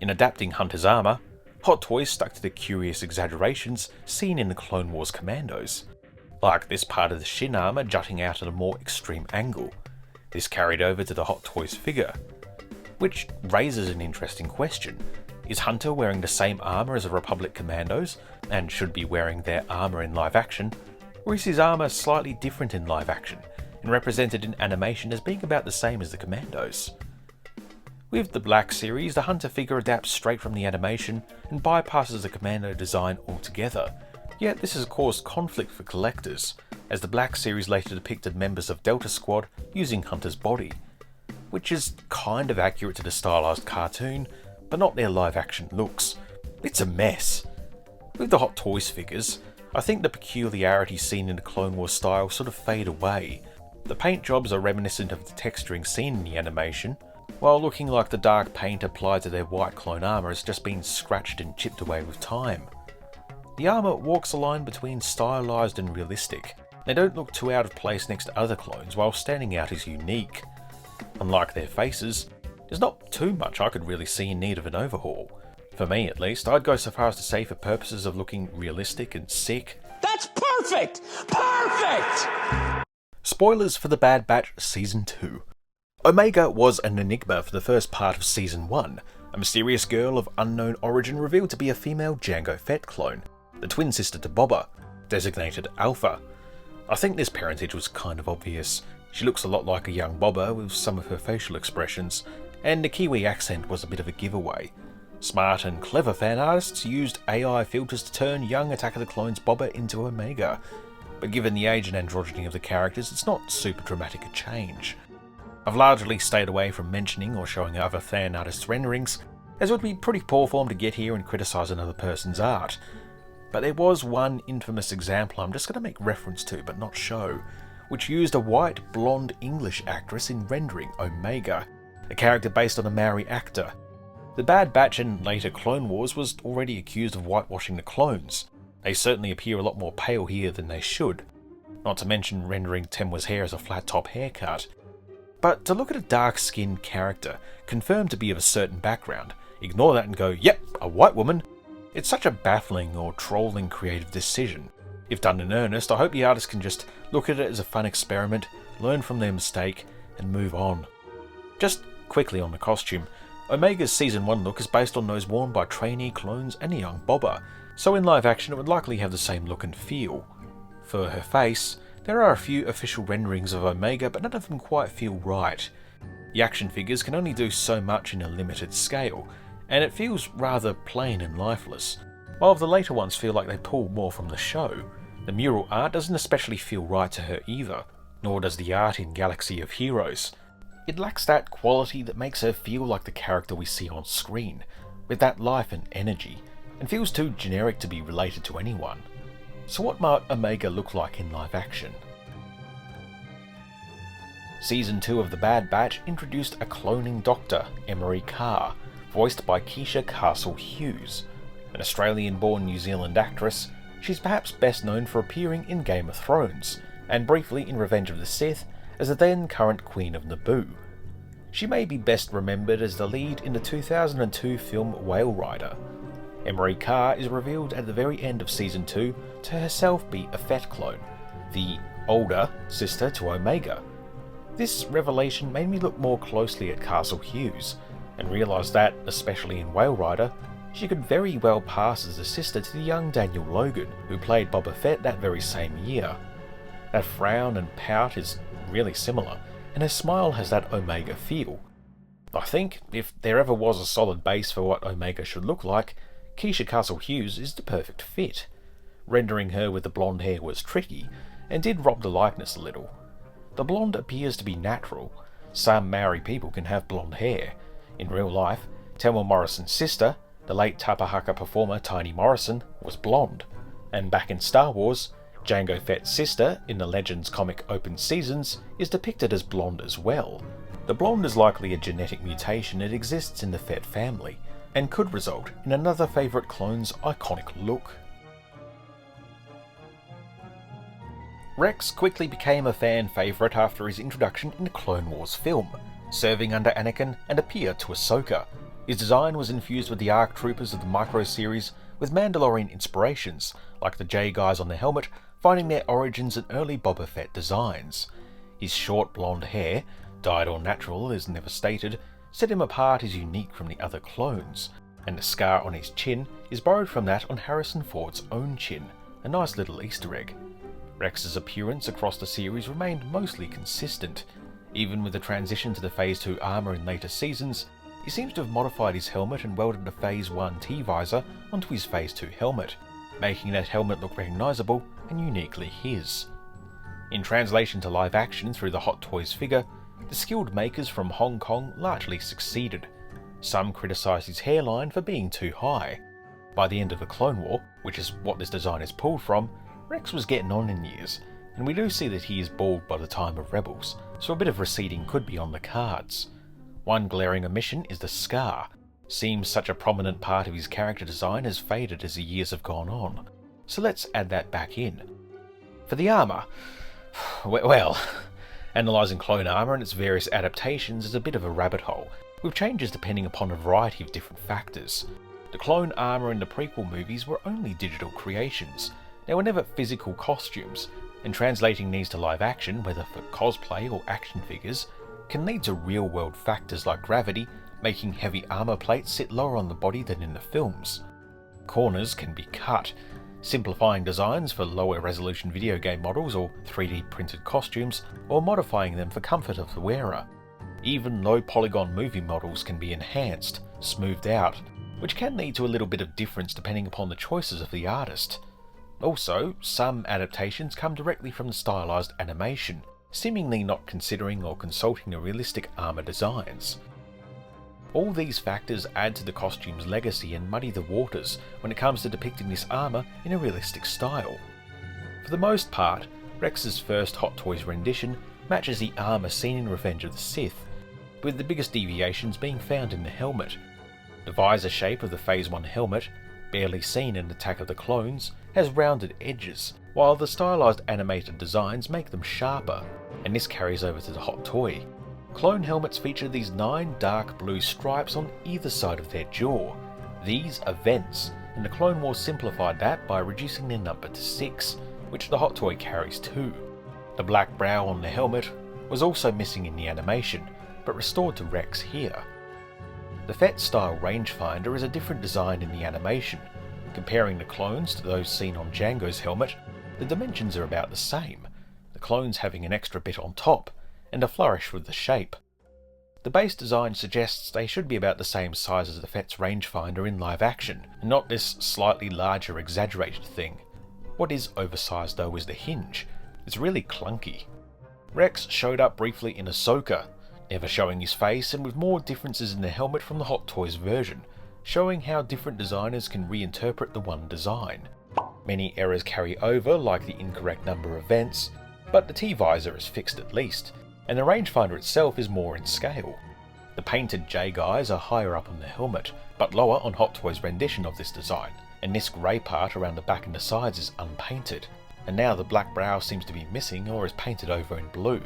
In adapting Hunter's armour, Hot Toys stuck to the curious exaggerations seen in the Clone Wars Commandos, like this part of the shin armour jutting out at a more extreme angle. This carried over to the Hot Toys figure, which raises an interesting question. Is Hunter wearing the same armour as the Republic Commandos, and should be wearing their armour in live action, or is his armour slightly different in live action, and represented in animation as being about the same as the Commandos? With the Black Series, the Hunter figure adapts straight from the animation and bypasses the Commando design altogether, yet this has caused conflict for collectors, as the Black Series later depicted members of Delta Squad using Hunter's body, which is kind of accurate to the stylized cartoon, but not their live action looks. It's a mess. With the Hot Toys figures, I think the peculiarities seen in the Clone Wars style sort of fade away. The paint jobs are reminiscent of the texturing seen in the animation, while looking like the dark paint applied to their white clone armour has just been scratched and chipped away with time. The armour walks a line between stylised and realistic. They don't look too out of place next to other clones while standing out as unique. Unlike their faces, there's not too much I could really see in need of an overhaul. For me at least, I'd go so far as to say for purposes of looking realistic and sick. That's perfect! Perfect! Spoilers for The Bad Batch Season 2. Omega was an enigma for the first part of Season 1, a mysterious girl of unknown origin revealed to be a female Jango Fett clone, the twin sister to Boba, designated Alpha. I think this parentage was kind of obvious. She looks a lot like a young Boba with some of her facial expressions, and the Kiwi accent was a bit of a giveaway. Smart and clever fan artists used AI filters to turn young Attack of the Clones Boba into Omega, but given the age and androgyny of the characters, it's not super dramatic a change. I've largely stayed away from mentioning or showing other fan artists' renderings, as it would be pretty poor form to get here and criticise another person's art. But there was one infamous example I'm just going to make reference to but not show, which used a white blonde English actress in rendering Omega, a character based on a Maori actor. The Bad Batch in later Clone Wars was already accused of whitewashing the clones. They certainly appear a lot more pale here than they should, not to mention rendering Temwa's hair as a flat top haircut. But to look at a dark-skinned character, confirmed to be of a certain background, ignore that and go, yep, a white woman, it's such a baffling or trolling creative decision. If done in earnest, I hope the artist can just look at it as a fun experiment, learn from their mistake, and move on. Just quickly on the costume, Omega's Season 1 look is based on those worn by trainee clones and a young Boba, so in live action it would likely have the same look and feel. For her face, there are a few official renderings of Omega, but none of them quite feel right. The action figures can only do so much in a limited scale, and it feels rather plain and lifeless, while the later ones feel like they pull more from the show. The mural art doesn't especially feel right to her either, nor does the art in Galaxy of Heroes. It lacks that quality that makes her feel like the character we see on screen, with that life and energy, and feels too generic to be related to anyone. So what might Omega look like in live action? Season 2 of The Bad Batch introduced a cloning doctor, Emery Carr, voiced by Keisha Castle-Hughes. An Australian-born New Zealand actress, she's perhaps best known for appearing in Game of Thrones, and briefly in Revenge of the Sith as the then-current Queen of Naboo. She may be best remembered as the lead in the 2002 film Whale Rider. Emery Carr is revealed at the very end of Season 2 to herself be a Fett clone, the older sister to Omega. This revelation made me look more closely at Castle-Hughes, and realise that, especially in Whale Rider, she could very well pass as a sister to the young Daniel Logan, who played Boba Fett that very same year. That frown and pout is really similar, and her smile has that Omega feel. I think, if there ever was a solid base for what Omega should look like, Keisha Castle-Hughes is the perfect fit. Rendering her with the blonde hair was tricky, and did rob the likeness a little. The blonde appears to be natural. Some Maori people can have blonde hair. In real life, Tamara Morrison's sister, the late Tapahaka performer Tiny Morrison, was blonde, and back in Star Wars, Jango Fett's sister in the Legends comic Open Seasons is depicted as blonde as well. The blonde is likely a genetic mutation that exists in the Fett family, and could result in another favourite clone's iconic look. Rex quickly became a fan favourite after his introduction in the Clone Wars film, serving under Anakin and appear to Ahsoka. His design was infused with the ARC troopers of the Micro series, with Mandalorian inspirations, like the J guys on the helmet, finding their origins in early Boba Fett designs. His short blonde hair, dyed or natural is never stated, set him apart as unique from the other clones, and the scar on his chin is borrowed from that on Harrison Ford's own chin, a nice little Easter egg. Rex's appearance across the series remained mostly consistent. Even with the transition to the Phase 2 armour in later seasons, he seems to have modified his helmet and welded the Phase 1 T-visor onto his Phase 2 helmet, making that helmet look recognisable and uniquely his. In translation to live action through the Hot Toys figure, the skilled makers from Hong Kong largely succeeded. Some criticised his hairline for being too high. By the end of the Clone War, which is what this design is pulled from, Rex was getting on in years, and we do see that he is bald by the time of Rebels, so a bit of receding could be on the cards. One glaring omission is the scar. Seems such a prominent part of his character design has faded as the years have gone on, so let's add that back in. For the armour, well, analysing clone armour and its various adaptations is a bit of a rabbit hole, with changes depending upon a variety of different factors. The clone armour in the prequel movies were only digital creations. They were never physical costumes, and translating these to live action, whether for cosplay or action figures, can lead to real-world factors like gravity, making heavy armour plates sit lower on the body than in the films. Corners can be cut, simplifying designs for lower resolution video game models or 3D printed costumes, or modifying them for comfort of the wearer. Even low polygon movie models can be enhanced, smoothed out, which can lead to a little bit of difference depending upon the choices of the artist. Also, some adaptations come directly from the stylised animation, seemingly not considering or consulting the realistic armour designs. All these factors add to the costume's legacy and muddy the waters when it comes to depicting this armour in a realistic style. For the most part, Rex's first Hot Toys rendition matches the armour seen in Revenge of the Sith, with the biggest deviations being found in the helmet. The visor shape of the Phase 1 helmet, barely seen in Attack of the Clones, has rounded edges, while the stylised animated designs make them sharper, and this carries over to the Hot Toy. Clone helmets feature these 9 dark blue stripes on either side of their jaw. These are vents, and the Clone Wars simplified that by reducing their number to 6, which the Hot Toy carries too. The black brow on the helmet was also missing in the animation, but restored to Rex here. The Fett-style rangefinder is a different design in the animation. Comparing the clones to those seen on Jango's helmet, the dimensions are about the same, the clones having an extra bit on top, and a flourish with the shape. The base design suggests they should be about the same size as the Fett's rangefinder in live action, and not this slightly larger exaggerated thing. What is oversized though is the hinge. It's really clunky. Rex showed up briefly in Ahsoka, never showing his face and with more differences in the helmet from the Hot Toys version, showing how different designers can reinterpret the one design. Many errors carry over, like the incorrect number of vents, but the T-visor is fixed at least, and the rangefinder itself is more in scale. The painted J-guys are higher up on the helmet, but lower on Hot Toys' rendition of this design, and this grey part around the back and the sides is unpainted, and now the black brow seems to be missing or is painted over in blue,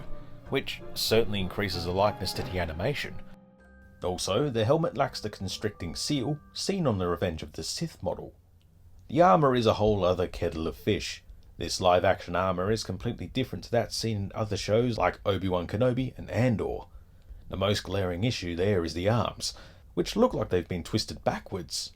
which certainly increases the likeness to the animation. Also, the helmet lacks the constricting seal seen on the Revenge of the Sith model. The armour is a whole other kettle of fish. This live-action armour is completely different to that seen in other shows like Obi-Wan Kenobi and Andor. The most glaring issue there is the arms, which look like they've been twisted backwards.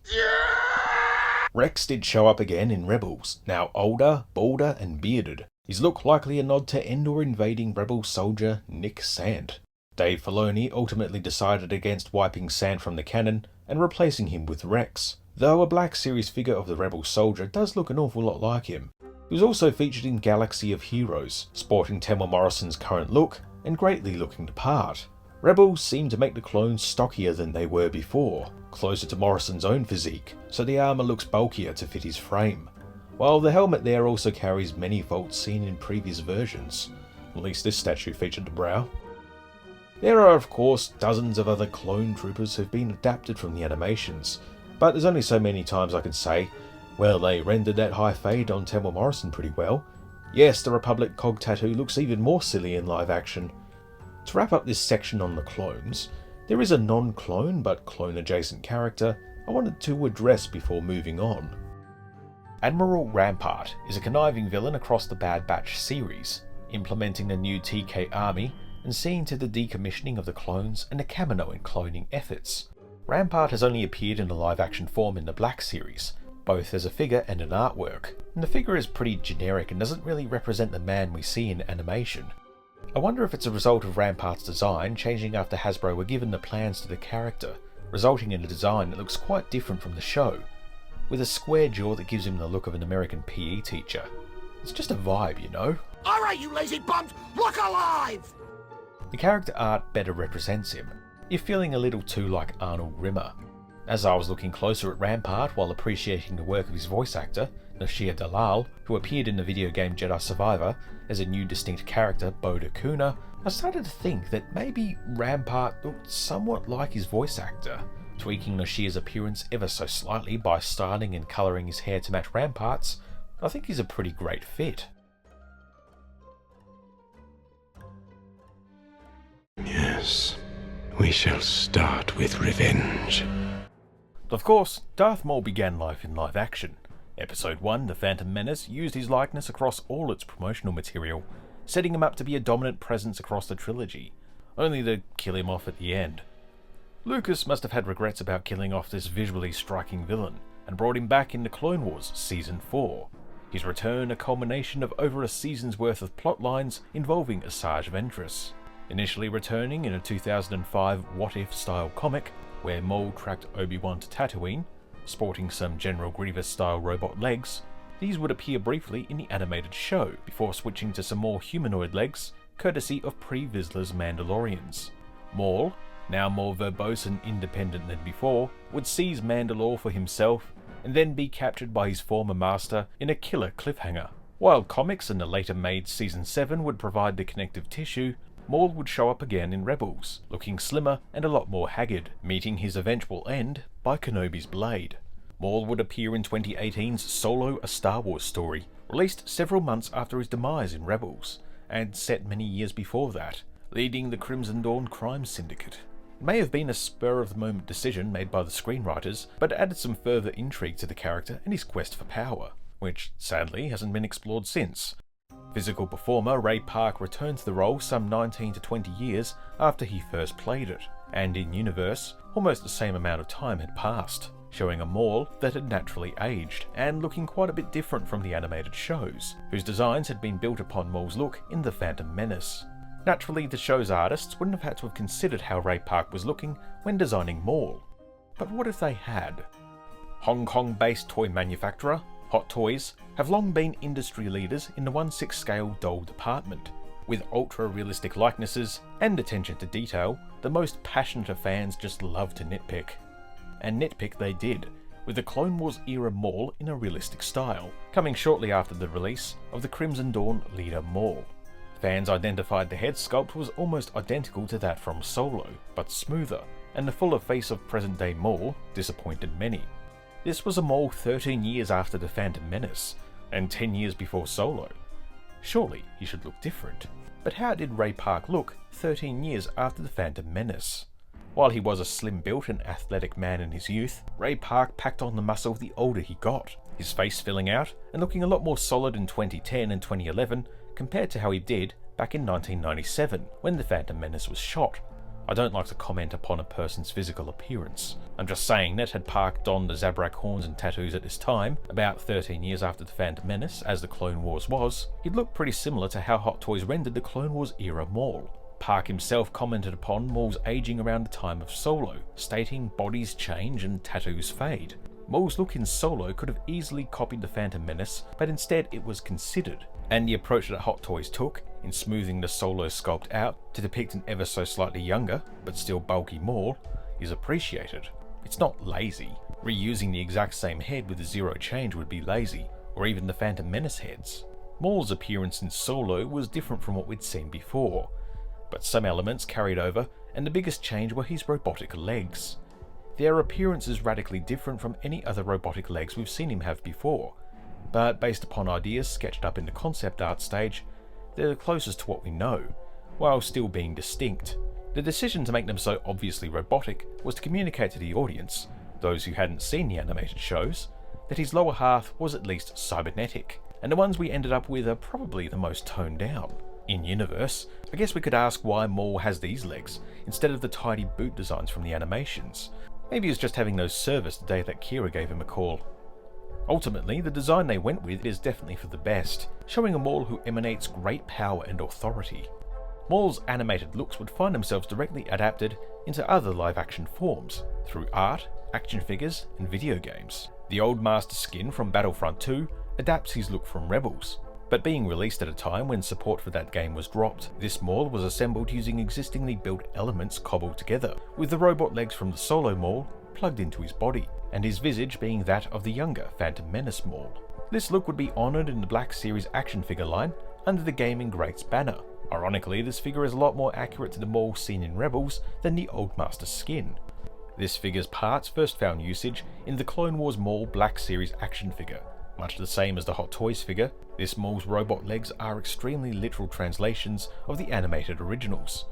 Rex did show up again in Rebels, now older, balder and bearded. His look likely a nod to Endor invading Rebel soldier Nick Sant. Dave Filoni ultimately decided against wiping Sant from the canon and replacing him with Rex, though a Black Series figure of the Rebel soldier does look an awful lot like him. He was also featured in Galaxy of Heroes, sporting Temuera Morrison's current look and greatly looking the part. Rebels seem to make the clones stockier than they were before, closer to Morrison's own physique, so the armour looks bulkier to fit his frame, while the helmet there also carries many faults seen in previous versions. At least this statue featured the brow. There are of course dozens of other clone troopers who've been adapted from the animations, but there's only so many times I can say, well, they rendered that high fade on Temuera Morrison pretty well. Yes, the Republic cog tattoo looks even more silly in live action. To wrap up this section on the clones, there is a non-clone but clone-adjacent character I wanted to address before moving on. Admiral Rampart is a conniving villain across the Bad Batch series, implementing the new TK army and seeing to the decommissioning of the clones and the Kaminoan cloning efforts. Rampart has only appeared in a live-action form in the Black series, both as a figure and an artwork, and the figure is pretty generic and doesn't really represent the man we see in animation. I wonder if it's a result of Rampart's design changing after Hasbro were given the plans to the character, resulting in a design that looks quite different from the show, with a square jaw that gives him the look of an American PE teacher. It's just a vibe, you know? Alright, you lazy bums, look alive! The character art better represents him. You're feeling a little too like Arnold Rimmer. As I was looking closer at Rampart while appreciating the work of his voice actor, Nashir Dalal, who appeared in the video game Jedi Survivor as a new distinct character, Boda Kuna, I started to think that maybe Rampart looked somewhat like his voice actor, tweaking Nashir's appearance ever so slightly by styling and colouring his hair to match Rampart's. I think he's a pretty great fit. Yes, we shall start with revenge. Of course, Darth Maul began life in live action. Episode 1, The Phantom Menace, used his likeness across all its promotional material, setting him up to be a dominant presence across the trilogy, only to kill him off at the end. Lucas must have had regrets about killing off this visually striking villain, and brought him back in the Clone Wars Season 4. His return a culmination of over a season's worth of plot lines involving Asajj Ventress. Initially returning in a 2005 What If style comic, where Maul tracked Obi-Wan to Tatooine, sporting some General Grievous style robot legs, these would appear briefly in the animated show, before switching to some more humanoid legs, courtesy of pre-Vizsla's Mandalorians. Maul, now more verbose and independent than before, would seize Mandalore for himself and then be captured by his former master in a killer cliffhanger. While comics and the later made Season 7 would provide the connective tissue, Maul would show up again in Rebels, looking slimmer and a lot more haggard, meeting his eventual end by Kenobi's blade. Maul would appear in 2018's Solo: A Star Wars Story, released several months after his demise in Rebels, and set many years before that, leading the Crimson Dawn crime syndicate. It may have been a spur-of-the-moment decision made by the screenwriters, but it added some further intrigue to the character and his quest for power, which sadly hasn't been explored since. Physical performer Ray Park returned to the role some 19 to 20 years after he first played it, and in universe, almost the same amount of time had passed, showing a Maul that had naturally aged, and looking quite a bit different from the animated shows, whose designs had been built upon Maul's look in The Phantom Menace. Naturally, the show's artists wouldn't have had to have considered how Ray Park was looking when designing Maul. But what if they had? Hong Kong-based toy manufacturer Hot Toys have long been industry leaders in the 1/6 scale doll department, with ultra-realistic likenesses and attention to detail the most passionate of fans just love to nitpick. And nitpick they did, with the Clone Wars era Maul in a realistic style, coming shortly after the release of the Crimson Dawn leader Maul. Fans identified the head sculpt was almost identical to that from Solo, but smoother, and the fuller face of present-day Maul disappointed many. This was a Maul 13 years after The Phantom Menace, and 10 years before Solo. Surely he should look different. But how did Ray Park look 13 years after The Phantom Menace? While he was a slim-built and athletic man in his youth, Ray Park packed on the muscle the older he got, his face filling out and looking a lot more solid in 2010 and 2011 compared to how he did back in 1997 when The Phantom Menace was shot. I don't like to comment upon a person's physical appearance. I'm just saying that had Park donned the Zabrak horns and tattoos at this time, about 13 years after The Phantom Menace, as the Clone Wars was, he'd look pretty similar to how Hot Toys rendered the Clone Wars era Maul. Park himself commented upon Maul's aging around the time of Solo, stating bodies change and tattoos fade. Maul's look in Solo could have easily copied The Phantom Menace, but instead it was considered, and the approach that Hot Toys took, in smoothing the Solo sculpt out to depict an ever so slightly younger, but still bulky Maul, is appreciated. It's not lazy. Reusing the exact same head with zero change would be lazy, or even the Phantom Menace heads. Maul's appearance in Solo was different from what we'd seen before, but some elements carried over, and the biggest change were his robotic legs. Their appearance is radically different from any other robotic legs we've seen him have before, but based upon ideas sketched up in the concept art stage, they're the closest to what we know, while still being distinct. The decision to make them so obviously robotic was to communicate to the audience, those who hadn't seen the animated shows, that his lower half was at least cybernetic, and the ones we ended up with are probably the most toned down. In universe, I guess we could ask why Maul has these legs, instead of the tidy boot designs from the animations. Maybe he was just having no service the day that Kira gave him a call. Ultimately, the design they went with is definitely for the best, showing a Maul who emanates great power and authority. Maul's animated looks would find themselves directly adapted into other live-action forms, through art, action figures, and video games. The old Master skin from Battlefront 2 adapts his look from Rebels, but being released at a time when support for that game was dropped, this Maul was assembled using existingly built elements cobbled together, with the robot legs from the Solo Maul plugged into his body, and his visage being that of the younger Phantom Menace Maul. This look would be honoured in the Black Series action figure line under the Gaming Greats banner. Ironically, this figure is a lot more accurate to the Maul seen in Rebels than the old Master skin. This figure's parts first found usage in the Clone Wars Maul Black Series action figure. Much the same as the Hot Toys figure, this Maul's robot legs are extremely literal translations of the animated originals.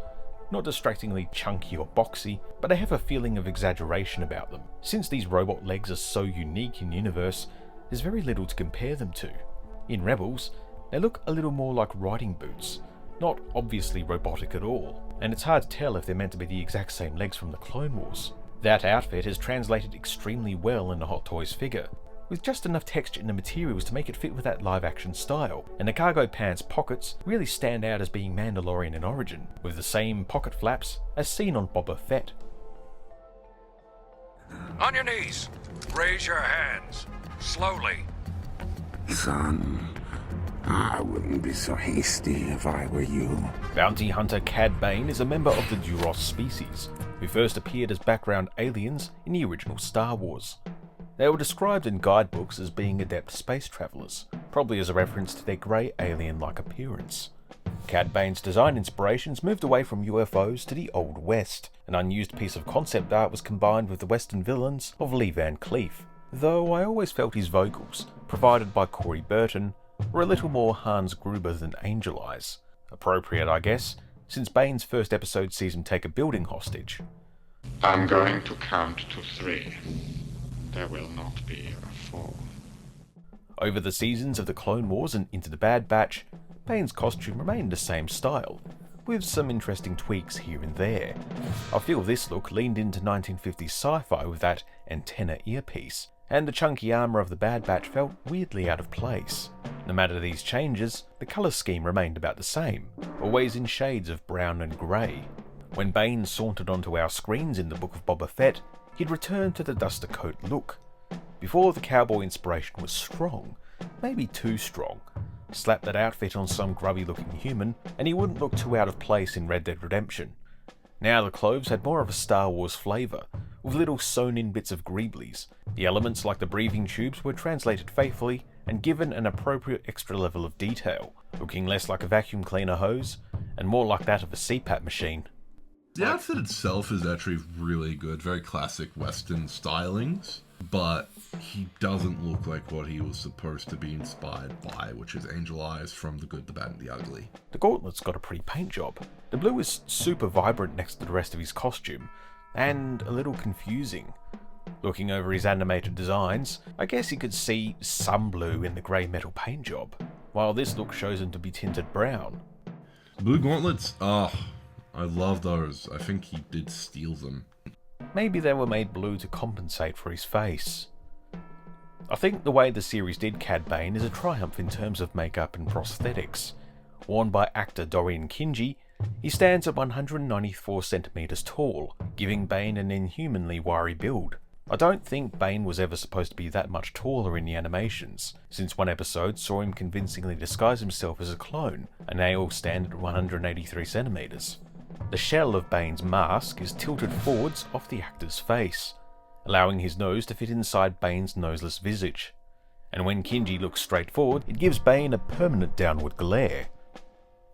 Not distractingly chunky or boxy, but they have a feeling of exaggeration about them. Since these robot legs are so unique in universe, there's very little to compare them to. In Rebels, they look a little more like riding boots, not obviously robotic at all, and it's hard to tell if they're meant to be the exact same legs from the Clone Wars. That outfit is translated extremely well in the Hot Toys figure, with just enough texture in the materials to make it fit with that live-action style, and the cargo pants pockets really stand out as being Mandalorian in origin, with the same pocket flaps as seen on Boba Fett. On your knees! Raise your hands! Slowly! Son, I wouldn't be so hasty if I were you. Bounty hunter Cad Bane is a member of the Duros species, who first appeared as background aliens in the original Star Wars. They were described in guidebooks as being adept space travellers, probably as a reference to their grey alien-like appearance. Cad Bane's design inspirations moved away from UFOs to the Old West. An unused piece of concept art was combined with the Western villains of Lee Van Cleef, though I always felt his vocals, provided by Corey Burton, were a little more Hans Gruber than Angel Eyes. Appropriate, I guess, since Bane's first episode sees him take a building hostage. I'm going to count to 3. There will not be a 4. Over the seasons of the Clone Wars and into the Bad Batch, Bane's costume remained the same style, with some interesting tweaks here and there. I feel this look leaned into 1950s sci-fi with that antenna earpiece, and the chunky armour of the Bad Batch felt weirdly out of place. No matter these changes, the colour scheme remained about the same, always in shades of brown and grey. When Bane sauntered onto our screens in the Book of Boba Fett, he'd returned to the duster coat look. Before, the cowboy inspiration was strong, maybe too strong. Slap that outfit on some grubby-looking human, and he wouldn't look too out of place in Red Dead Redemption. Now the clothes had more of a Star Wars flavour, with little sewn-in bits of greeblies. The elements like the breathing tubes were translated faithfully and given an appropriate extra level of detail, looking less like a vacuum cleaner hose, and more like that of a CPAP machine. The outfit itself is actually really good, very classic Western stylings, but he doesn't look like what he was supposed to be inspired by, which is Angel Eyes from The Good, the Bad, and the Ugly. The gauntlet's got a pretty paint job. The blue is super vibrant next to the rest of his costume, and a little confusing. Looking over his animated designs, I guess you could see some blue in the grey metal paint job, while this look shows him to be tinted brown. Blue gauntlets, I love those. I think he did steal them. Maybe they were made blue to compensate for his face. I think the way the series did Cad Bane is a triumph in terms of makeup and prosthetics. Worn by actor Dorian Kinji, he stands at 194 centimeters tall, giving Bane an inhumanly wiry build. I don't think Bane was ever supposed to be that much taller in the animations, since one episode saw him convincingly disguise himself as a clone, and they all stand at 183 centimeters. The shell of Bane's mask is tilted forwards off the actor's face, allowing his nose to fit inside Bane's noseless visage. And when Kinji looks straight forward, it gives Bane a permanent downward glare.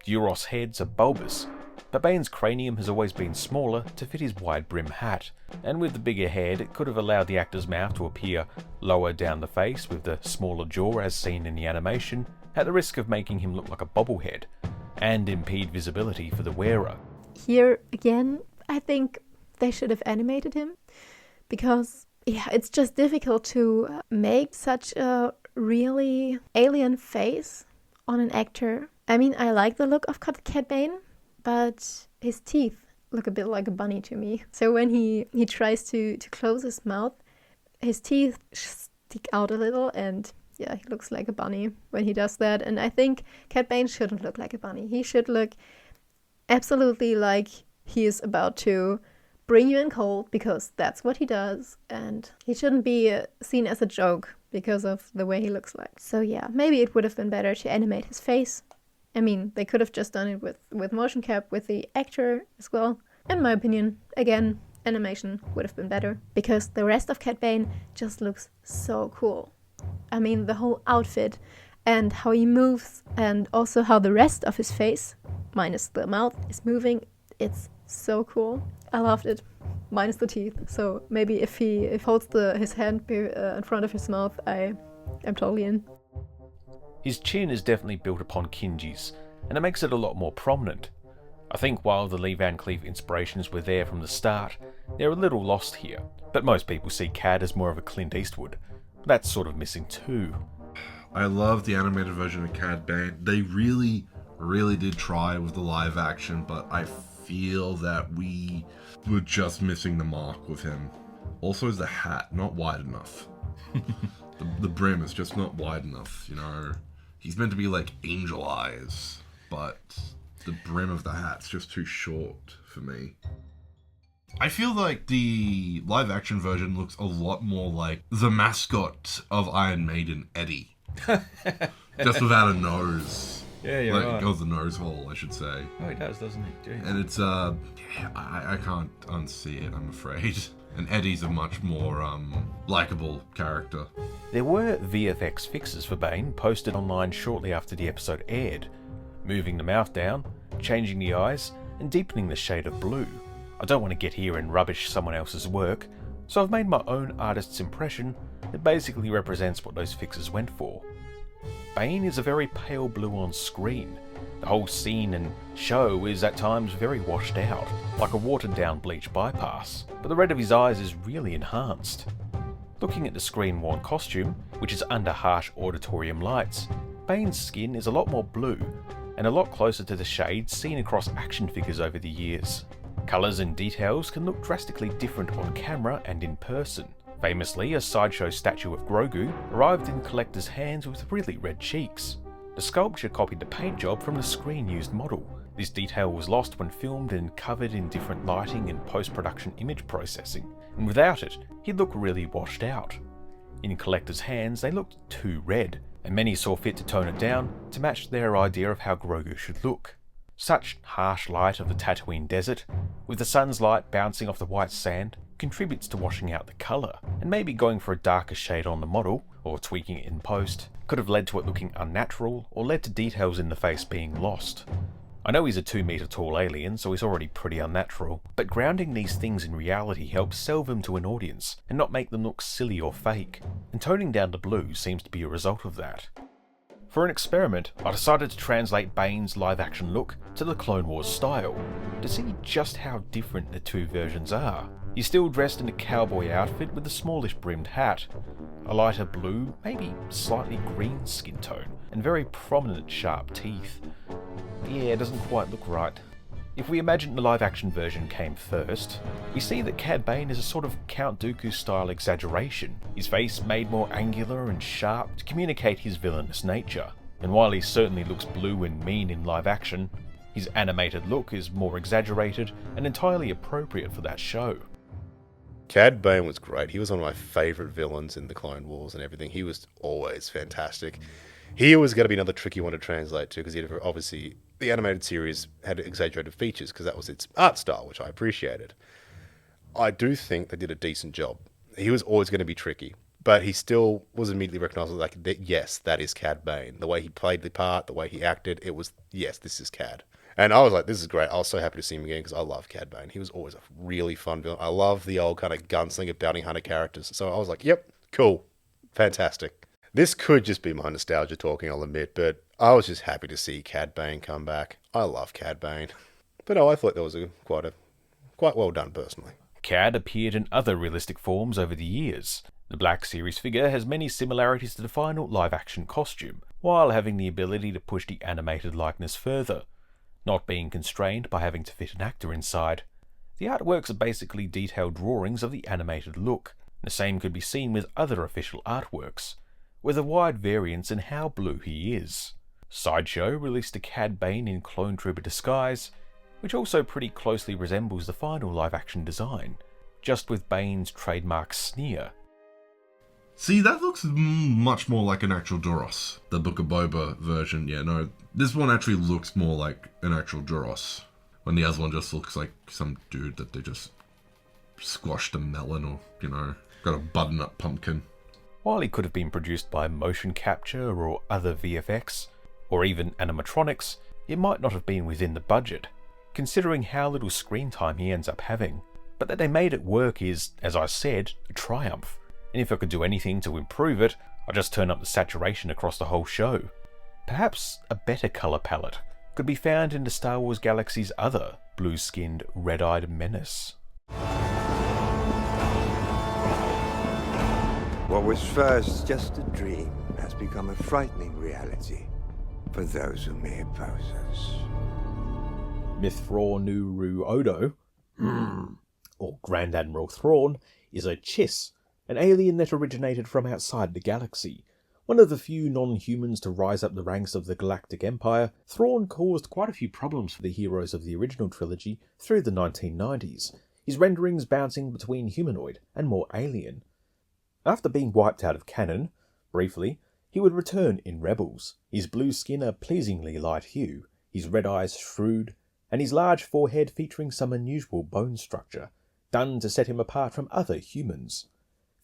Duros heads are bulbous, but Bane's cranium has always been smaller to fit his wide brim hat, and with the bigger head it could have allowed the actor's mouth to appear lower down the face with the smaller jaw as seen in the animation, at the risk of making him look like a bobblehead, and impede visibility for the wearer. Here again, I think they should have animated him, because it's just difficult to make such a really alien face on an actor. I mean, I like the look of Cad Bane, but his teeth look a bit like a bunny to me. So when he tries to close his mouth, his teeth stick out a little, and yeah, he looks like a bunny when he does that. And I think Cad Bane shouldn't look like a bunny. He should look absolutely like he is about to bring you in cold, because that's what he does, and he shouldn't be seen as a joke because of the way he looks like. So yeah, maybe it would have been better to animate his face. I mean, they could have just done it with motion cap with the actor as well. In my opinion, again, animation would have been better, because the rest of Cad Bane just looks so cool. I mean, the whole outfit and how he moves, and also how the rest of his face, minus the mouth, is moving, it's so cool. I loved it, minus the teeth. So maybe if he holds his hand in front of his mouth, I'm totally in. His chin is definitely built upon Kinji's, and it makes it a lot more prominent. I think while the Lee Van Cleef inspirations were there from the start, they're a little lost here, but most people see Cad as more of a Clint Eastwood. That's sort of missing too. I love the animated version of Cad Bane. They really, really did try with the live action, but I feel that we were just missing the mark with him. Also, is the hat not wide enough? the brim is just not wide enough, you know? He's meant to be like Angel Eyes, but the brim of the hat's just too short for me. I feel like the live action version looks a lot more like the mascot of Iron Maiden, Eddie. Just without a nose. Yeah, you're like, right. Of the nose hole, I should say. Oh, he does, doesn't he? Jeez. And it's, I can't unsee it, I'm afraid. And Eddie's a much more, likable character. There were VFX fixes for Bane posted online shortly after the episode aired, moving the mouth down, changing the eyes, and deepening the shade of blue. I don't want to get here and rubbish someone else's work, so I've made my own artist's impression that basically represents what those fixes went for. Bane is a very pale blue on screen. The whole scene and show is at times very washed out, like a watered down bleach bypass, but the red of his eyes is really enhanced. Looking at the screen worn costume, which is under harsh auditorium lights, Bane's skin is a lot more blue, and a lot closer to the shades seen across action figures over the years. Colours and details can look drastically different on camera and in person. Famously, a sideshow statue of Grogu arrived in collectors' hands with really red cheeks. The sculpture copied the paint job from the screen-used model. This detail was lost when filmed and covered in different lighting and post-production image processing, and without it, he'd look really washed out. In collectors' hands, they looked too red, and many saw fit to tone it down to match their idea of how Grogu should look. Such harsh light of the Tatooine desert, with the sun's light bouncing off the white sand, contributes to washing out the colour, and maybe going for a darker shade on the model, or tweaking it in post, could have led to it looking unnatural, or led to details in the face being lost. I know he's a 2 metre tall alien, so he's already pretty unnatural, but grounding these things in reality helps sell them to an audience, and not make them look silly or fake, and toning down the blue seems to be a result of that. For an experiment, I decided to translate Bane's live-action look to the Clone Wars style, to see just how different the two versions are. He's still dressed in a cowboy outfit with a smallish brimmed hat, a lighter blue, maybe slightly green skin tone, and very prominent sharp teeth. Yeah, it doesn't quite look right. If we imagine the live-action version came first, we see that Cad Bane is a sort of Count Dooku-style exaggeration, his face made more angular and sharp to communicate his villainous nature. And while he certainly looks blue and mean in live-action, his animated look is more exaggerated and entirely appropriate for that show. Cad Bane was great. He was one of my favourite villains in the Clone Wars and everything. He was always fantastic. He was going to be another tricky one to translate to, because obviously the animated series had exaggerated features because that was its art style, which I appreciated. I do think they did a decent job. He was always going to be tricky, but he still was immediately recognised like, yes, that is Cad Bane. The way he played the part, the way he acted, it was, yes, this is Cad. And I was like, this is great. I was so happy to see him again because I love Cad Bane. He was always a really fun villain. I love the old kind of gunslinger bounty hunter characters. So I was like, yep, cool, fantastic. This could just be my nostalgia talking, I'll admit, but I was just happy to see Cad Bane come back. I love Cad Bane. But no, I thought that was quite well done personally. Cad appeared in other realistic forms over the years. The Black Series figure has many similarities to the final live-action costume, while having the ability to push the animated likeness further, not being constrained by having to fit an actor inside. The artworks are basically detailed drawings of the animated look. The same could be seen with other official artworks, with a wide variance in how blue he is. Sideshow released a Cad Bane in Clone Trooper disguise, which also pretty closely resembles the final live-action design, just with Bane's trademark sneer. See, that looks much more like an actual Duros. The Book of Boba version, yeah, no. This one actually looks more like an actual Duros, when the other one just looks like some dude that they just squashed a melon or, got a button-up pumpkin. While he could have been produced by motion capture or other VFX, or even animatronics, it might not have been within the budget, considering how little screen time he ends up having. But that they made it work is, as I said, a triumph. And if I could do anything to improve it, I'd just turn up the saturation across the whole show. Perhaps a better colour palette could be found in the Star Wars galaxy's other blue-skinned, red-eyed menace. What was first just a dream has become a frightening reality for those who may oppose us. Mithrawn Nuru Odo, or Grand Admiral Thrawn, is a Chiss, an alien that originated from outside the galaxy. One of the few non-humans to rise up the ranks of the Galactic Empire, Thrawn caused quite a few problems for the heroes of the original trilogy through the 1990s, his renderings bouncing between humanoid and more alien. After being wiped out of canon, briefly, He would return in Rebels, his blue skin a pleasingly light hue, his red eyes shrewd, and his large forehead featuring some unusual bone structure, done to set him apart from other humans.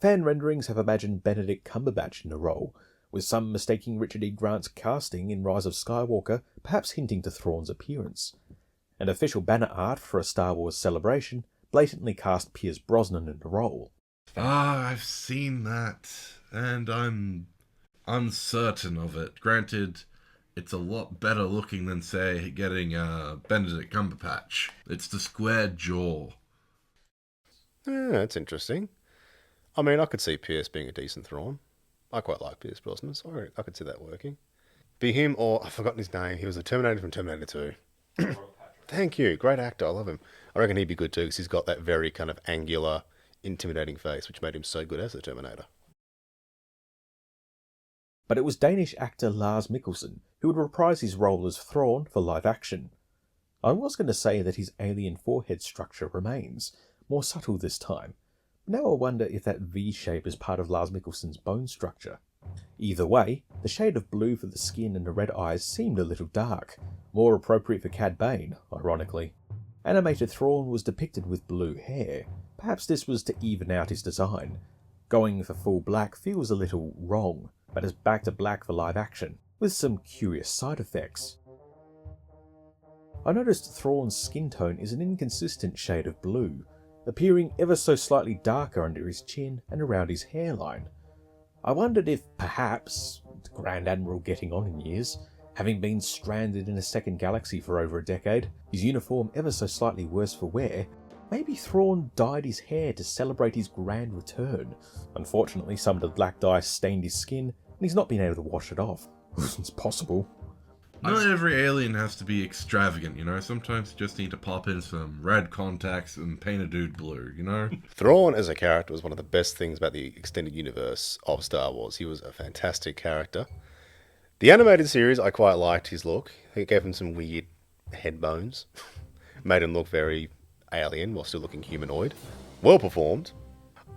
Fan renderings have imagined Benedict Cumberbatch in the role, with some mistaking Richard E. Grant's casting in Rise of Skywalker perhaps hinting to Thrawn's appearance. And official banner art for a Star Wars celebration blatantly cast Pierce Brosnan in the role. I've seen that, and I'm uncertain of it. Granted, it's a lot better looking than, say, getting Benedict Cumberbatch. It's the square jaw. Yeah, that's interesting. I mean, I could see Pierce being a decent Thrawn. I quite like Pierce Brosnan, so I could see that working. Be him or, I've forgotten his name, he was a Terminator from Terminator 2. Thank you, great actor, I love him. I reckon he'd be good too, because he's got that very kind of angular, intimidating face, which made him so good as the Terminator. But it was Danish actor Lars Mikkelsen who would reprise his role as Thrawn for live action. I was going to say that his alien forehead structure remains, more subtle this time. Now I wonder if that V shape is part of Lars Mikkelsen's bone structure. Either way, the shade of blue for the skin and the red eyes seemed a little dark, more appropriate for Cad Bane, ironically. Animated Thrawn was depicted with blue hair. Perhaps this was to even out his design. Going for full black feels a little wrong, but is back to black for live action, with some curious side effects. I noticed Thrawn's skin tone is an inconsistent shade of blue, appearing ever so slightly darker under his chin and around his hairline. I wondered if, perhaps, the Grand Admiral getting on in years, having been stranded in a second galaxy for over a decade, his uniform ever so slightly worse for wear, maybe Thrawn dyed his hair to celebrate his grand return. Unfortunately, some of the black dye stained his skin, and he's not been able to wash it off. It's possible. Not every alien has to be extravagant, you know? Sometimes you just need to pop in some red contacts and paint a dude blue, you know? Thrawn as a character was one of the best things about the extended universe of Star Wars. He was a fantastic character. The animated series, I quite liked his look. It gave him some weird head bones. Made him look very alien while still looking humanoid. Well performed.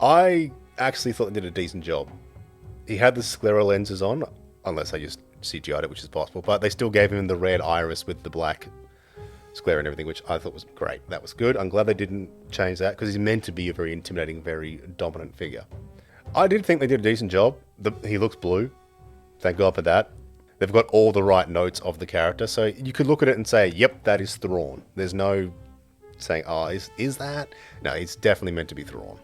I actually thought they did a decent job. He had the sclera lenses on, unless I just CGI'd it, which is possible, but they still gave him the red iris with the black sclera and everything, which I thought was great. That was good. I'm glad they didn't change that, because he's meant to be a very intimidating, very dominant figure. I did think they did a decent job. He looks blue. Thank God for that. They've got all the right notes of the character, so you could look at it and say, yep, that is Thrawn. There's no saying, oh, is that? No, it's definitely meant to be Thrawn.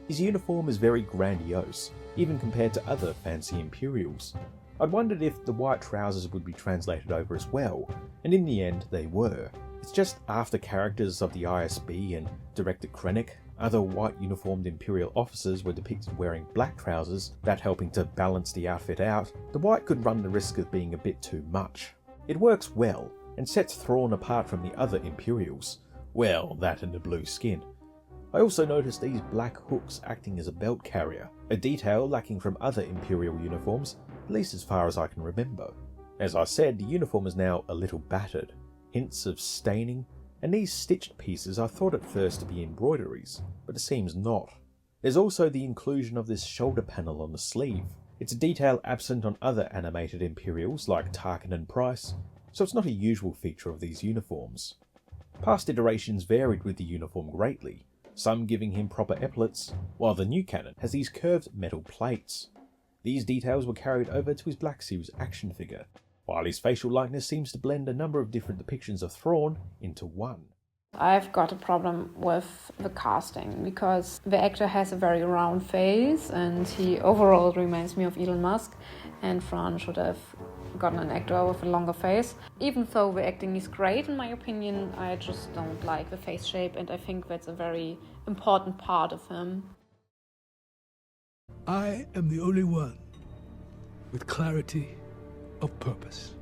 His uniform is very grandiose, even compared to other fancy Imperials. I'd wondered if the white trousers would be translated over as well, and in the end they were. It's just after characters of the ISB and Director Krennic, other white uniformed Imperial officers were depicted wearing black trousers, that helping to balance the outfit out, the white could run the risk of being a bit too much. It works well, and sets Thrawn apart from the other Imperials. Well, that and the blue skin. I also noticed these black hooks acting as a belt carrier, a detail lacking from other Imperial uniforms, at least as far as I can remember. As I said, the uniform is now a little battered, hints of staining, and these stitched pieces I thought at first to be embroideries, but it seems not. There's also the inclusion of this shoulder panel on the sleeve. It's a detail absent on other animated Imperials like Tarkin and Price, so it's not a usual feature of these uniforms. Past iterations varied with the uniform greatly, some giving him proper epaulets, while the new canon has these curved metal plates. These details were carried over to his Black Series action figure, while his facial likeness seems to blend a number of different depictions of Thrawn into one. I've got a problem with the casting because the actor has a very round face and he overall reminds me of Elon Musk, and Thrawn should have gotten an actor with a longer face. Even though the acting is great in my opinion, I just don't like the face shape, and I think that's a very important part of him. I am the only one with clarity of purpose.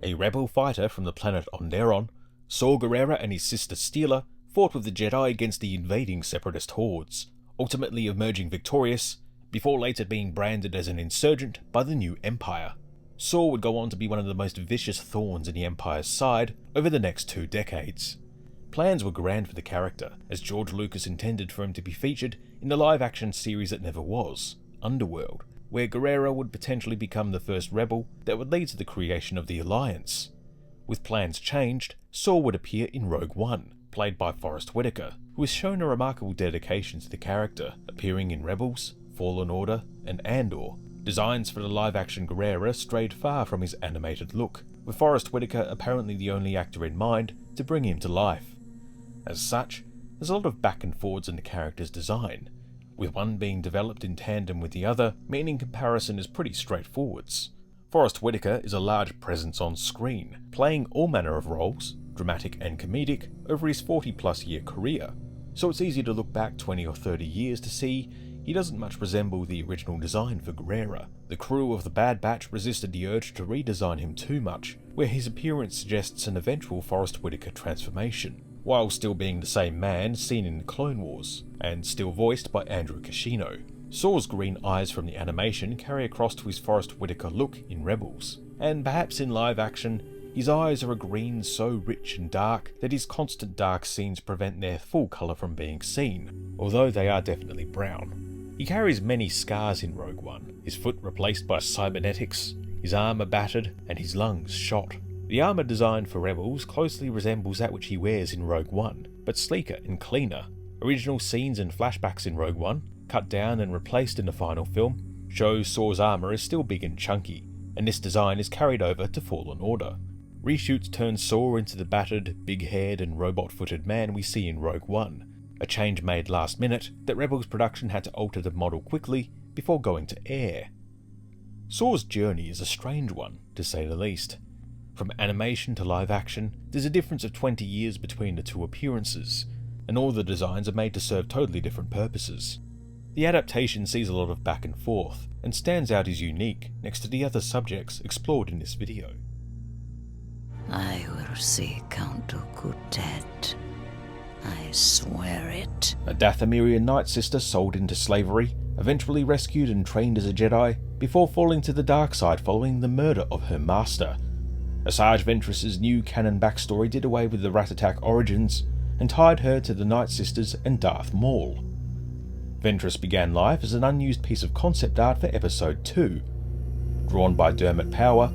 A rebel fighter from the planet Onderon, Saw Gerrera and his sister Steela fought with the Jedi against the invading Separatist hordes, ultimately emerging victorious, before later being branded as an insurgent by the new Empire. Saw would go on to be one of the most vicious thorns in the Empire's side over the next 2 decades. Plans were grand for the character, as George Lucas intended for him to be featured in the live-action series that never was, Underworld, where Gerrera would potentially become the first rebel that would lead to the creation of the Alliance. With plans changed, Saw would appear in Rogue One, played by Forrest Whitaker, who has shown a remarkable dedication to the character, appearing in Rebels, Fallen Order, and Andor. Designs for the live-action Gerrera strayed far from his animated look, with Forrest Whitaker apparently the only actor in mind to bring him to life. As such, there's a lot of back and forwards in the character's design, with one being developed in tandem with the other, meaning comparison is pretty straightforwards. Forrest Whitaker is a large presence on screen, playing all manner of roles, dramatic and comedic, over his 40-plus year career, so it's easy to look back 20 or 30 years to see he doesn't much resemble the original design for Gerrera. The crew of the Bad Batch resisted the urge to redesign him too much, where his appearance suggests an eventual Forrest Whitaker transformation, while still being the same man seen in Clone Wars, and still voiced by Andrew Kashino. Saw's green eyes from the animation carry across to his Forrest Whitaker look in Rebels, and perhaps in live action, his eyes are a green so rich and dark that his constant dark scenes prevent their full colour from being seen, although they are definitely brown. He carries many scars in Rogue One, his foot replaced by cybernetics, his armour battered, and his lungs shot. The armour design for Rebels closely resembles that which he wears in Rogue One, but sleeker and cleaner. Original scenes and flashbacks in Rogue One, cut down and replaced in the final film, show Saw's armour is still big and chunky, and this design is carried over to Fallen Order. Reshoots turn Saw into the battered, big-haired and robot-footed man we see in Rogue One, a change made last minute that Rebels production had to alter the model quickly before going to air. Saw's journey is a strange one, to say the least. From animation to live action, there's a difference of 20 years between the two appearances, and all the designs are made to serve totally different purposes. The adaptation sees a lot of back and forth, and stands out as unique next to the other subjects explored in this video. I will see Count Dooku dead. I swear it. A Dathomirian Nightsister sold into slavery, eventually rescued and trained as a Jedi, before falling to the dark side following the murder of her master. Asajj Ventress's new canon backstory did away with the Rat Attack origins, and tied her to the Nightsisters and Darth Maul. Ventress began life as an unused piece of concept art for Episode 2. Drawn by Dermot Power,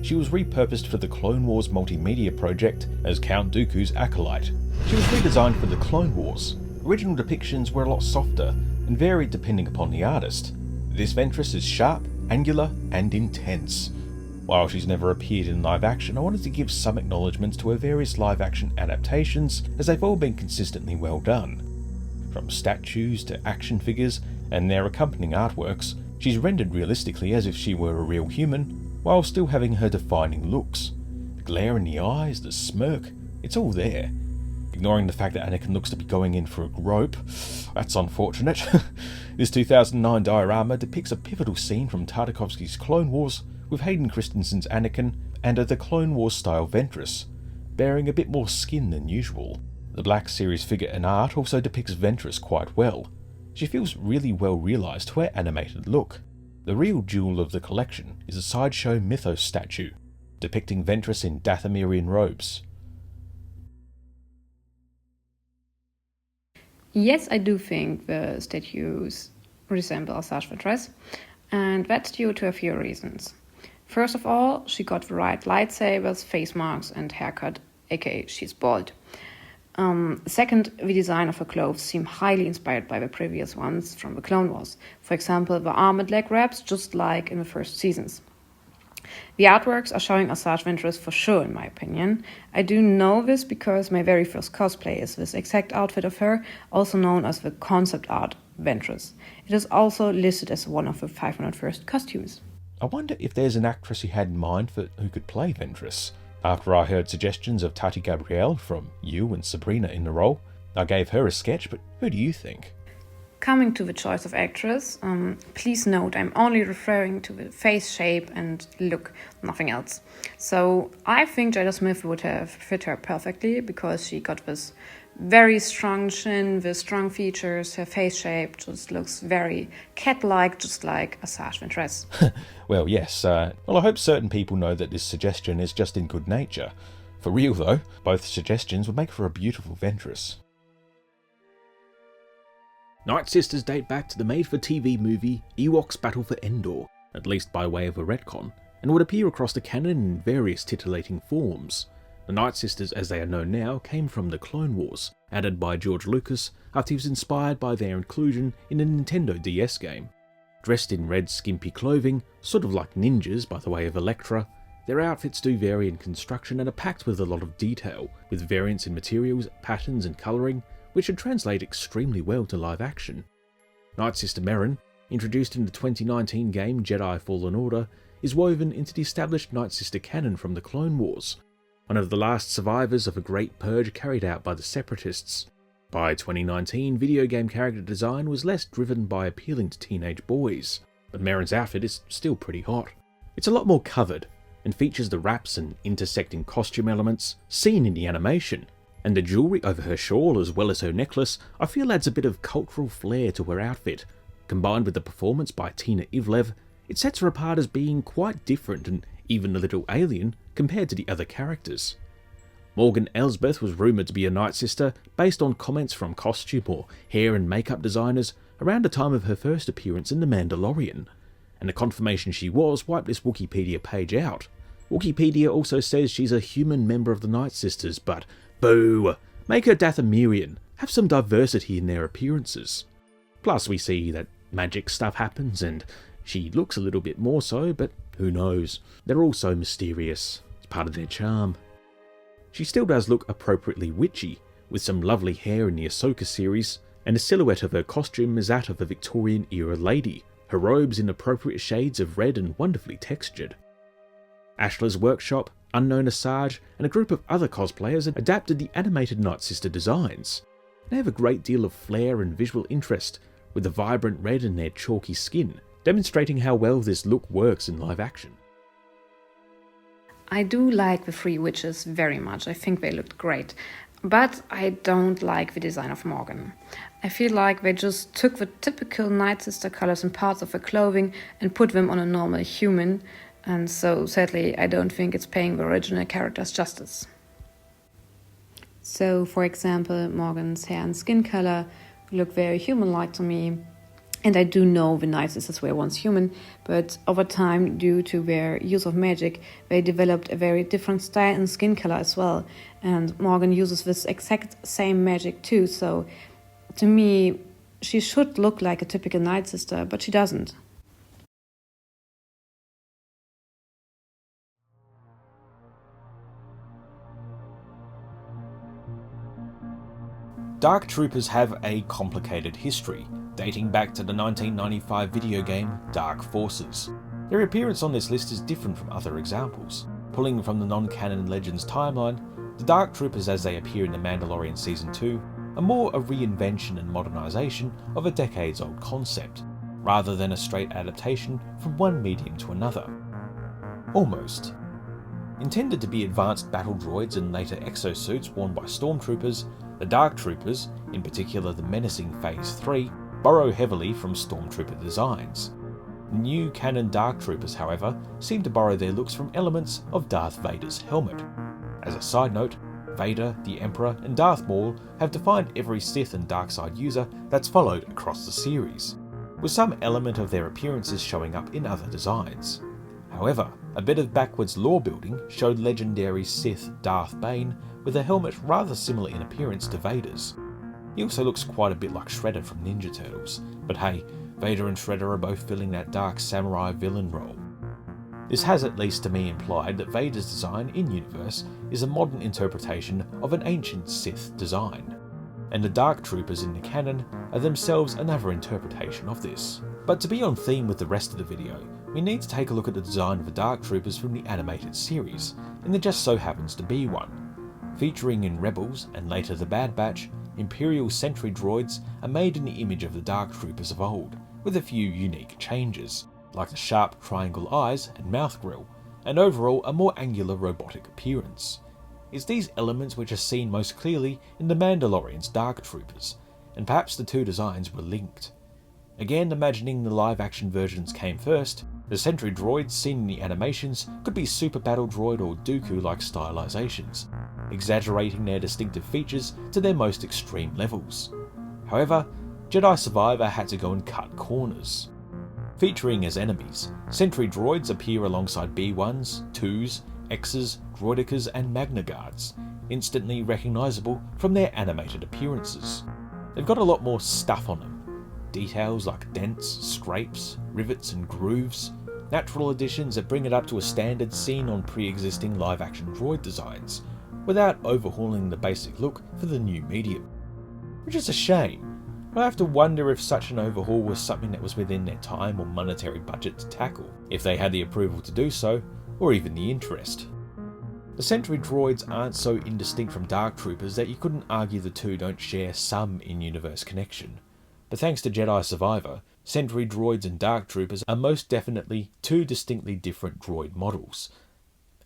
she was repurposed for the Clone Wars multimedia project as Count Dooku's acolyte. She was redesigned for the Clone Wars. Original depictions were a lot softer and varied depending upon the artist. This Ventress is sharp, angular, and intense. While she's never appeared in live action, I wanted to give some acknowledgements to her various live action adaptations, as they've all been consistently well done. From statues to action figures and their accompanying artworks, she's rendered realistically as if she were a real human, while still having her defining looks. The glare in the eyes, the smirk, it's all there. Ignoring the fact that Anakin looks to be going in for a grope, that's unfortunate. This 2009 diorama depicts a pivotal scene from Tartakovsky's Clone Wars, with Hayden Christensen's Anakin and the Clone Wars style Ventress, bearing a bit more skin than usual. The Black Series figure and art also depicts Ventress quite well. She feels really well realised to her animated look. The real jewel of the collection is a sideshow mythos statue, depicting Ventress in Dathomirian robes. Yes, I do think the statues resemble Asajj Ventress, and that's due to a few reasons. First of all, she got the right lightsabers, face marks, and haircut, aka she's bald. Second, the design of her clothes seem highly inspired by the previous ones from the Clone Wars. For example, the armored leg wraps, just like in the first seasons. The artworks are showing Asajj Ventress for sure, in my opinion. I do know this because my very first cosplay is this exact outfit of her, also known as the concept art Ventress. It is also listed as one of the 500 first costumes. I wonder if there's an actress he had in mind for who could play Ventress. After I heard suggestions of Tati Gabrielle from you and Sabrina in the role, I gave her a sketch, but who do you think? Coming to the choice of actress, please note I'm only referring to the face shape and look, nothing else. So I think Jada Smith would have fit her perfectly because she got this very strong chin with strong features. Her face shape just looks very cat-like, just like Asajj Ventress. Well, yes. I hope certain people know that this suggestion is just in good nature. For real, though, both suggestions would make for a beautiful Ventress. Nightsisters date back to the made-for-TV movie Ewoks Battle for Endor, at least by way of a retcon, and would appear across the canon in various titillating forms. The Nightsisters as they are known now came from the Clone Wars, added by George Lucas after he was inspired by their inclusion in a Nintendo DS game. Dressed in red skimpy clothing, sort of like ninjas by the way of Elektra, their outfits do vary in construction and are packed with a lot of detail, with variants in materials, patterns and colouring, which should translate extremely well to live action. Nightsister Merrin, introduced in the 2019 game Jedi Fallen Order, is woven into the established Nightsister canon from the Clone Wars, one of the last survivors of a great purge carried out by the Separatists. By 2019, video game character design was less driven by appealing to teenage boys, but Merrin's outfit is still pretty hot. It's a lot more covered, and features the wraps and intersecting costume elements seen in the animation, and the jewellery over her shawl as well as her necklace I feel adds a bit of cultural flair to her outfit. Combined with the performance by Tina Ivlev, it sets her apart as being quite different and even a little alien compared to the other characters. Morgan Elsbeth was rumoured to be a Nightsister based on comments from costume or hair and makeup designers around the time of her first appearance in The Mandalorian, and the confirmation she was wiped this Wikipedia page out. Wikipedia also says she's a human member of the Nightsisters, but boo! Make her Dathomirian, have some diversity in their appearances. Plus we see that magic stuff happens and she looks a little bit more so, but who knows, they're all so mysterious, it's part of their charm. She still does look appropriately witchy, with some lovely hair in the Ahsoka series, and the silhouette of her costume is that of a Victorian-era lady, her robes in appropriate shades of red and wonderfully textured. Ashler's Workshop, Unknown Asajj, and a group of other cosplayers adapted the animated Nightsister designs. They have a great deal of flair and visual interest, with the vibrant red in their chalky skin, demonstrating how well this look works in live action. I do like the three witches very much. I think they looked great. But I don't like the design of Morgan. I feel like they just took the typical Nightsister colors and parts of her clothing and put them on a normal human, and so sadly I don't think it's paying the original characters justice. So for example, Morgan's hair and skin color look very human-like to me. And I do know the Nightsisters were once human, but over time, due to their use of magic, they developed a very different style and skin color as well. And Morgan uses this exact same magic too, so to me, she should look like a typical Nightsister, but she doesn't. Dark Troopers have a complicated history, dating back to the 1995 video game Dark Forces. Their appearance on this list is different from other examples. Pulling from the non-canon Legends timeline, the Dark Troopers as they appear in The Mandalorian Season 2 are more a reinvention and modernisation of a decades-old concept, rather than a straight adaptation from one medium to another. Almost. Intended to be advanced battle droids and later exosuits worn by stormtroopers, the Dark Troopers, in particular the menacing Phase 3, borrow heavily from stormtrooper designs. New canon Dark Troopers, however, seem to borrow their looks from elements of Darth Vader's helmet. As a side note, Vader, the Emperor, and Darth Maul have defined every Sith and Darkside user that's followed across the series, with some element of their appearances showing up in other designs. However, a bit of backwards lore building showed legendary Sith Darth Bane with a helmet rather similar in appearance to Vader's. He also looks quite a bit like Shredder from Ninja Turtles, but hey, Vader and Shredder are both filling that dark samurai villain role. This has at least to me implied that Vader's design in-universe is a modern interpretation of an ancient Sith design, and the Dark Troopers in the canon are themselves another interpretation of this. But to be on theme with the rest of the video, we need to take a look at the design of the Dark Troopers from the animated series, and there just so happens to be one. Featuring in Rebels and later the Bad Batch, Imperial sentry droids are made in the image of the Dark Troopers of old, with a few unique changes, like the sharp triangle eyes and mouth grille, and overall a more angular robotic appearance. It's these elements which are seen most clearly in The Mandalorian's Dark Troopers, and perhaps the two designs were linked. Again, imagining the live-action versions came first, the sentry droids seen in the animations could be Super Battle Droid or Dooku-like stylizations, exaggerating their distinctive features to their most extreme levels. However, Jedi Survivor had to go and cut corners. Featuring as enemies, sentry droids appear alongside B1s, 2s, Xs, droidicas and Magna Guards, instantly recognisable from their animated appearances. They've got a lot more stuff on them. Details like dents, scrapes, rivets and grooves, natural additions that bring it up to a standard seen on pre-existing live-action droid designs, without overhauling the basic look for the new medium. Which is a shame. I have to wonder if such an overhaul was something that was within their time or monetary budget to tackle, if they had the approval to do so, or even the interest. The sentry droids aren't so indistinct from Dark Troopers that you couldn't argue the two don't share some in-universe connection. But thanks to Jedi Survivor, sentry droids and Dark Troopers are most definitely two distinctly different droid models,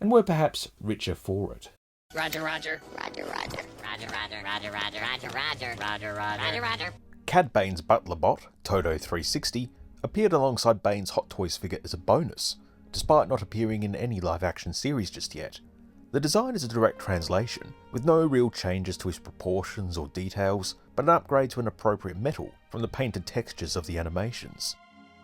and were perhaps richer for it. Roger, roger. Roger, roger. Roger, roger. Roger, roger. Roger, roger. Roger, roger. Roger, roger. Cad Bane's butler bot, Todo 360, appeared alongside Bane's Hot Toys figure as a bonus, despite not appearing in any live-action series just yet. The design is a direct translation, with no real changes to his proportions or details, but an upgrade to an appropriate metal from the painted textures of the animations.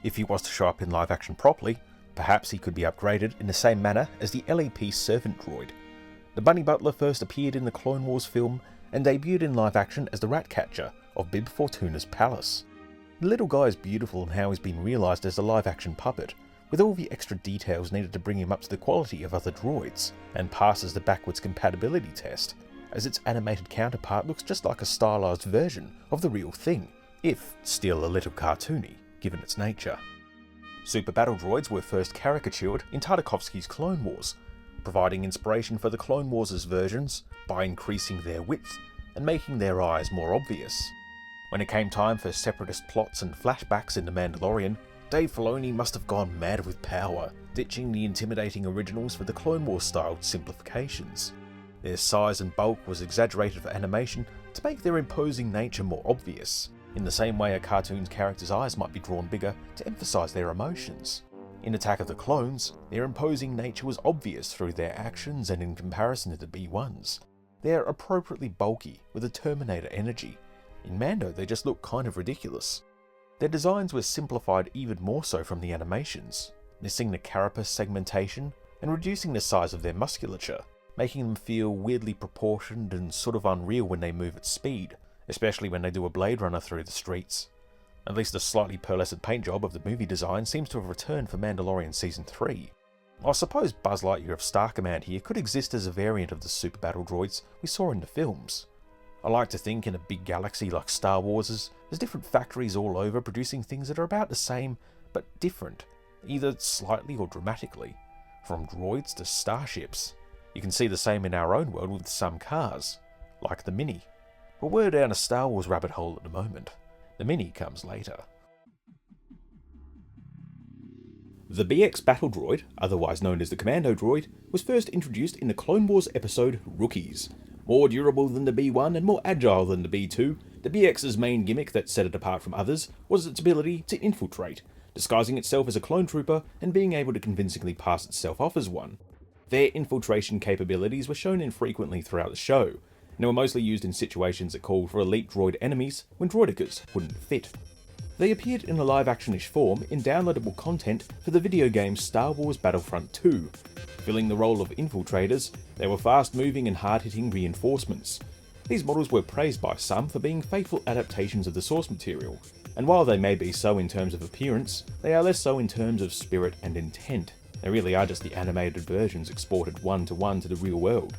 If he was to show up in live-action properly, perhaps he could be upgraded in the same manner as the LEP Servant Droid. The Bunny Butler first appeared in the Clone Wars film and debuted in live-action as the Ratcatcher of Bib Fortuna's palace. The little guy is beautiful in how he's been realised as a live-action puppet, with all the extra details needed to bring him up to the quality of other droids, and passes the backwards compatibility test, as its animated counterpart looks just like a stylised version of the real thing, if still a little cartoony, given its nature. Super battle droids were first caricatured in Tartakovsky's Clone Wars, providing inspiration for the Clone Wars' versions by increasing their width and making their eyes more obvious. When it came time for separatist plots and flashbacks in The Mandalorian, Dave Filoni must have gone mad with power, ditching the intimidating originals for the Clone Wars-styled simplifications. Their size and bulk was exaggerated for animation to make their imposing nature more obvious, in the same way a cartoon's character's eyes might be drawn bigger to emphasise their emotions. In Attack of the Clones, their imposing nature was obvious through their actions, and in comparison to the B1s, they're appropriately bulky with a Terminator energy. In Mando, they just look kind of ridiculous. Their designs were simplified even more so from the animations, missing the carapace segmentation and reducing the size of their musculature, making them feel weirdly proportioned and sort of unreal when they move at speed, especially when they do a Blade Runner through the streets. At least the slightly pearlescent paint job of the movie design seems to have returned for Mandalorian Season 3. I suppose Buzz Lightyear of Star Command here could exist as a variant of the super battle droids we saw in the films. I like to think in a big galaxy like Star Wars', there's different factories all over producing things that are about the same, but different, either slightly or dramatically. From droids to starships. You can see the same in our own world with some cars, like the Mini. But we're down a Star Wars rabbit hole at the moment. The Mini comes later. The BX battle droid, otherwise known as the Commando droid, was first introduced in the Clone Wars episode Rookies. More durable than the B1 and more agile than the B2, the BX's main gimmick that set it apart from others was its ability to infiltrate, disguising itself as a clone trooper and being able to convincingly pass itself off as one. Their infiltration capabilities were shown infrequently throughout the show, and they were mostly used in situations that called for elite droid enemies when droidicas wouldn't fit. They appeared in a live-action-ish form in downloadable content for the video game Star Wars Battlefront 2. Filling the role of infiltrators, they were fast-moving and hard-hitting reinforcements. These models were praised by some for being faithful adaptations of the source material, and while they may be so in terms of appearance, they are less so in terms of spirit and intent. They really are just the animated versions exported one-to-one to the real world.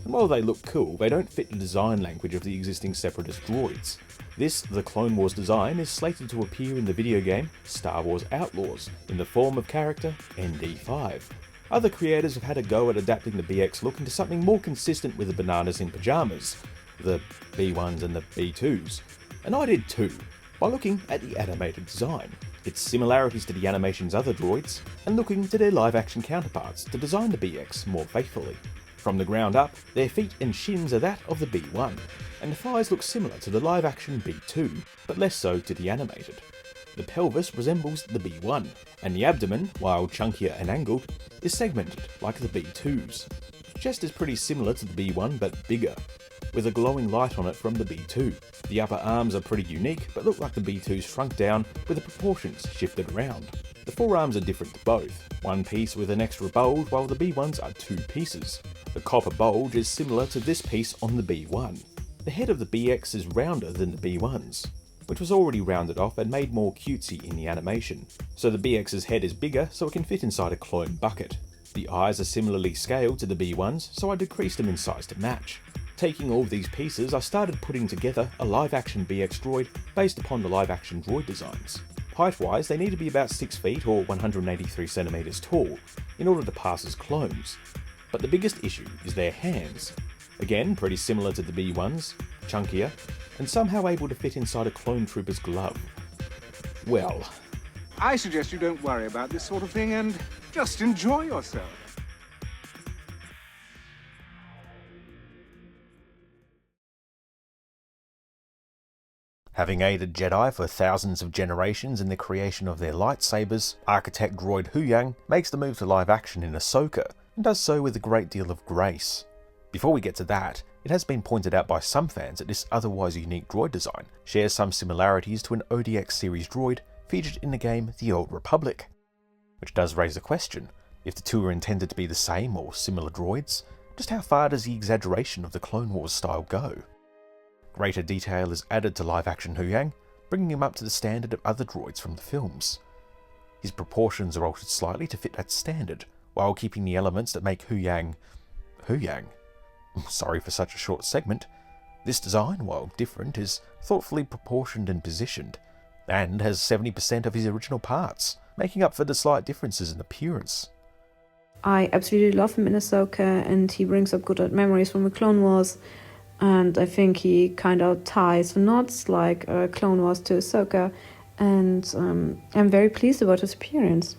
And while they look cool, they don't fit the design language of the existing separatist droids. This, the Clone Wars design, is slated to appear in the video game Star Wars Outlaws, in the form of character ND5. Other creators have had a go at adapting the BX look into something more consistent with the bananas in pyjamas, the B1s and the B2s, and I did too, by looking at the animated design, its similarities to the animation's other droids, and looking to their live-action counterparts to design the BX more faithfully. From the ground up, their feet and shins are that of the B1, and the thighs look similar to the live-action B2, but less so to the animated. The pelvis resembles the B1, and the abdomen, while chunkier and angled, is segmented like the B2's. The chest is pretty similar to the B1 but bigger. with a glowing light on it from the B2. The upper arms are pretty unique, but look like the B2's shrunk down with the proportions shifted around. The forearms are different to both, one piece with an extra bulge while the B1s are two pieces. The copper bulge is similar to this piece on the B1. The head of the BX is rounder than the B1's, which was already rounded off and made more cutesy in the animation. So the BX's head is bigger so it can fit inside a clone bucket. The eyes are similarly scaled to the B1's, so I decreased them in size to match. Taking all of these pieces, I started putting together a live-action BX droid based upon the live-action droid designs. Height-wise, they need to be about 6 feet or 183 centimeters tall in order to pass as clones. But the biggest issue is their hands. Again, pretty similar to the B1's, chunkier, and somehow able to fit inside a clone trooper's glove. Well, I suggest you don't worry about this sort of thing and just enjoy yourself. Having aided Jedi for thousands of generations in the creation of their lightsabers, architect droid Huyang makes the move to live action in Ahsoka, and does so with a great deal of grace. Before we get to that, it has been pointed out by some fans that this otherwise unique droid design shares some similarities to an ODX series droid featured in the game The Old Republic. Which does raise the question, if the two are intended to be the same or similar droids, just how far does the exaggeration of the Clone Wars style go? Greater detail is added to live-action Huyang, bringing him up to the standard of other droids from the films. His proportions are altered slightly to fit that standard, while keeping the elements that make Huyang... Sorry for such a short segment. This design, while different, is thoughtfully proportioned and positioned, and has 70% of his original parts, making up for the slight differences in appearance. I absolutely love him in Ahsoka, and he brings up good memories from the Clone Wars. And I think he kind of ties the knots like Clone Wars to Ahsoka, and I'm very pleased about his appearance.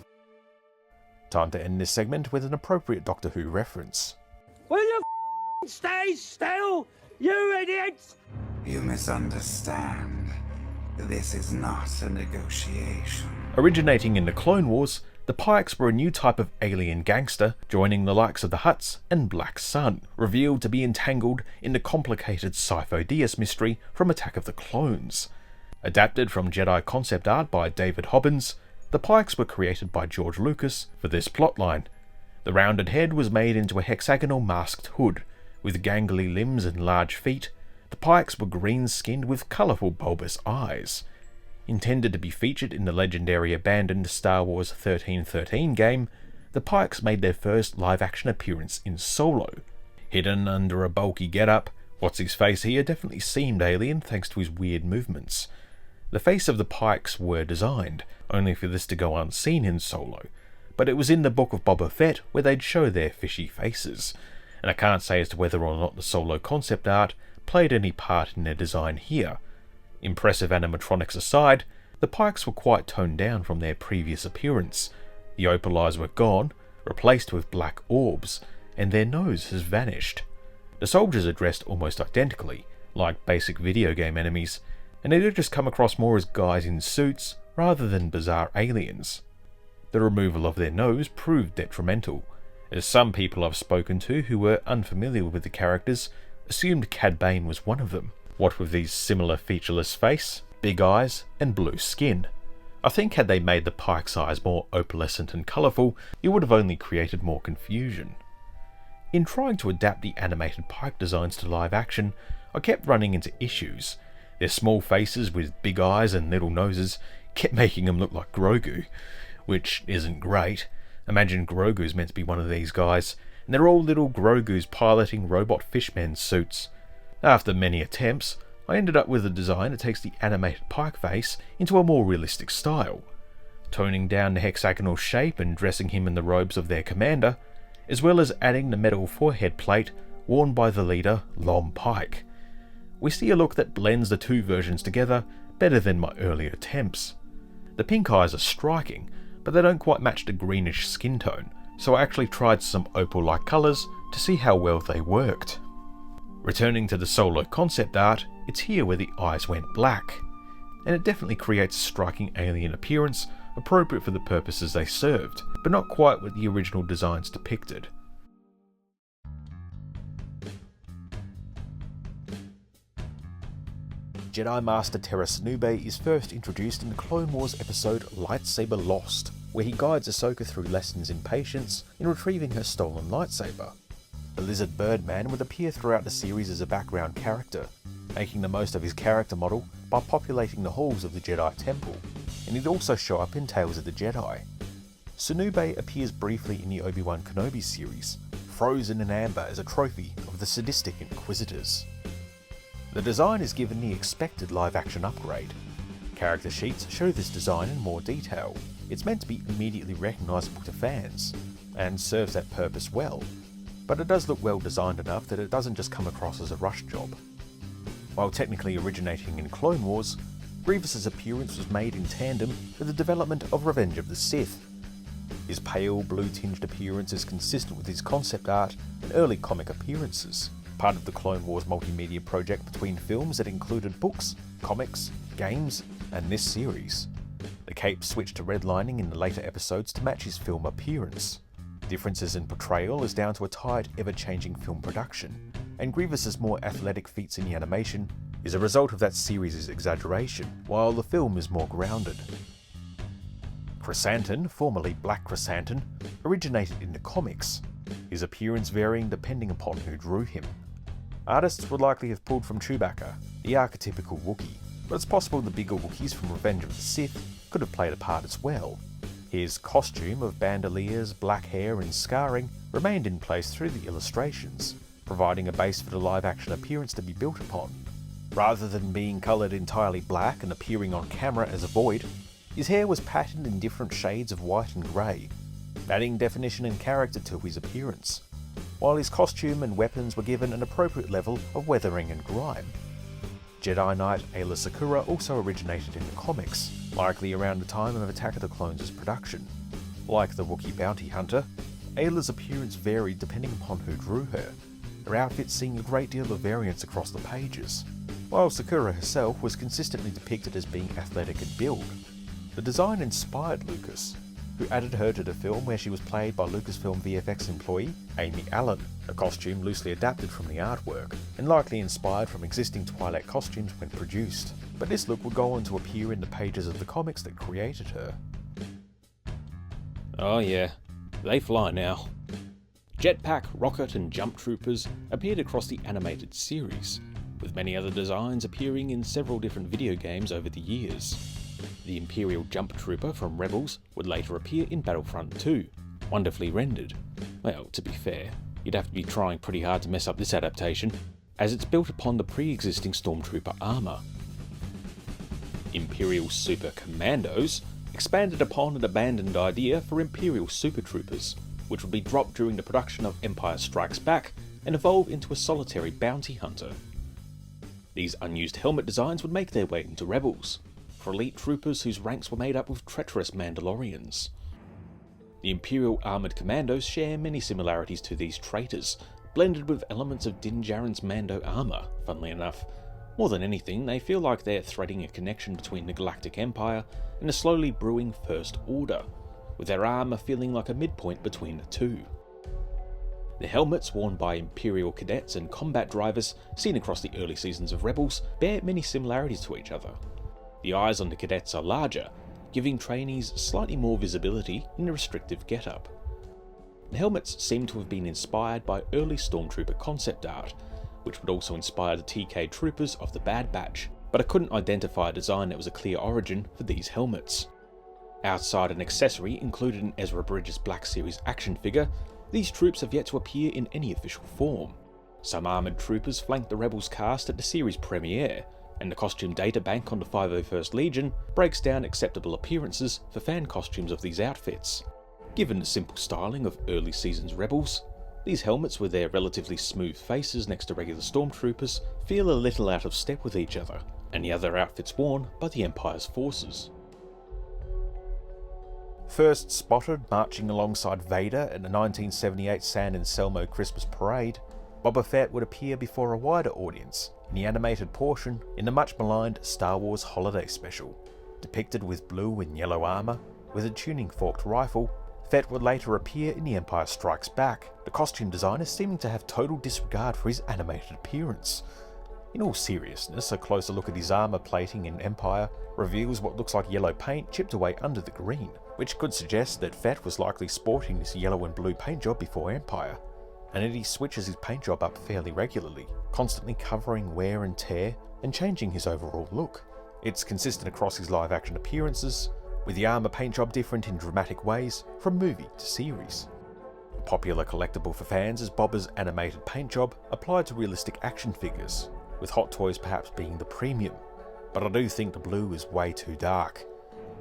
Time to end this segment with an appropriate Doctor Who reference. Will you stay still, you idiots? You misunderstand. This is not a negotiation. Originating in the Clone Wars, the Pikes were a new type of alien gangster, joining the likes of the Hutts and Black Sun, revealed to be entangled in the complicated Sifo-Dyas mystery from Attack of the Clones. Adapted from Jedi concept art by David Hobbins, the Pikes were created by George Lucas for this plotline. The rounded head was made into a hexagonal masked hood, with gangly limbs and large feet. The Pikes were green-skinned with colourful bulbous eyes. Intended to be featured in the legendary abandoned Star Wars 1313 game, the Pikes made their first live-action appearance in Solo. Hidden under a bulky getup, What's-His-Face here definitely seemed alien thanks to his weird movements. The face of the Pikes were designed, only for this to go unseen in Solo, but it was in the book of Boba Fett where they'd show their fishy faces, and I can't say as to whether or not the Solo concept art played any part in their design here. Impressive animatronics aside, the Pikes were quite toned down from their previous appearance. The opal eyes were gone, replaced with black orbs, and their nose has vanished. The soldiers are dressed almost identically, like basic video game enemies, and they do just come across more as guys in suits rather than bizarre aliens. The removal of their nose proved detrimental, as some people I've spoken to who were unfamiliar with the characters assumed Cad Bane was one of them. What with these similar featureless face, big eyes, and blue skin. I think had they made the Pike's eyes more opalescent and colourful, it would have only created more confusion. In trying to adapt the animated Pike designs to live action, I kept running into issues. Their small faces with big eyes and little noses kept making them look like Grogu, which isn't great. Imagine Grogu's meant to be one of these guys, and they're all little Grogu's piloting robot fishmen suits. After many attempts, I ended up with a design that takes the animated Pike face into a more realistic style, toning down the hexagonal shape and dressing him in the robes of their commander, as well as adding the metal forehead plate worn by the leader, Lom Pike. We see a look that blends the two versions together better than my earlier attempts. The pink eyes are striking, but they don't quite match the greenish skin tone, so I actually tried some opal-like colours to see how well they worked. Returning to the Solo concept art, it's here where the eyes went black, and it definitely creates a striking alien appearance appropriate for the purposes they served, but not quite what the original designs depicted. Jedi Master Hera Syndulla is first introduced in the Clone Wars episode Lightsaber Lost, where he guides Ahsoka through lessons in patience in retrieving her stolen lightsaber. The Lizard Birdman would appear throughout the series as a background character, making the most of his character model by populating the halls of the Jedi Temple, and he'd also show up in Tales of the Jedi. Syndulla appears briefly in the Obi-Wan Kenobi series, frozen in amber as a trophy of the sadistic Inquisitors. The design is given the expected live-action upgrade. Character sheets show this design in more detail. It's meant to be immediately recognisable to fans, and serves that purpose well, but it does look well designed enough that it doesn't just come across as a rush job. While technically originating in Clone Wars, Grievous's appearance was made in tandem with the development of Revenge of the Sith. His pale, blue-tinged appearance is consistent with his concept art and early comic appearances, part of the Clone Wars multimedia project between films that included books, comics, games, and this series. The cape switched to redlining in the later episodes to match his film appearance. Differences in portrayal is down to a tight, ever-changing film production, and Grievous's more athletic feats in the animation is a result of that series' exaggeration, while the film is more grounded. Chrysanthemum, formerly Black Chrysanthemum, originated in the comics, his appearance varying depending upon who drew him. Artists would likely have pulled from Chewbacca, the archetypical Wookiee, but it's possible the bigger Wookiees from Revenge of the Sith could have played a part as well. His costume of bandoliers, black hair and scarring remained in place through the illustrations, providing a base for the live-action appearance to be built upon. Rather than being coloured entirely black and appearing on camera as a void, his hair was patterned in different shades of white and grey, adding definition and character to his appearance, while his costume and weapons were given an appropriate level of weathering and grime. Jedi Knight Aayla Secura also originated in the comics, likely around the time of Attack of the Clones' production. Like the Wookiee bounty hunter, Ayla's appearance varied depending upon who drew her, her outfit seeing a great deal of variance across the pages, while Secura herself was consistently depicted as being athletic in build. The design inspired Lucas, who added her to the film where she was played by Lucasfilm VFX employee Amy Allen, a costume loosely adapted from the artwork, and likely inspired from existing Twilight costumes when produced. But this look would go on to appear in the pages of the comics that created her. Oh yeah, they fly now. Jetpack, rocket and jump troopers appeared across the animated series, with many other designs appearing in several different video games over the years. The Imperial Jump Trooper from Rebels would later appear in Battlefront 2, wonderfully rendered. Well, to be fair, you'd have to be trying pretty hard to mess up this adaptation, as it's built upon the pre-existing Stormtrooper armour. Imperial Super Commandos expanded upon an abandoned idea for Imperial Super Troopers, which would be dropped during the production of Empire Strikes Back and evolve into a solitary bounty hunter. These unused helmet designs would make their way into Rebels, for elite troopers whose ranks were made up of treacherous Mandalorians. The Imperial Armoured Commandos share many similarities to these traitors, blended with elements of Din Djarin's Mando armour, funnily enough. More than anything, they feel like they're threading a connection between the Galactic Empire and the slowly brewing First Order, with their armour feeling like a midpoint between the two. The helmets worn by Imperial cadets and combat drivers seen across the early seasons of Rebels bear many similarities to each other. The eyes on the cadets are larger, giving trainees slightly more visibility in a restrictive getup. The helmets seem to have been inspired by early Stormtrooper concept art, which would also inspire the TK troopers of the Bad Batch, but I couldn't identify a design that was a clear origin for these helmets. Outside an accessory included in Ezra Bridges' Black Series action figure, these troops have yet to appear in any official form. Some armoured troopers flanked the Rebels cast at the series premiere, and the costume databank on the 501st Legion breaks down acceptable appearances for fan costumes of these outfits. Given the simple styling of early seasons Rebels, these helmets with their relatively smooth faces next to regular stormtroopers feel a little out of step with each other, and the other outfits worn by the Empire's forces. First spotted marching alongside Vader at the 1978 San Anselmo Christmas Parade, Boba Fett would appear before a wider audience in the animated portion in the much maligned Star Wars Holiday Special. Depicted with blue and yellow armour, with a tuning forked rifle, Fett would later appear in The Empire Strikes Back, the costume designer seeming to have total disregard for his animated appearance. In all seriousness, a closer look at his armour plating in Empire reveals what looks like yellow paint chipped away under the green, which could suggest that Fett was likely sporting this yellow and blue paint job before Empire, and that he switches his paint job up fairly regularly, constantly covering wear and tear and changing his overall look. It's consistent across his live-action appearances, with the armour paint job different in dramatic ways from movie to series. A popular collectible for fans is Boba's animated paint job applied to realistic action figures, with Hot Toys perhaps being the premium, but I do think the blue is way too dark,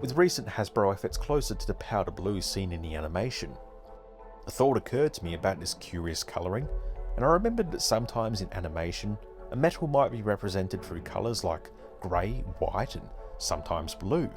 with recent Hasbro efforts closer to the powder blue seen in the animation. A thought occurred to me about this curious colouring, and I remembered that sometimes in animation, a metal might be represented through colours like grey, white, and sometimes blue.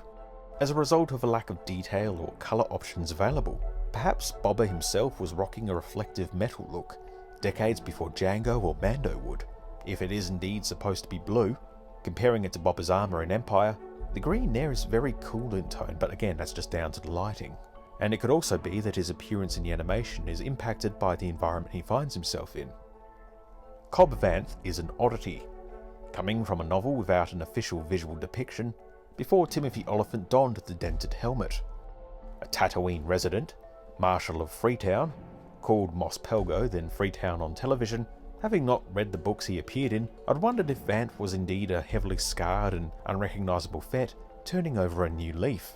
As a result of a lack of detail or colour options available, perhaps Boba himself was rocking a reflective metal look, decades before Jango or Mando would. If it is indeed supposed to be blue, comparing it to Boba's armour in Empire, the green there is very cool in tone, but again that's just down to the lighting. And it could also be that his appearance in the animation is impacted by the environment he finds himself in. Cobb Vanth is an oddity, coming from a novel without an official visual depiction, before Timothy Oliphant donned the dented helmet. A Tatooine resident, Marshal of Freetown, called Mos Pelgo then Freetown on television, having not read the books he appeared in, I'd wondered if Vanth was indeed a heavily scarred and unrecognisable Fett turning over a new leaf.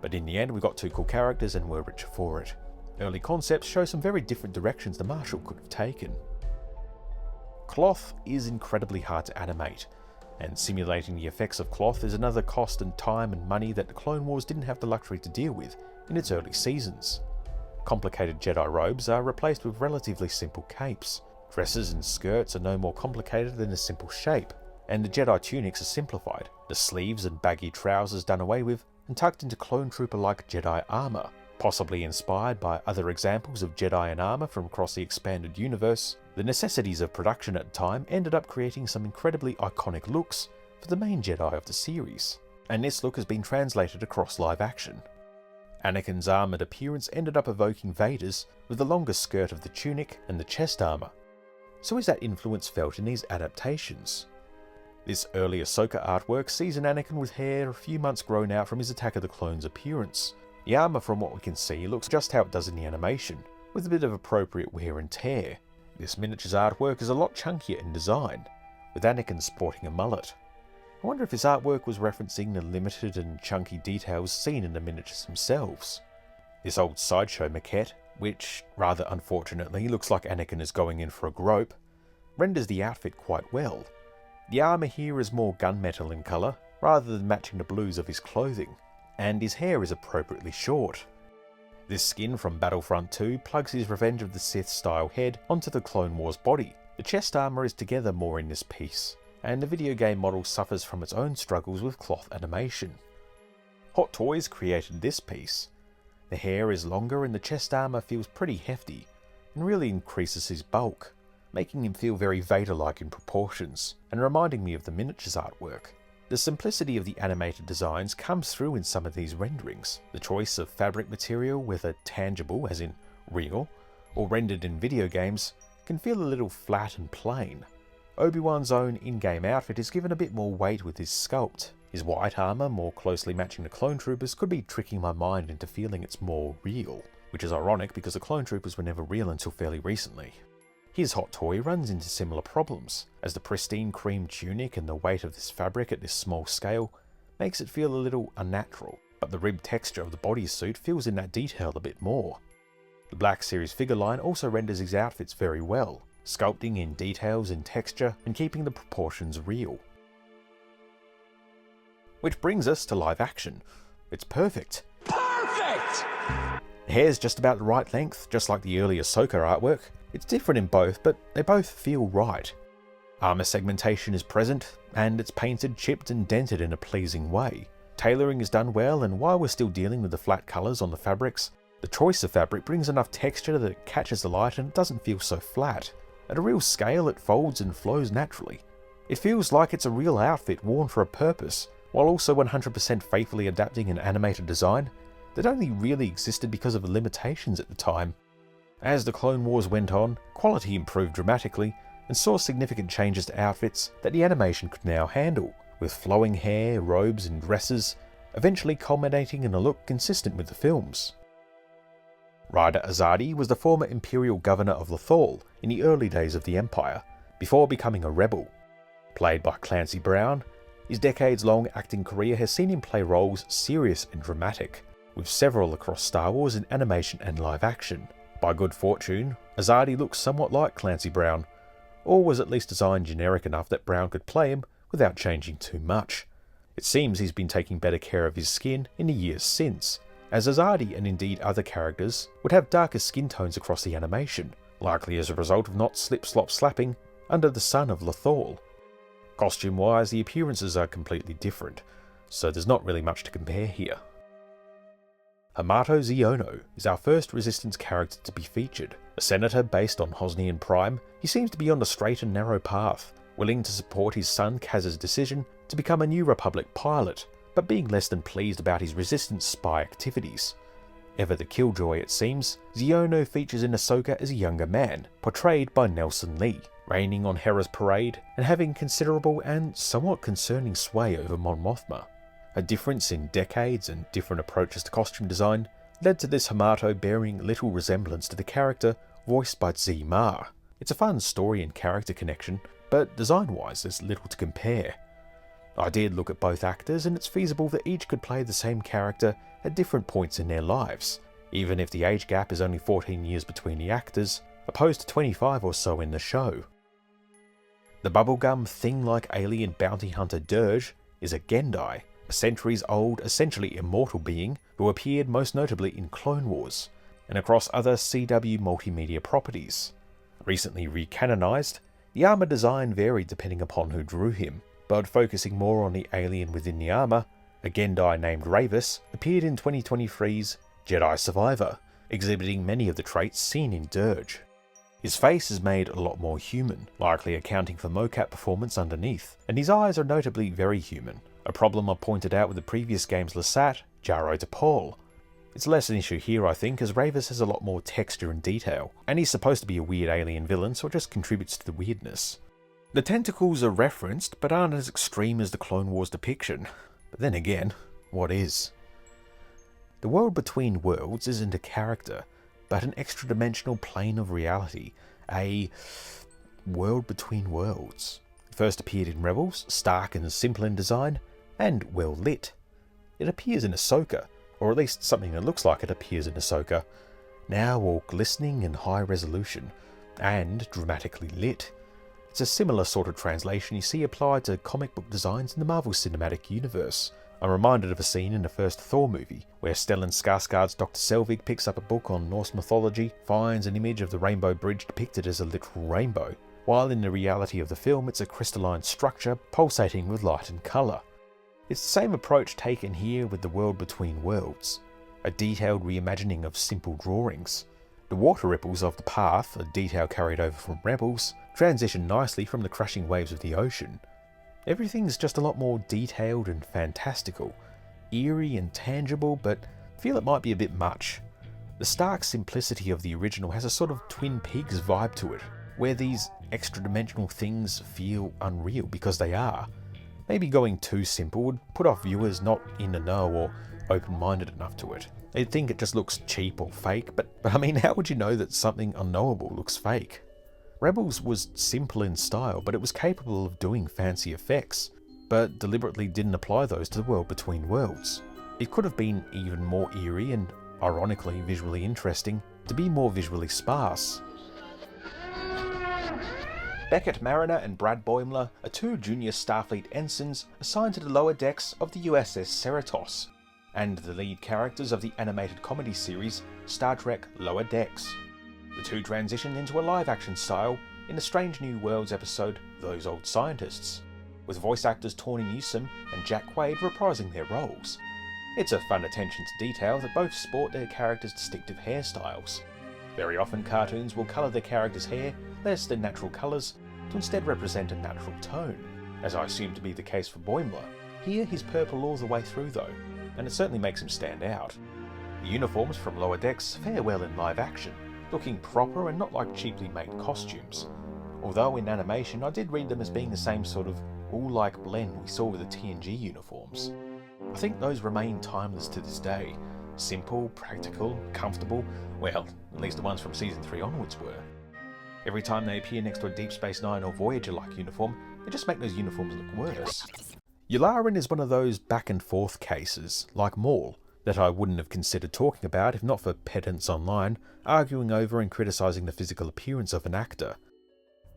But in the end we got two cool characters and were richer for it. Early concepts show some very different directions the Marshal could have taken. Cloth is incredibly hard to animate, and simulating the effects of cloth is another cost and time and money that the Clone Wars didn't have the luxury to deal with in its early seasons. Complicated Jedi robes are replaced with relatively simple capes. Dresses and skirts are no more complicated than a simple shape, and the Jedi tunics are simplified, the sleeves and baggy trousers done away with and tucked into clone trooper-like Jedi armour. Possibly inspired by other examples of Jedi in armour from across the expanded universe, the necessities of production at the time ended up creating some incredibly iconic looks for the main Jedi of the series, and this look has been translated across live action. Anakin's armoured appearance ended up evoking Vader's with the longer skirt of the tunic and the chest armour. So is that influence felt in these adaptations? This early Ahsoka artwork sees an Anakin with hair a few months grown out from his Attack of the Clones appearance. The armour from what we can see looks just how it does in the animation, with a bit of appropriate wear and tear. This miniatures artwork is a lot chunkier in design, with Anakin sporting a mullet. I wonder if this artwork was referencing the limited and chunky details seen in the miniatures themselves. This old sideshow maquette, which, rather unfortunately, looks like Anakin is going in for a grope, renders the outfit quite well. The armour here is more gunmetal in colour, rather than matching the blues of his clothing, and his hair is appropriately short. This skin from Battlefront 2 plugs his Revenge of the Sith style head onto the Clone Wars body. The chest armour is together more in this piece, and the video game model suffers from its own struggles with cloth animation. Hot Toys created this piece. The hair is longer and the chest armour feels pretty hefty, and really increases his bulk, making him feel very Vader-like in proportions, and reminding me of the miniatures artwork. The simplicity of the animated designs comes through in some of these renderings. The choice of fabric material, whether tangible, as in real, or rendered in video games, can feel a little flat and plain. Obi-Wan's own in-game outfit is given a bit more weight with his sculpt. His white armour, more closely matching the clone troopers, could be tricking my mind into feeling it's more real, which is ironic because the clone troopers were never real until fairly recently. His Hot Toy runs into similar problems, as the pristine cream tunic and the weight of this fabric at this small scale makes it feel a little unnatural, but the ribbed texture of the bodysuit fills in that detail a bit more. The Black Series figure line also renders his outfits very well, sculpting in details and texture and keeping the proportions real. Which brings us to live action. It's perfect! Perfect! The hair's just about the right length, just like the early Ahsoka artwork. It's different in both, but they both feel right. Armour segmentation is present, and it's painted, chipped and dented in a pleasing way. Tailoring is done well, and while we're still dealing with the flat colours on the fabrics, the choice of fabric brings enough texture that it catches the light and it doesn't feel so flat. At a real scale, it folds and flows naturally. It feels like it's a real outfit worn for a purpose, while also 100% faithfully adapting an animated design that only really existed because of the limitations at the time. As the Clone Wars went on, quality improved dramatically, and saw significant changes to outfits that the animation could now handle, with flowing hair, robes and dresses, eventually culminating in a look consistent with the films. Ryder Azadi was the former Imperial Governor of Lothal in the early days of the Empire, before becoming a rebel. Played by Clancy Brown, his decades-long acting career has seen him play roles serious and dramatic, with several across Star Wars in animation and live action. By good fortune, Azadi looks somewhat like Clancy Brown, or was at least designed generic enough that Brown could play him without changing too much. It seems he's been taking better care of his skin in the years since, as Azadi and indeed other characters would have darker skin tones across the animation, likely as a result of not slip-slop-slapping under the sun of Lothal. Costume-wise, the appearances are completely different, so there's not really much to compare here. Hamato Xiono is our first Resistance character to be featured. A senator based on Hosnian Prime, he seems to be on the straight and narrow path, willing to support his son Kaz's decision to become a New Republic pilot, but being less than pleased about his Resistance spy activities. Ever the killjoy it seems, Xiono features in Ahsoka as a younger man, portrayed by Nelson Lee, reigning on Hera's parade and having considerable and somewhat concerning sway over Mon Mothma. A difference in decades and different approaches to costume design led to this Hamato bearing little resemblance to the character voiced by Z Mar. It's a fun story and character connection, but design-wise there's little to compare. I did look at both actors, and it's feasible that each could play the same character at different points in their lives, even if the age gap is only 14 years between the actors, opposed to 25 or so in the show. The bubblegum thing-like alien bounty hunter Durge is a Gendai, a centuries-old, essentially immortal being who appeared most notably in Clone Wars, and across other CW multimedia properties. Recently recanonized, the armor design varied depending upon who drew him, but focusing more on the alien within the armor, a Gendai named Rayvis appeared in 2023's Jedi Survivor, exhibiting many of the traits seen in Durge. His face is made a lot more human, likely accounting for mocap performance underneath, and his eyes are notably very human, a problem I pointed out with the previous game's Lasat, Jaro Tapal. It's less an issue here, I think, as Rayvis has a lot more texture and detail, and he's supposed to be a weird alien villain, so it just contributes to the weirdness. The tentacles are referenced, but aren't as extreme as the Clone Wars depiction. But then again, what is? The world between worlds isn't a character, but an extra-dimensional plane of reality, a world between worlds. It first appeared in Rebels, stark and simple in design, and well lit. It appears in Ahsoka, or at least something that looks like it appears in Ahsoka, now all glistening and high resolution, and dramatically lit. It's a similar sort of translation you see applied to comic book designs in the Marvel Cinematic Universe. I'm reminded of a scene in the first Thor movie, where Stellan Skarsgård's Dr. Selvig picks up a book on Norse mythology, finds an image of the Rainbow Bridge depicted as a literal rainbow, while in the reality of the film it's a crystalline structure pulsating with light and colour. It's the same approach taken here with the world between worlds, a detailed reimagining of simple drawings. The water ripples of the path, a detail carried over from Rebels, transition nicely from the crashing waves of the ocean. Everything's just a lot more detailed and fantastical, eerie and tangible, but I feel it might be a bit much. The stark simplicity of the original has a sort of Twin Peaks vibe to it, where these extra-dimensional things feel unreal because they are. Maybe going too simple would put off viewers not in the know or open-minded enough to it. They'd think it just looks cheap or fake, but I mean, how would you know that something unknowable looks fake? Rebels was simple in style, but it was capable of doing fancy effects, but deliberately didn't apply those to the world between worlds. It could have been even more eerie and, ironically, visually interesting, to be more visually sparse. Beckett Mariner and Brad Boimler are two junior Starfleet ensigns assigned to the lower decks of the USS Cerritos, and the lead characters of the animated comedy series Star Trek Lower Decks. The two transition into a live-action style in the Strange New Worlds episode Those Old Scientists, with voice actors Tawny Newsome and Jack Quaid reprising their roles. It's a fun attention to detail that both sport their characters' distinctive hairstyles. Very often cartoons will colour their characters' hair less than natural colours to instead represent a natural tone, as I assume to be the case for Boimler. Here he's purple all the way through though, and it certainly makes him stand out. The uniforms from Lower Decks fare well in live action, looking proper and not like cheaply made costumes. although in animation I did read them as being the same sort of all-like blend we saw with the TNG uniforms. I think those remain timeless to this day. Simple, practical, comfortable, well, at least the ones from Season 3 onwards were. Every time they appear next to a Deep Space Nine or Voyager-like uniform, they just make those uniforms look worse. Yularen is one of those back and forth cases, like Maul, that I wouldn't have considered talking about if not for pedants online arguing over and criticising the physical appearance of an actor.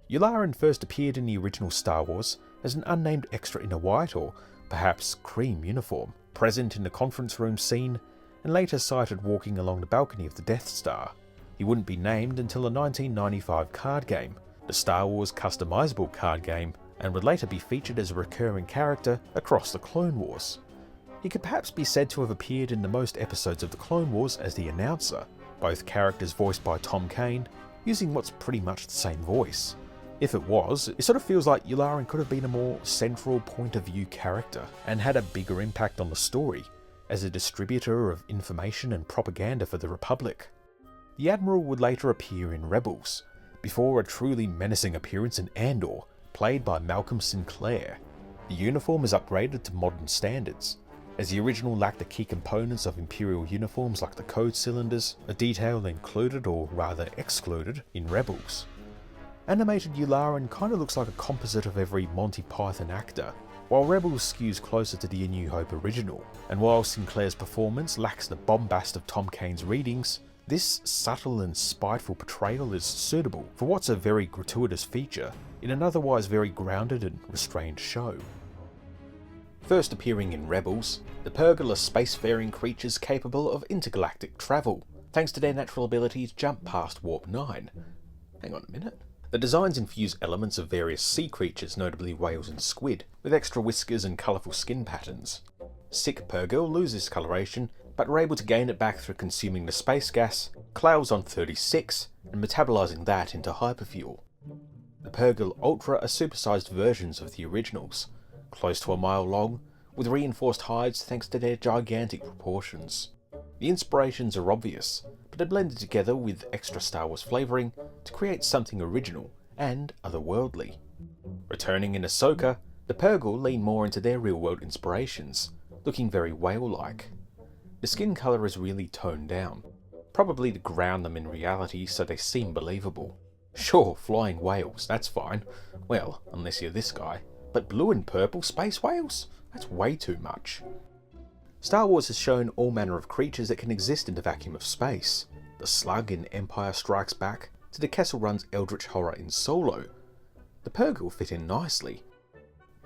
Yularen first appeared in the original Star Wars as an unnamed extra in a white or perhaps cream uniform, present in the conference room scene, and later sighted walking along the balcony of the Death Star. He wouldn't be named until a 1995 card game, the Star Wars customizable card game, and would later be featured as a recurring character across the Clone Wars. He could perhaps be said to have appeared in the most episodes of the Clone Wars as the announcer, both characters voiced by Tom Kane, using what's pretty much the same voice. If it was, it sort of feels like Yularen could have been a more central point of view character, and had a bigger impact on the story, as a distributor of information and propaganda for the Republic. The Admiral would later appear in Rebels, before a truly menacing appearance in Andor, played by Malcolm Sinclair. The uniform is upgraded to modern standards, as the original lacked the key components of Imperial uniforms like the code cylinders, a detail included or rather excluded in Rebels. Animated Yularen kinda looks like a composite of every Monty Python actor, while Rebels skews closer to the A New Hope original, and while Sinclair's performance lacks the bombast of Tom Kane's readings, this subtle and spiteful portrayal is suitable for what's a very gratuitous feature in an otherwise very grounded and restrained show. First appearing in Rebels, the Purge are spacefaring creatures capable of intergalactic travel, thanks to their natural ability to jump past Warp 9. Hang on a minute. The designs infuse elements of various sea creatures, notably whales and squid, with extra whiskers and colourful skin patterns. Sick Purge lose this coloration, but are able to gain it back through consuming the space gas, Clouds on 36, and metabolising that into hyperfuel. The Purge Ultra are supersized versions of the originals, close to a mile long, with reinforced hides thanks to their gigantic proportions. The inspirations are obvious, but are blended together with extra Star Wars flavouring to create something original and otherworldly. Returning in Ahsoka, the Purge lean more into their real-world inspirations, looking very whale-like. The skin colour is really toned down, probably to ground them in reality so they seem believable. Sure, flying whales, that's fine. Well, unless you're this guy. But blue and purple space whales? That's way too much. Star Wars has shown all manner of creatures that can exist in the vacuum of space. The Slug in Empire Strikes Back, to the Kessel Run's eldritch horror in Solo. The Purge fit in nicely.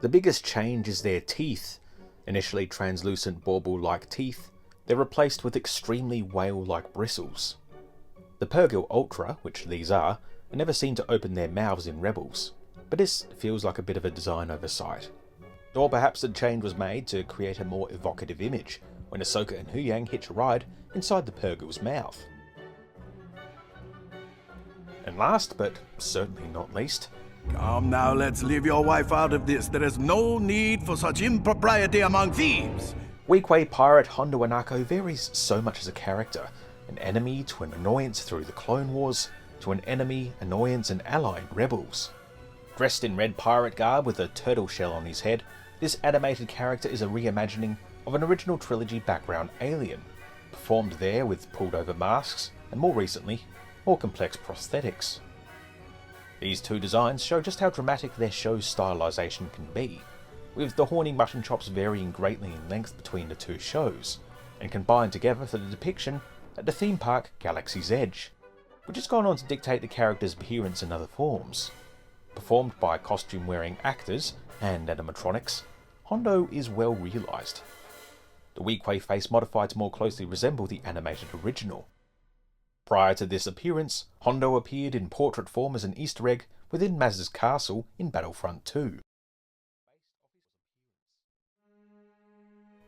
The biggest change is their teeth. Initially translucent bauble-like teeth, they're replaced with extremely whale-like bristles. The Purge Ultra, which these are never seen to open their mouths in Rebels, but this feels like a bit of a design oversight. Or perhaps the change was made to create a more evocative image when Ahsoka and Huyang hitch a ride inside the Purge's mouth. And last, but certainly not least, come now, let's leave your wife out of this. There is no need for such impropriety among thieves. Weequay pirate Hondo Anako varies so much as a character, an enemy to an annoyance through the Clone Wars, to an enemy, annoyance and ally in Rebels. Dressed in red pirate garb with a turtle shell on his head, this animated character is a reimagining of an original trilogy background alien, performed there with pulled over masks, and more recently, more complex prosthetics. These two designs show just how dramatic their show's stylisation can be, with the horny mutton chops varying greatly in length between the two shows, and combined together for the depiction at the theme park Galaxy's Edge, which has gone on to dictate the character's appearance in other forms. Performed by costume-wearing actors and animatronics, Hondo is well realised. The Weequay face modified to more closely resemble the animated original. Prior to this appearance, Hondo appeared in portrait form as an Easter egg within Maz's castle in Battlefront 2.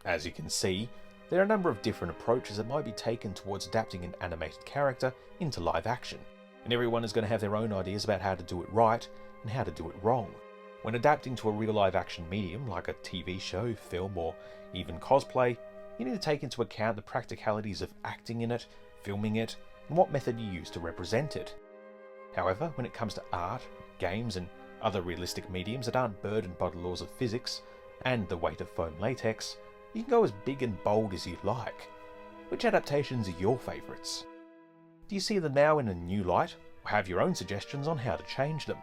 As you can see, there are a number of different approaches that might be taken towards adapting an animated character into live action, and everyone is going to have their own ideas about how to do it right and how to do it wrong. When adapting to a real live action medium like a TV show, film, or even cosplay, you need to take into account the practicalities of acting in it, filming it, and what method you use to represent it. However, when it comes to art, games and other realistic mediums that aren't burdened by the laws of physics and the weight of foam latex, you can go as big and bold as you like. Which adaptations are your favourites? Do you see them now in a new light, or have your own suggestions on how to change them?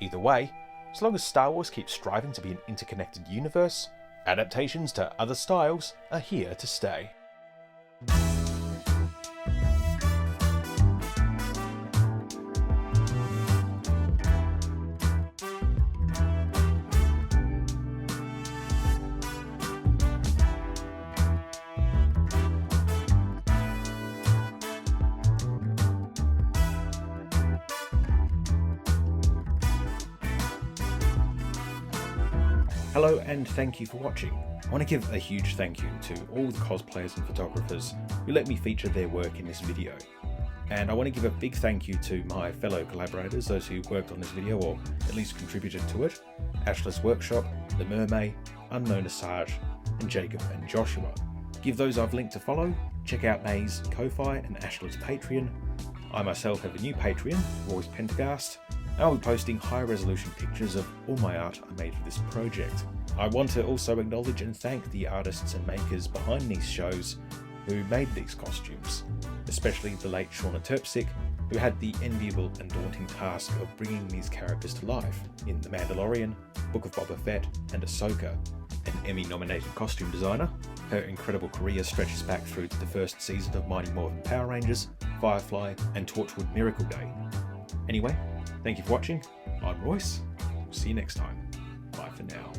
Either way, as long as Star Wars keeps striving to be an interconnected universe, adaptations to other styles are here to stay. Hello and thank you for watching. I want to give a huge thank you to all the cosplayers and photographers who let me feature their work in this video. And I want to give a big thank you to my fellow collaborators, those who worked on this video or at least contributed to it: Ashla's Workshop, The Mermaid, Unknown Asajj, and Jacob and Joshua. Give those I've linked to follow, check out May's Ko-Fi and Ashla's Patreon. I myself have a new Patreon, Roy's Pentagast, and I'll be posting high resolution pictures of all my art I made for this project. I want to also acknowledge and thank the artists and makers behind these shows who made these costumes, especially the late Shauna Terpsick, who had the enviable and daunting task of bringing these characters to life in The Mandalorian, Book of Boba Fett, and Ahsoka. An Emmy-nominated costume designer, her incredible career stretches back through to the first season of Mighty Morphin Power Rangers, Firefly, and Torchwood Miracle Day. Anyway, thank you for watching. I'm Royce. See you next time. Bye for now.